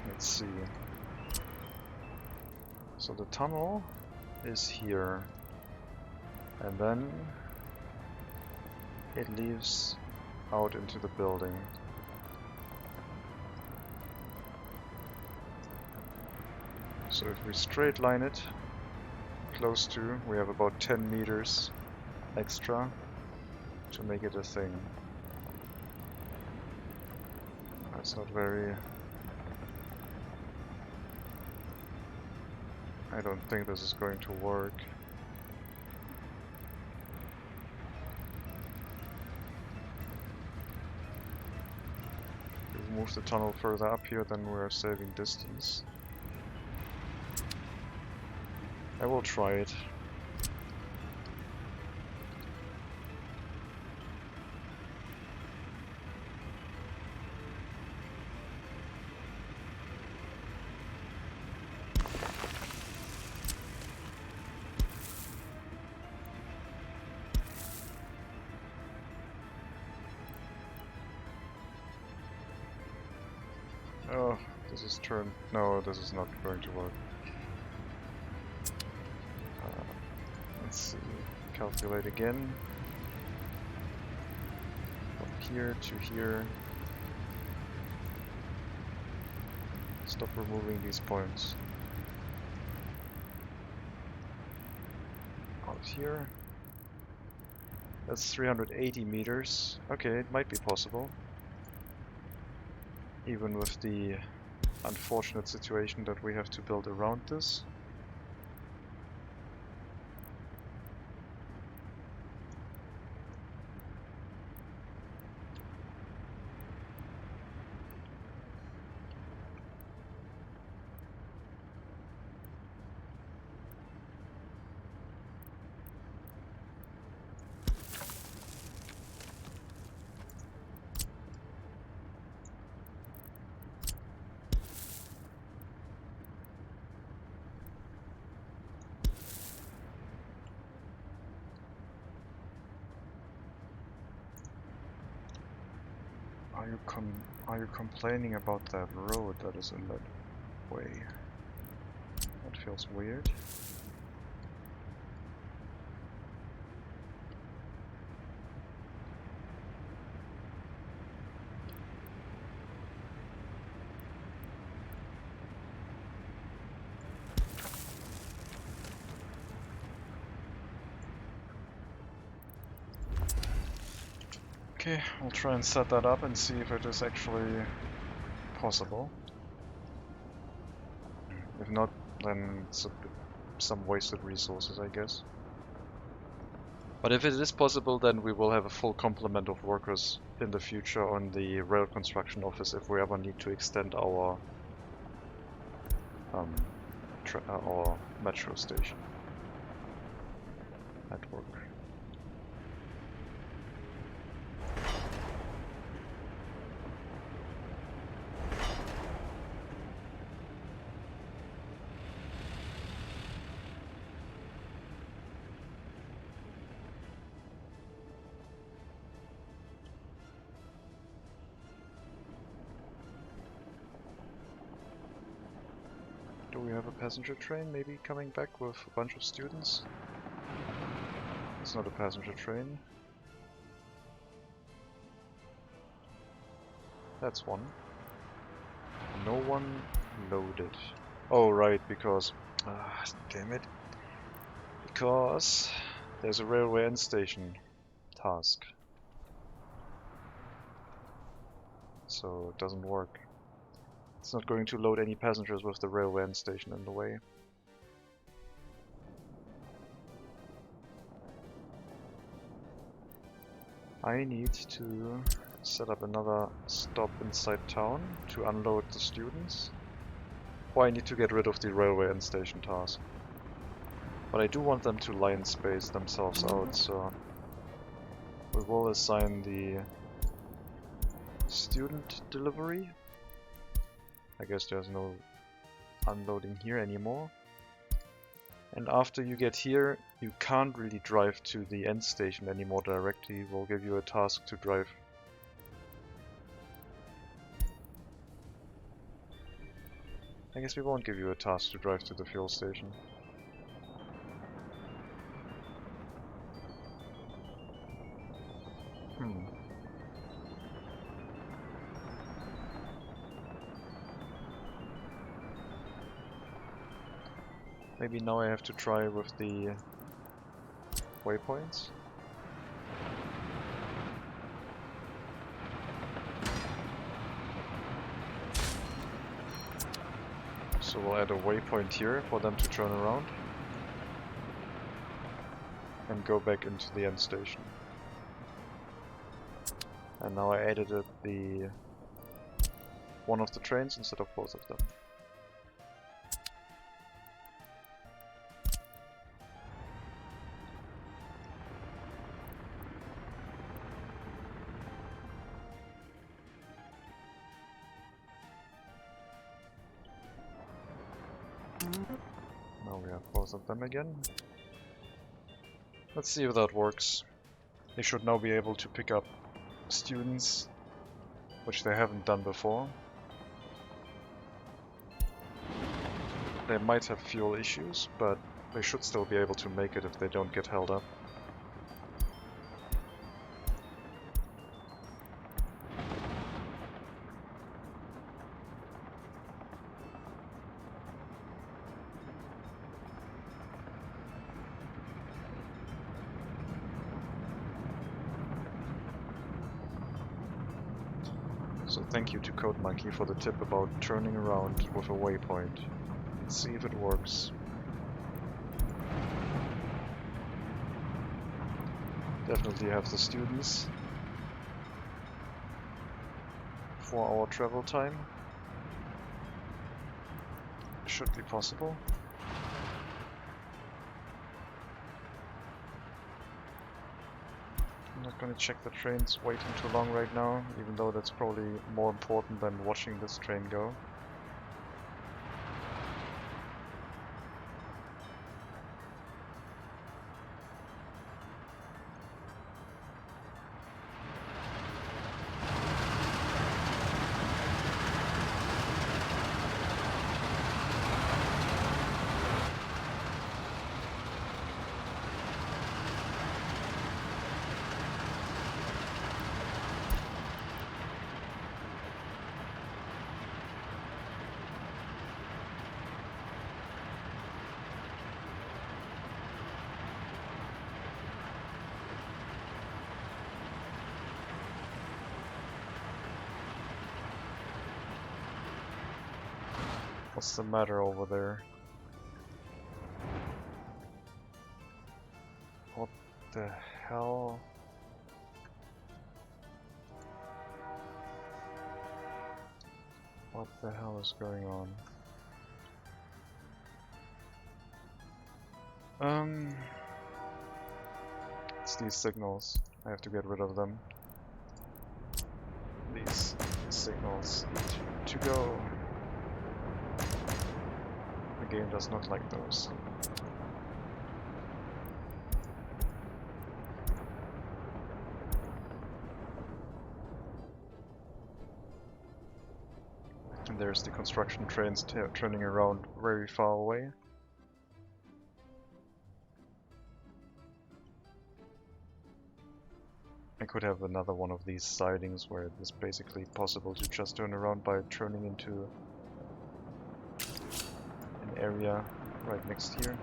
Let's see. So the tunnel is here, and then it leaves out into the building. So if we straight line it close to, we have about 10 meters extra to make it a thing. That's not very... I don't think this is going to work. If we move the tunnel further up here, then we're saving distance. I will try it. Oh, this is turn. No, this is not going to work. Let's see. Calculate again. From here to here. Stop removing these points. Out here. That's 380 meters. Okay, it might be possible. Even with the unfortunate situation that we have to build around this. Are you complaining about that road that is in that way? That feels weird. Okay, I'll try and set that up and see if it is actually possible. If not, then it's some wasted resources, I guess. But if it is possible, then we will have a full complement of workers in the future on the rail construction office if we ever need to extend our metro station network. Do we have a passenger train maybe coming back with a bunch of students? It's not a passenger train. That's one. No one loaded. Oh right, because... damn it. Because there's a railway end station task. So it doesn't work. It's not going to load any passengers with the railway end station in the way. I need to set up another stop inside town to unload the students. Or I need to get rid of the railway end station task. But I do want them to line space themselves out, so we will assign the student delivery. I guess there's no unloading here anymore. And after you get here, you can't really drive to the end station anymore directly. We'll give you a task to drive. I guess we won't give you a task to drive to the fuel station. Maybe now I have to try with the waypoints. So So we'll add a waypoint here for them to turn around and go back into the end station. And now I added one of the trains instead of both of them. Now we have both of them again. Let's see if that works. They should now be able to pick up students, which they haven't done before. They might have fuel issues, but they should still be able to make it if they don't get held up. So thank you to Code Monkey for the tip about turning around with a waypoint. Let's see if it works. Definitely have the students for our travel time. Should be possible. I'm not gonna check the trains waiting too long right now, even though that's probably more important than watching this train go. What's the matter over there? What the hell? What the hell is going on? It's these signals. I have to get rid of them. These signals need to go. The game does not like those. And there's the construction trains turning around very far away. I could have another one of these sidings where it is basically possible to just turn around by turning into an area right next here.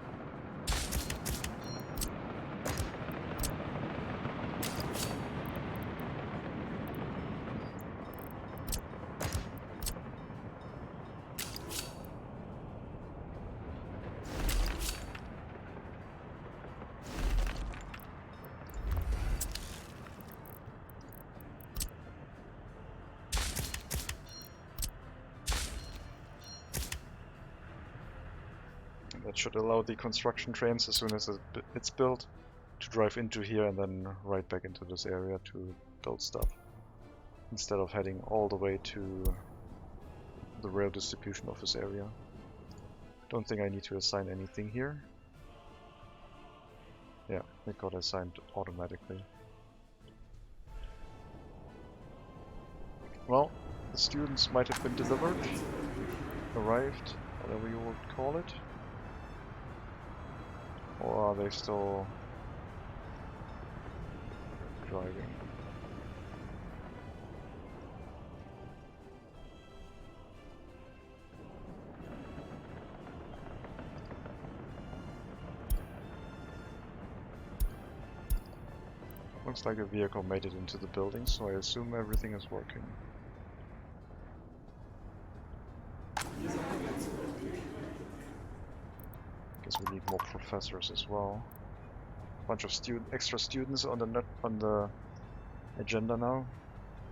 That should allow the construction trains, as soon as it's built, to drive into here and then right back into this area to build stuff, instead of heading all the way to the rail distribution office area. Don't think I need to assign anything here. Yeah, it got assigned automatically. Well, the students might have been delivered, arrived, whatever you would call it. Or are they still driving? Looks like a vehicle made it into the building, so I assume everything is working. Because we need more professors as well. Bunch of extra students on the agenda now.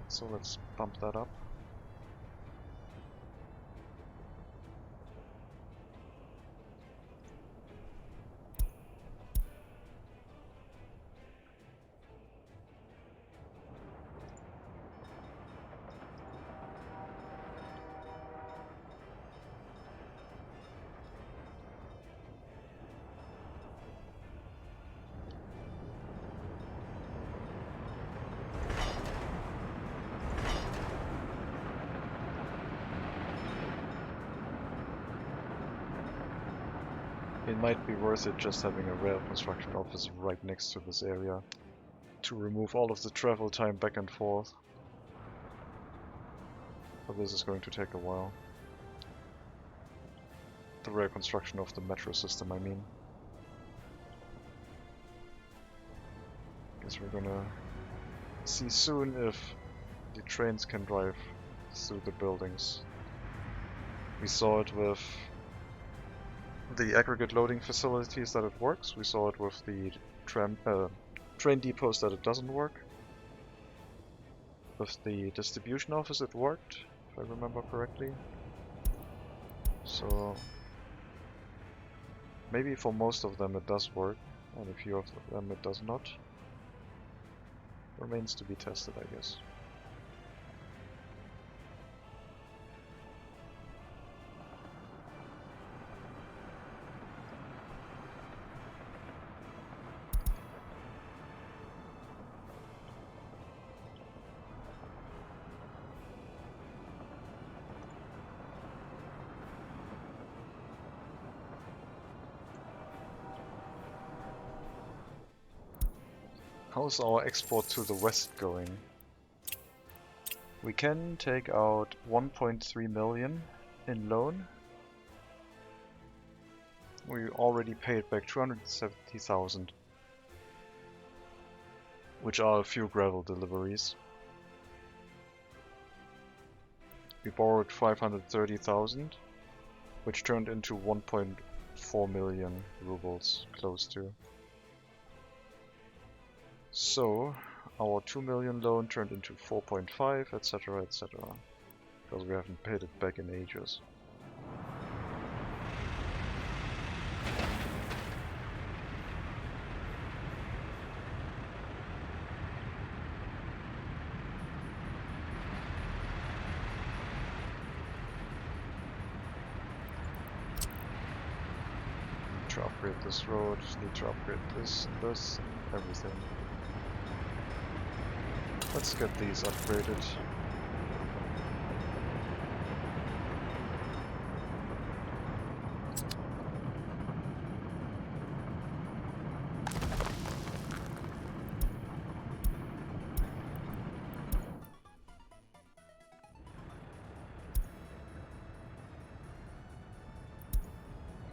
So let's bump that up. It might be worth it just having a rail construction office right next to this area to remove all of the travel time back and forth. But this is going to take a while. The rail construction of the metro system, I mean. Guess we're gonna see soon if the trains can drive through the buildings. We saw it with the aggregate loading facilities that it works. We saw it with the train depots that it doesn't work. With the distribution office it worked, if I remember correctly. So maybe for most of them it does work, and a few of them it does not. Remains to be tested, I guess. How's our export to the west going? We can take out 1.3 million in loan. We already paid back 270,000, which are a few gravel deliveries. We borrowed 530,000, which turned into 1.4 million rubles, close to. So, our 2 million loan turned into 4.5, etc, etc. Because we haven't paid it back in ages. Need to upgrade this road, need to upgrade this and this and everything. Let's get these upgraded.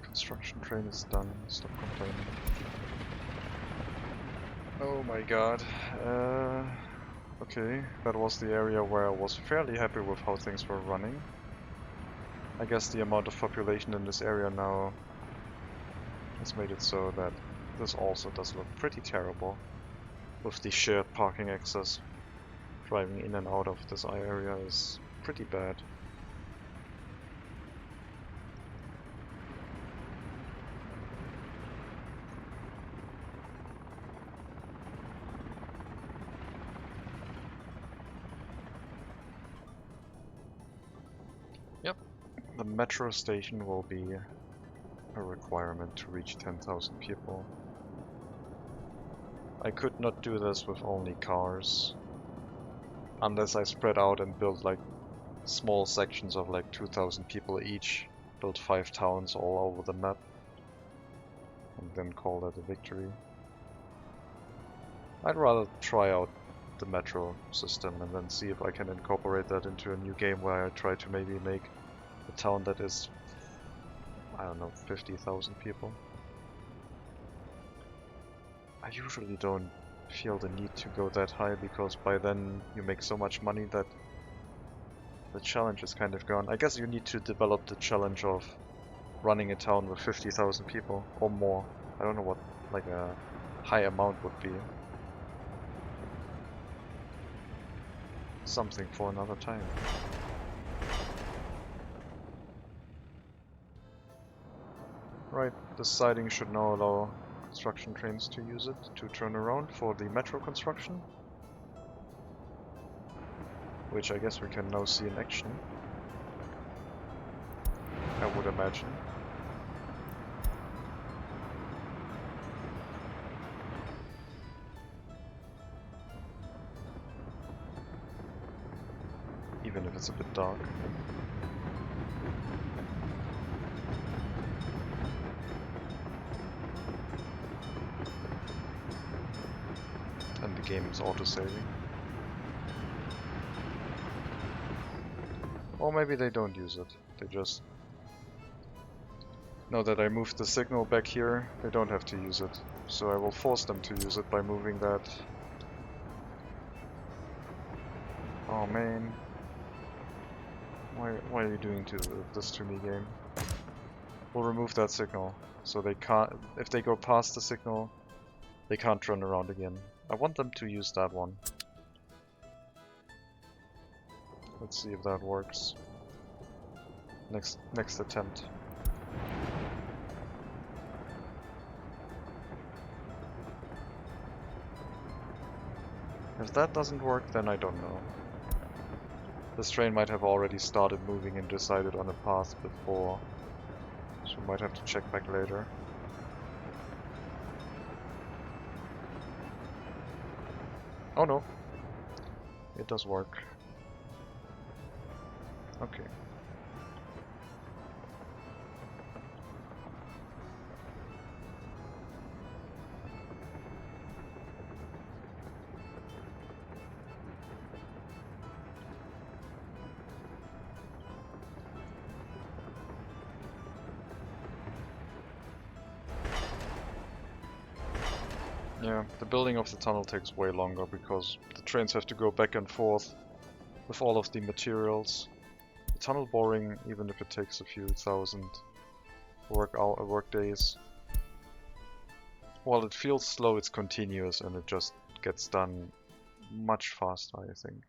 Construction train is done, stop complaining. Oh my god. Okay, that was the area where I was fairly happy with how things were running. I guess the amount of population in this area now has made it so that this also does look pretty terrible. With the shared parking access, driving in and out of this area is pretty bad. The metro station will be a requirement to reach 10,000 people. I could not do this with only cars, unless I spread out and build like small sections of like 2,000 people each, build 5 towns all over the map, and then call that a victory. I'd rather try out the metro system and then see if I can incorporate that into a new game where I try to maybe make a town that is, I don't know, 50,000 people. I usually don't feel the need to go that high, because by then you make so much money that the challenge is kind of gone. I guess you need to develop the challenge of running a town with 50,000 people or more. I don't know what like a high amount would be. Something for another time. Right, the siding should now allow construction trains to use it to turn around for the metro construction. Which I guess we can now see in action. I would imagine. Even if it's a bit dark. And the game is auto-saving. Or maybe they don't use it. They just... Now that I moved the signal back here, they don't have to use it. So I will force them to use it by moving that. Oh man. Why are you doing this to me, game? We'll remove that signal. So they can't... If they go past the signal, they can't turn around again. I want them to use that one. Let's see if that works. Next attempt. If that doesn't work, then I don't know. This train might have already started moving and decided on a path before, so we might have to check back later. Oh no, it does work. Okay. Yeah, the building of the tunnel takes way longer because the trains have to go back and forth with all of the materials. The tunnel boring, even if it takes a few thousand work days, while it feels slow, it's continuous and it just gets done much faster, I think.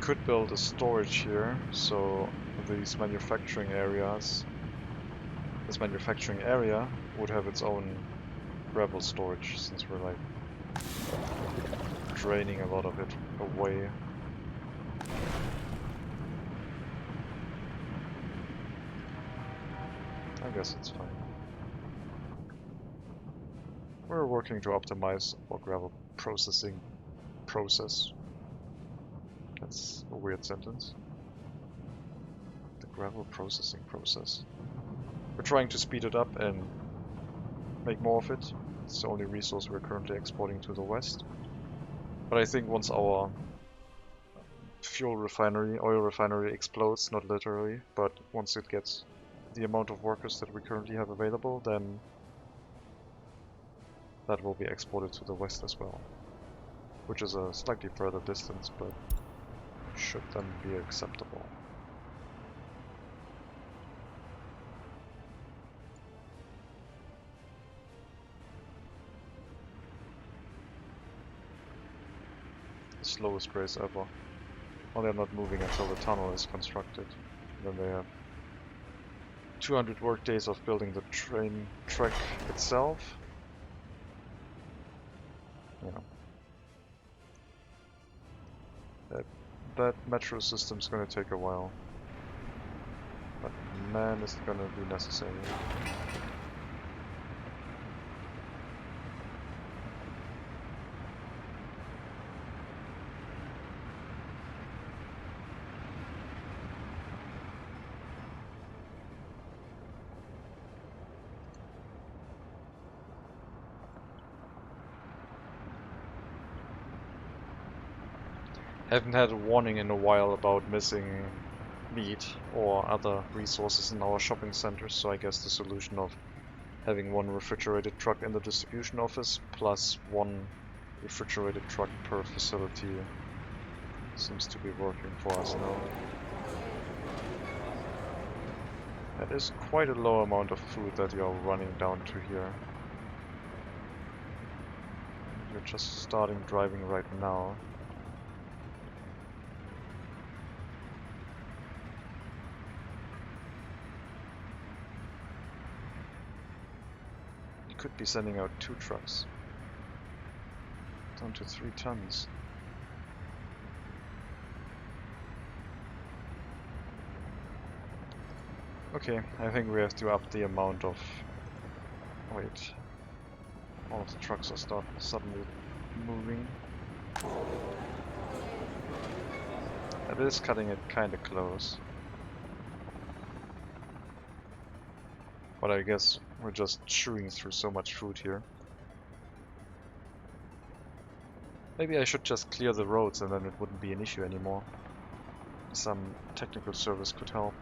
Could build a storage here, so these manufacturing areas, this manufacturing area would have its own gravel storage, since we're like draining a lot of it away. I guess it's fine. We're working to optimize our gravel processing process. That's a weird sentence. The gravel processing process. We're trying to speed it up and make more of it. It's the only resource we're currently exporting to the west. But I think once our oil refinery explodes, not literally, but once it gets the amount of workers that we currently have available, then that will be exported to the west as well. Which is a slightly further distance, but should then be acceptable. The slowest race ever. Well, they're not moving until the tunnel is constructed. Then they have 200 work days of building the train track itself. Yeah. That metro system's gonna take a while. But man, is it gonna be necessary. Haven't had a warning in a while about missing meat or other resources in our shopping centers, so I guess the solution of having one refrigerated truck in the distribution office plus one refrigerated truck per facility seems to be working for us now. That is quite a low amount of food that you're running down to here. You're just starting driving right now. You could be sending out 2 trucks. Down to 3 tons. Okay, I think we have to up the amount of... Wait. All of the trucks are suddenly moving. That is cutting it kinda close. But I guess we're just chewing through so much food here. Maybe I should just clear the roads and then it wouldn't be an issue anymore. Some technical service could help.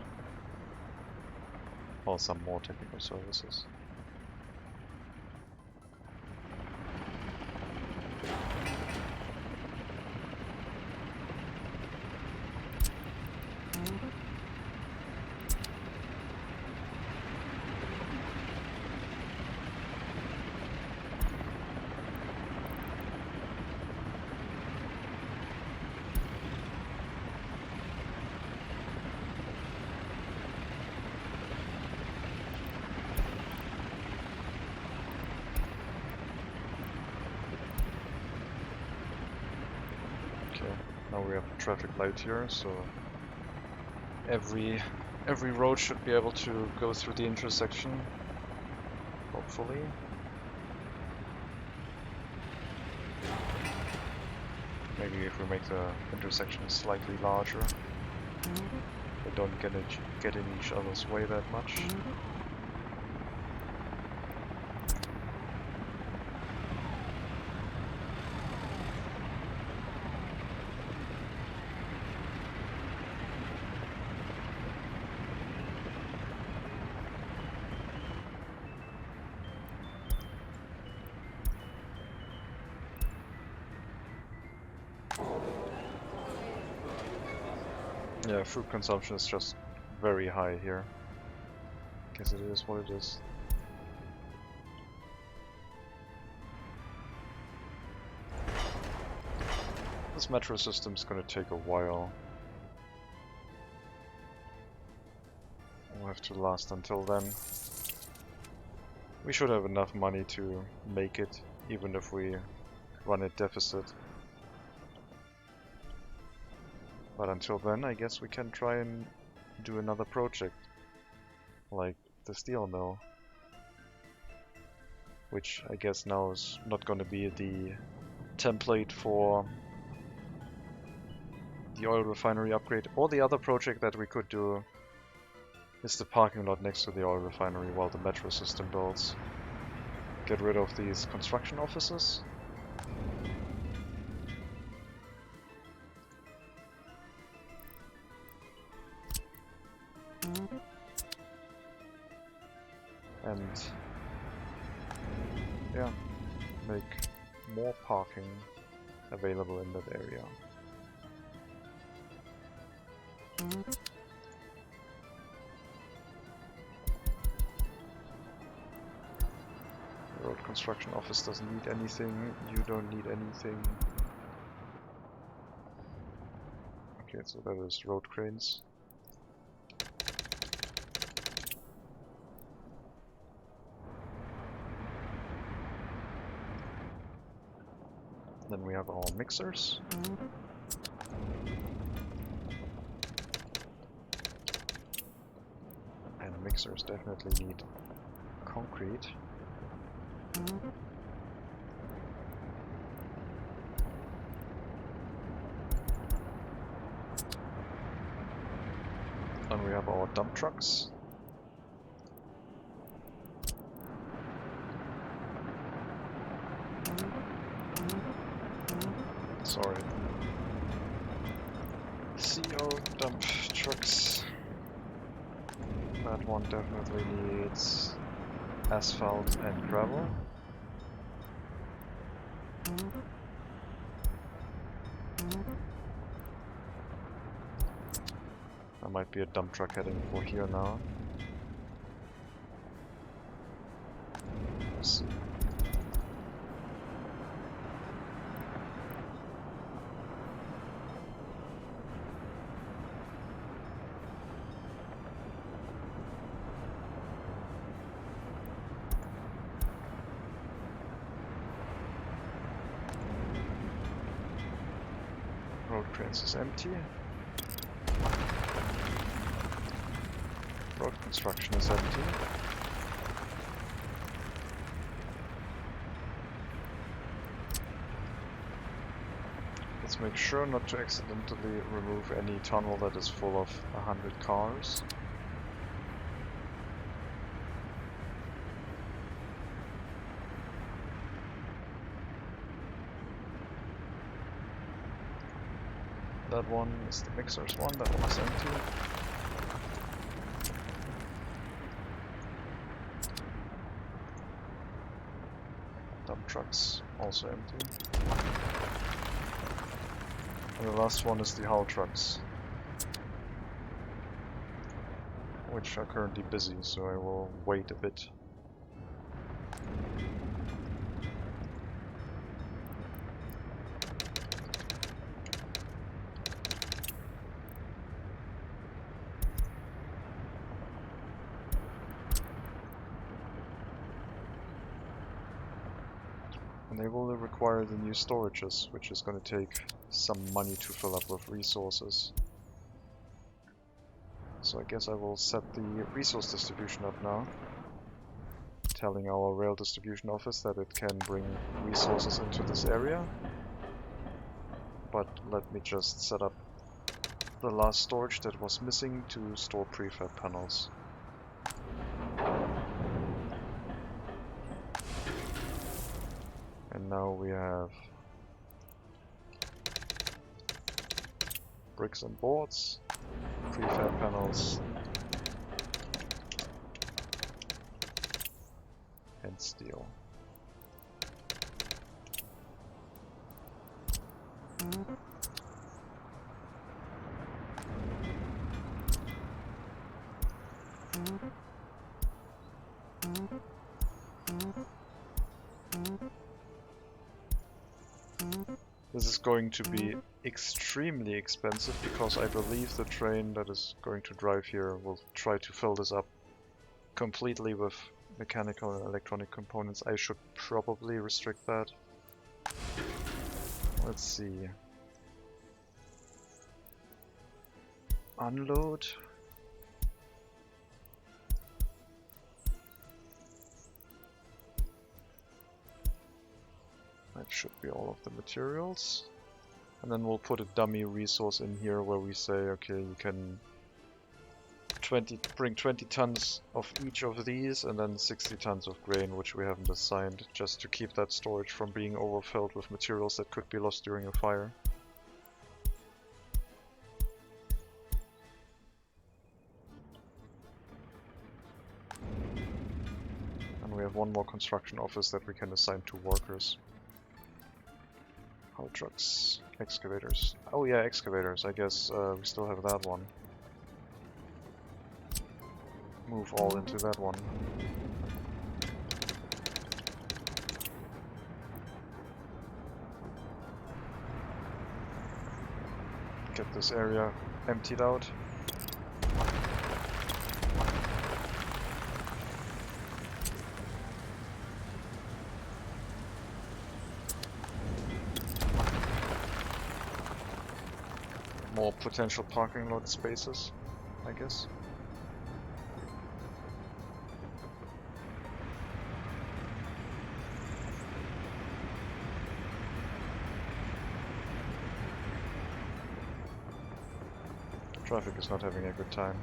Or some more technical services. Now we have a traffic light here, so every road should be able to go through the intersection, hopefully. Maybe if we make the intersection slightly larger, they don't get in each other's way that much. Yeah, food consumption is just very high here. Guess it is what it is. This metro system's gonna take a while. We'll have to last until then. We should have enough money to make it, even if we run a deficit. But until then, I guess we can try and do another project, like the steel mill, which I guess now is not going to be the template for the oil refinery upgrade. Or the other project that we could do is the parking lot next to the oil refinery while the metro system builds. Get rid of these construction offices. And yeah, make more parking available in that area. The road construction office doesn't need anything, you don't need anything. Okay, so that is road cranes. Then we have our mixers. And mixers definitely need concrete. And we have our dump trucks. Sorry. CO dump trucks. That one definitely needs asphalt and gravel. There might be a dump truck heading for here now. Let's see. Road cranes is empty. Road construction is empty. Let's make sure not to accidentally remove any tunnel that is full of 100 cars. That one is the mixer's one, that one is empty. Dump trucks, also empty. And the last one is the hull trucks, which are currently busy, so I will wait a bit. And they will require the new storages, which is going to take some money to fill up with resources. So I guess I will set the resource distribution up now, telling our rail distribution office that it can bring resources into this area. But let me just set up the last storage that was missing to store prefab panels. And now we have bricks and boards, prefab panels, and steel. This is going to be extremely expensive because I believe the train that is going to drive here will try to fill this up completely with mechanical and electronic components. I should probably restrict that. Let's see. Unload. That should be all of the materials. And then we'll put a dummy resource in here where we say, okay, you can bring 20 tons of each of these and then 60 tons of grain, which we haven't assigned, just to keep that storage from being overfilled with materials that could be lost during a fire. And we have one more construction office that we can assign to workers. Haul trucks, excavators. Oh yeah, excavators. I guess we still have that one. Move all into that one. Get this area emptied out. More potential parking lot spaces, I guess. Traffic is not having a good time.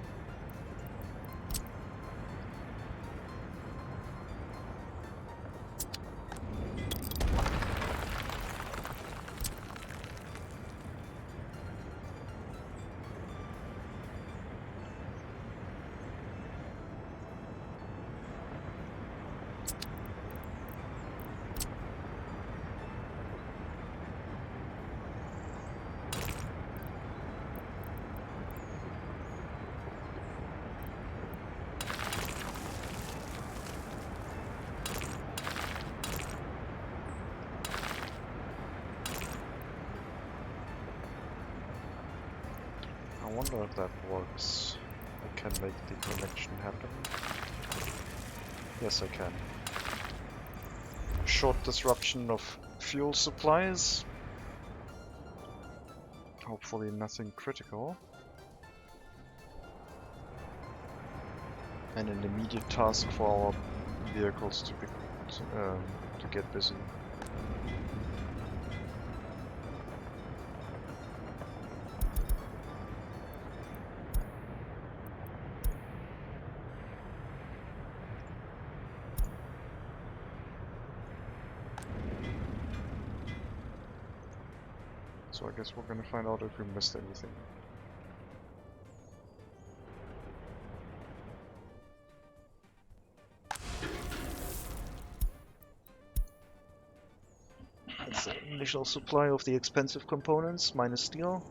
wonder if that works. I can make the connection happen. Yes, I can. Short disruption of fuel supplies. Hopefully nothing critical. And an immediate task for our vehicles to get busy. So I guess we're gonna find out if we missed anything. That's the initial supply of the expensive components, minus steel.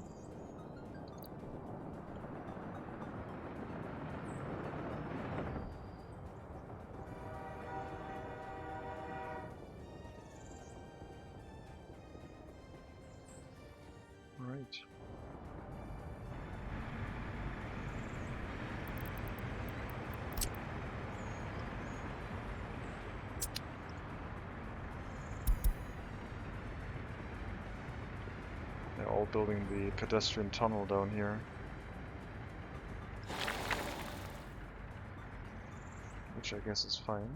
Right. They're all building the pedestrian tunnel down here. Which I guess is fine.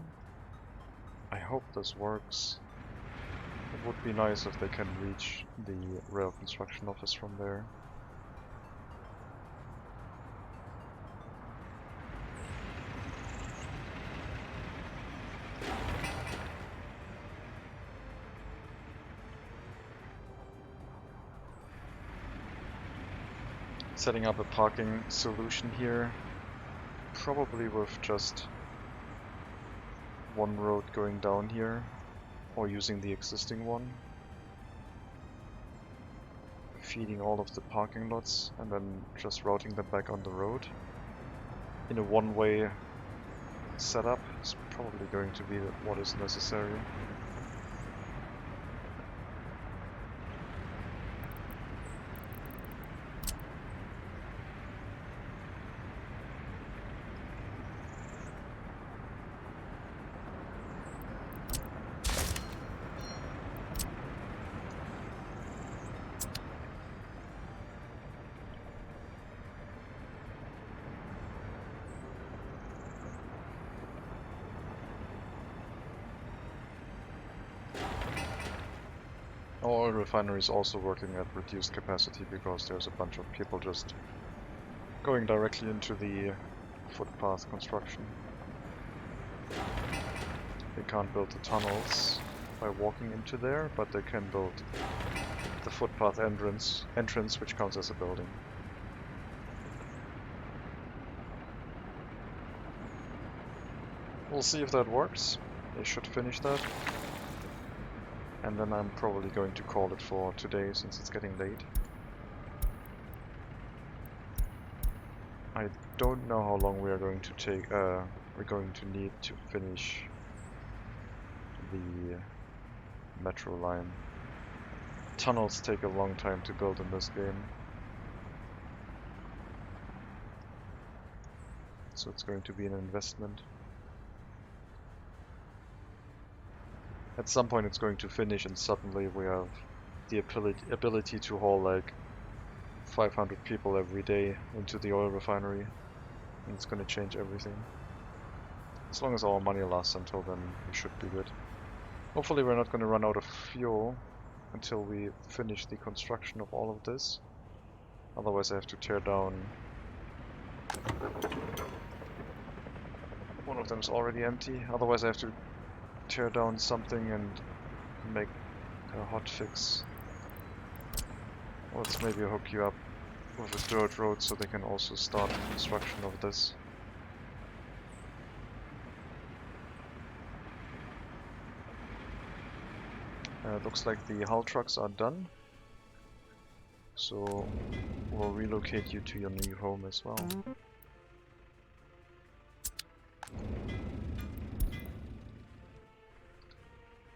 I hope this works. It would be nice if they can reach the rail construction office from there. Setting up a parking solution here, probably with just one road going down here, or using the existing one. Feeding all of the parking lots and then just routing them back on the road. In a one-way setup is probably going to be what is necessary. Oil refinery is also working at reduced capacity because there's a bunch of people just going directly into the footpath construction. They can't build the tunnels by walking into there, but they can build the footpath entrance which counts as a building. We'll see if that works. They should finish that. And then I'm probably going to call it for today since it's getting late. I don't know how long we are going to take. We're going to need to finish the metro line. Tunnels take a long time to build in this game, so it's going to be an investment. At some point it's going to finish and suddenly we have the ability to haul like 500 people every day into the oil refinery, and it's going to change everything. As long as our money lasts until then, we should be good. Hopefully we're not going to run out of fuel until we finish the construction of all of this. Otherwise I have to tear down... One of them is already empty. Otherwise I have to tear down something and make a hot fix. Let's maybe hook you up with a dirt road so they can also start the construction of this. Looks like the hull trucks are done, so we'll relocate you to your new home as well.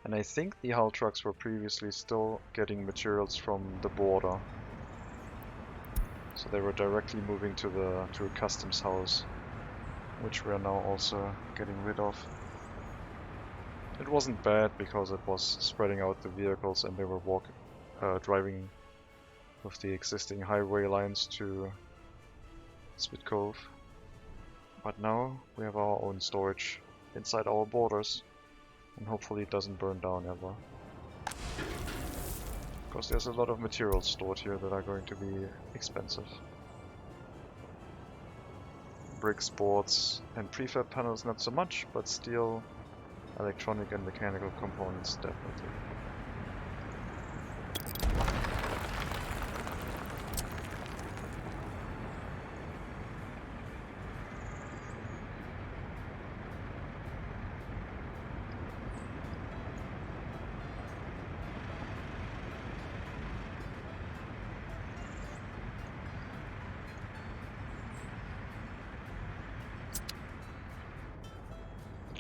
And I think the hull trucks were previously still getting materials from the border. So they were directly moving to a customs house, which we are now also getting rid of. It wasn't bad because it was spreading out the vehicles and they were driving with the existing highway lines to Spit Cove. But now we have our own storage inside our borders, and hopefully it doesn't burn down ever. Because there's a lot of materials stored here that are going to be expensive. Bricks, boards, and prefab panels not so much, but steel, electronic and mechanical components definitely.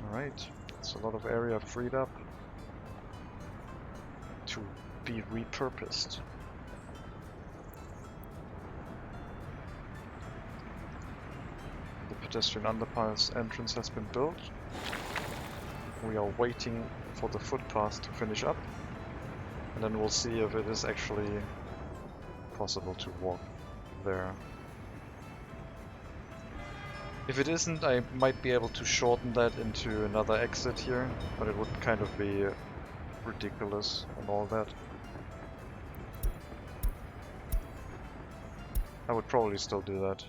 Alright, it's a lot of area freed up to be repurposed. The pedestrian underpass entrance has been built. We are waiting for the footpath to finish up, and then we'll see if it is actually possible to walk there. If it isn't, I might be able to shorten that into another exit here, but it would kind of be ridiculous and all that. I would probably still do that.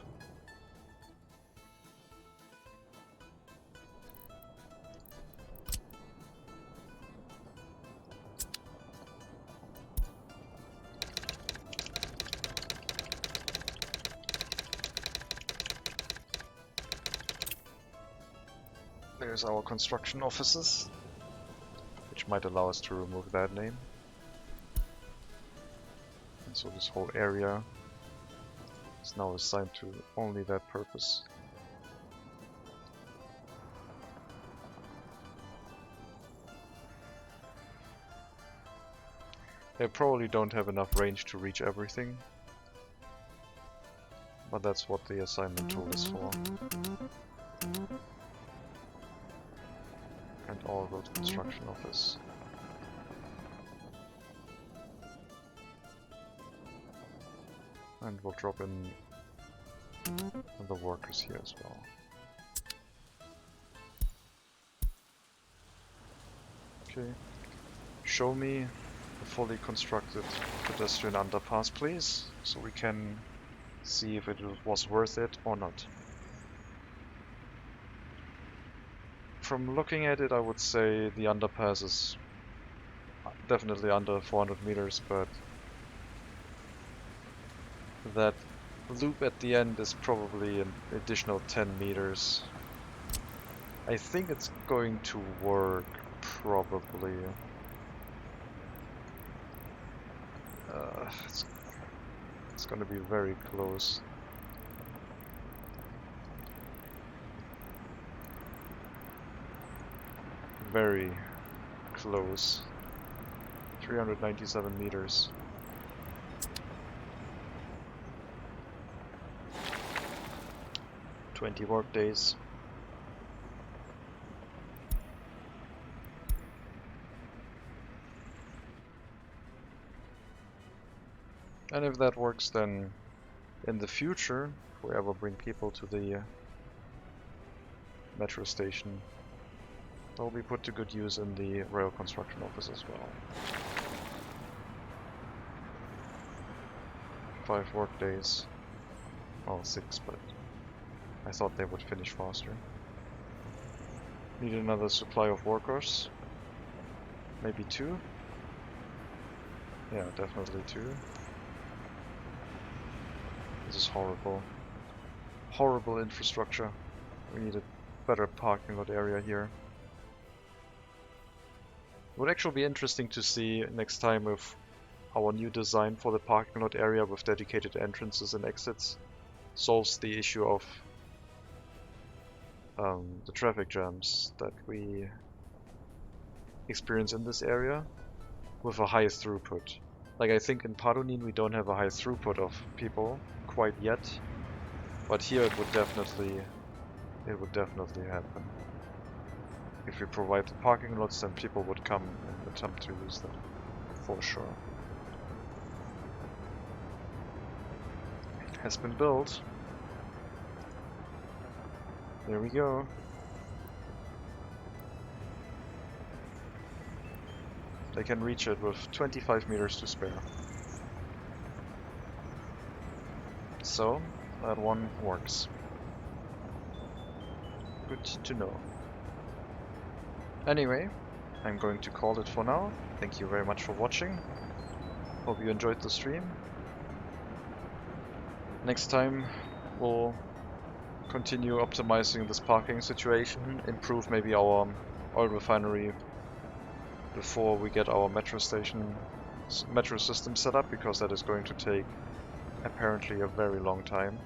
There's our construction offices, which might allow us to remove that name. And so this whole area is now assigned to only that purpose. They probably don't have enough range to reach everything, but that's what the assignment tool is for. And all road construction office. And we'll drop in the workers here as well. Okay, show me a fully constructed pedestrian underpass, please, so we can see if it was worth it or not. From looking at it, I would say the underpass is definitely under 400 meters, but that loop at the end is probably an additional 10 meters. I think it's going to work, probably. It's going to be very close. Very close. 397 meters. "20 work days. And if that works, then in the future, if we ever bring people to the metro station, they'll be put to good use in the rail construction office as well. 5 work days. Well, 6, but I thought they would finish faster. Need another supply of workers. Maybe 2? Yeah, definitely 2. This is horrible. Horrible infrastructure. We need a better parking lot area here. It would actually be interesting to see next time if our new design for the parking lot area with dedicated entrances and exits solves the issue of the traffic jams that we experience in this area with a high throughput. Like, I think in Padonin we don't have a high throughput of people quite yet, but here it would definitely happen. If we provide the parking lots, then people would come and attempt to use them, for sure. Has been built. There we go. They can reach it with 25 meters to spare. So, that one works. Good to know. Anyway, I'm going to call it for now. Thank you very much for watching. Hope you enjoyed the stream. Next time we'll continue optimizing this parking situation, improve maybe our oil refinery before we get our metro system set up, because that is going to take apparently a very long time.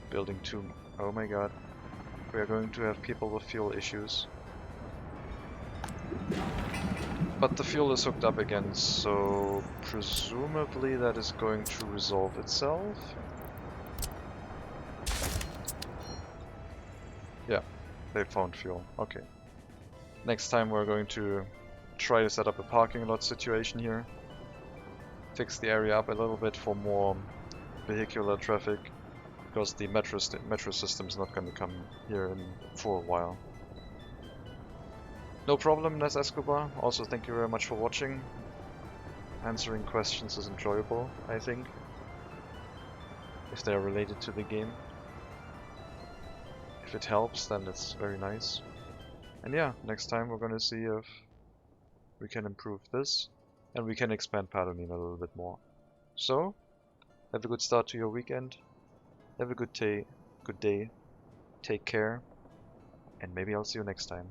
Building 2, oh my god, we are going to have people with fuel issues. But the fuel is hooked up again, so presumably that is going to resolve itself. Yeah, they found fuel, okay. Next time we're going to try to set up a parking lot situation here. Fix the area up a little bit for more vehicular traffic, because the metro system is not going to come here for a while. No problem, Nes Escobar. Also, thank you very much for watching. Answering questions is enjoyable, I think, if they are related to the game. If it helps, then it's very nice. And yeah, next time we're gonna see if we can improve this, and we can expand Padonin a little bit more. So, have a good start to your weekend. Have a good day. Take care, and maybe I'll see you next time.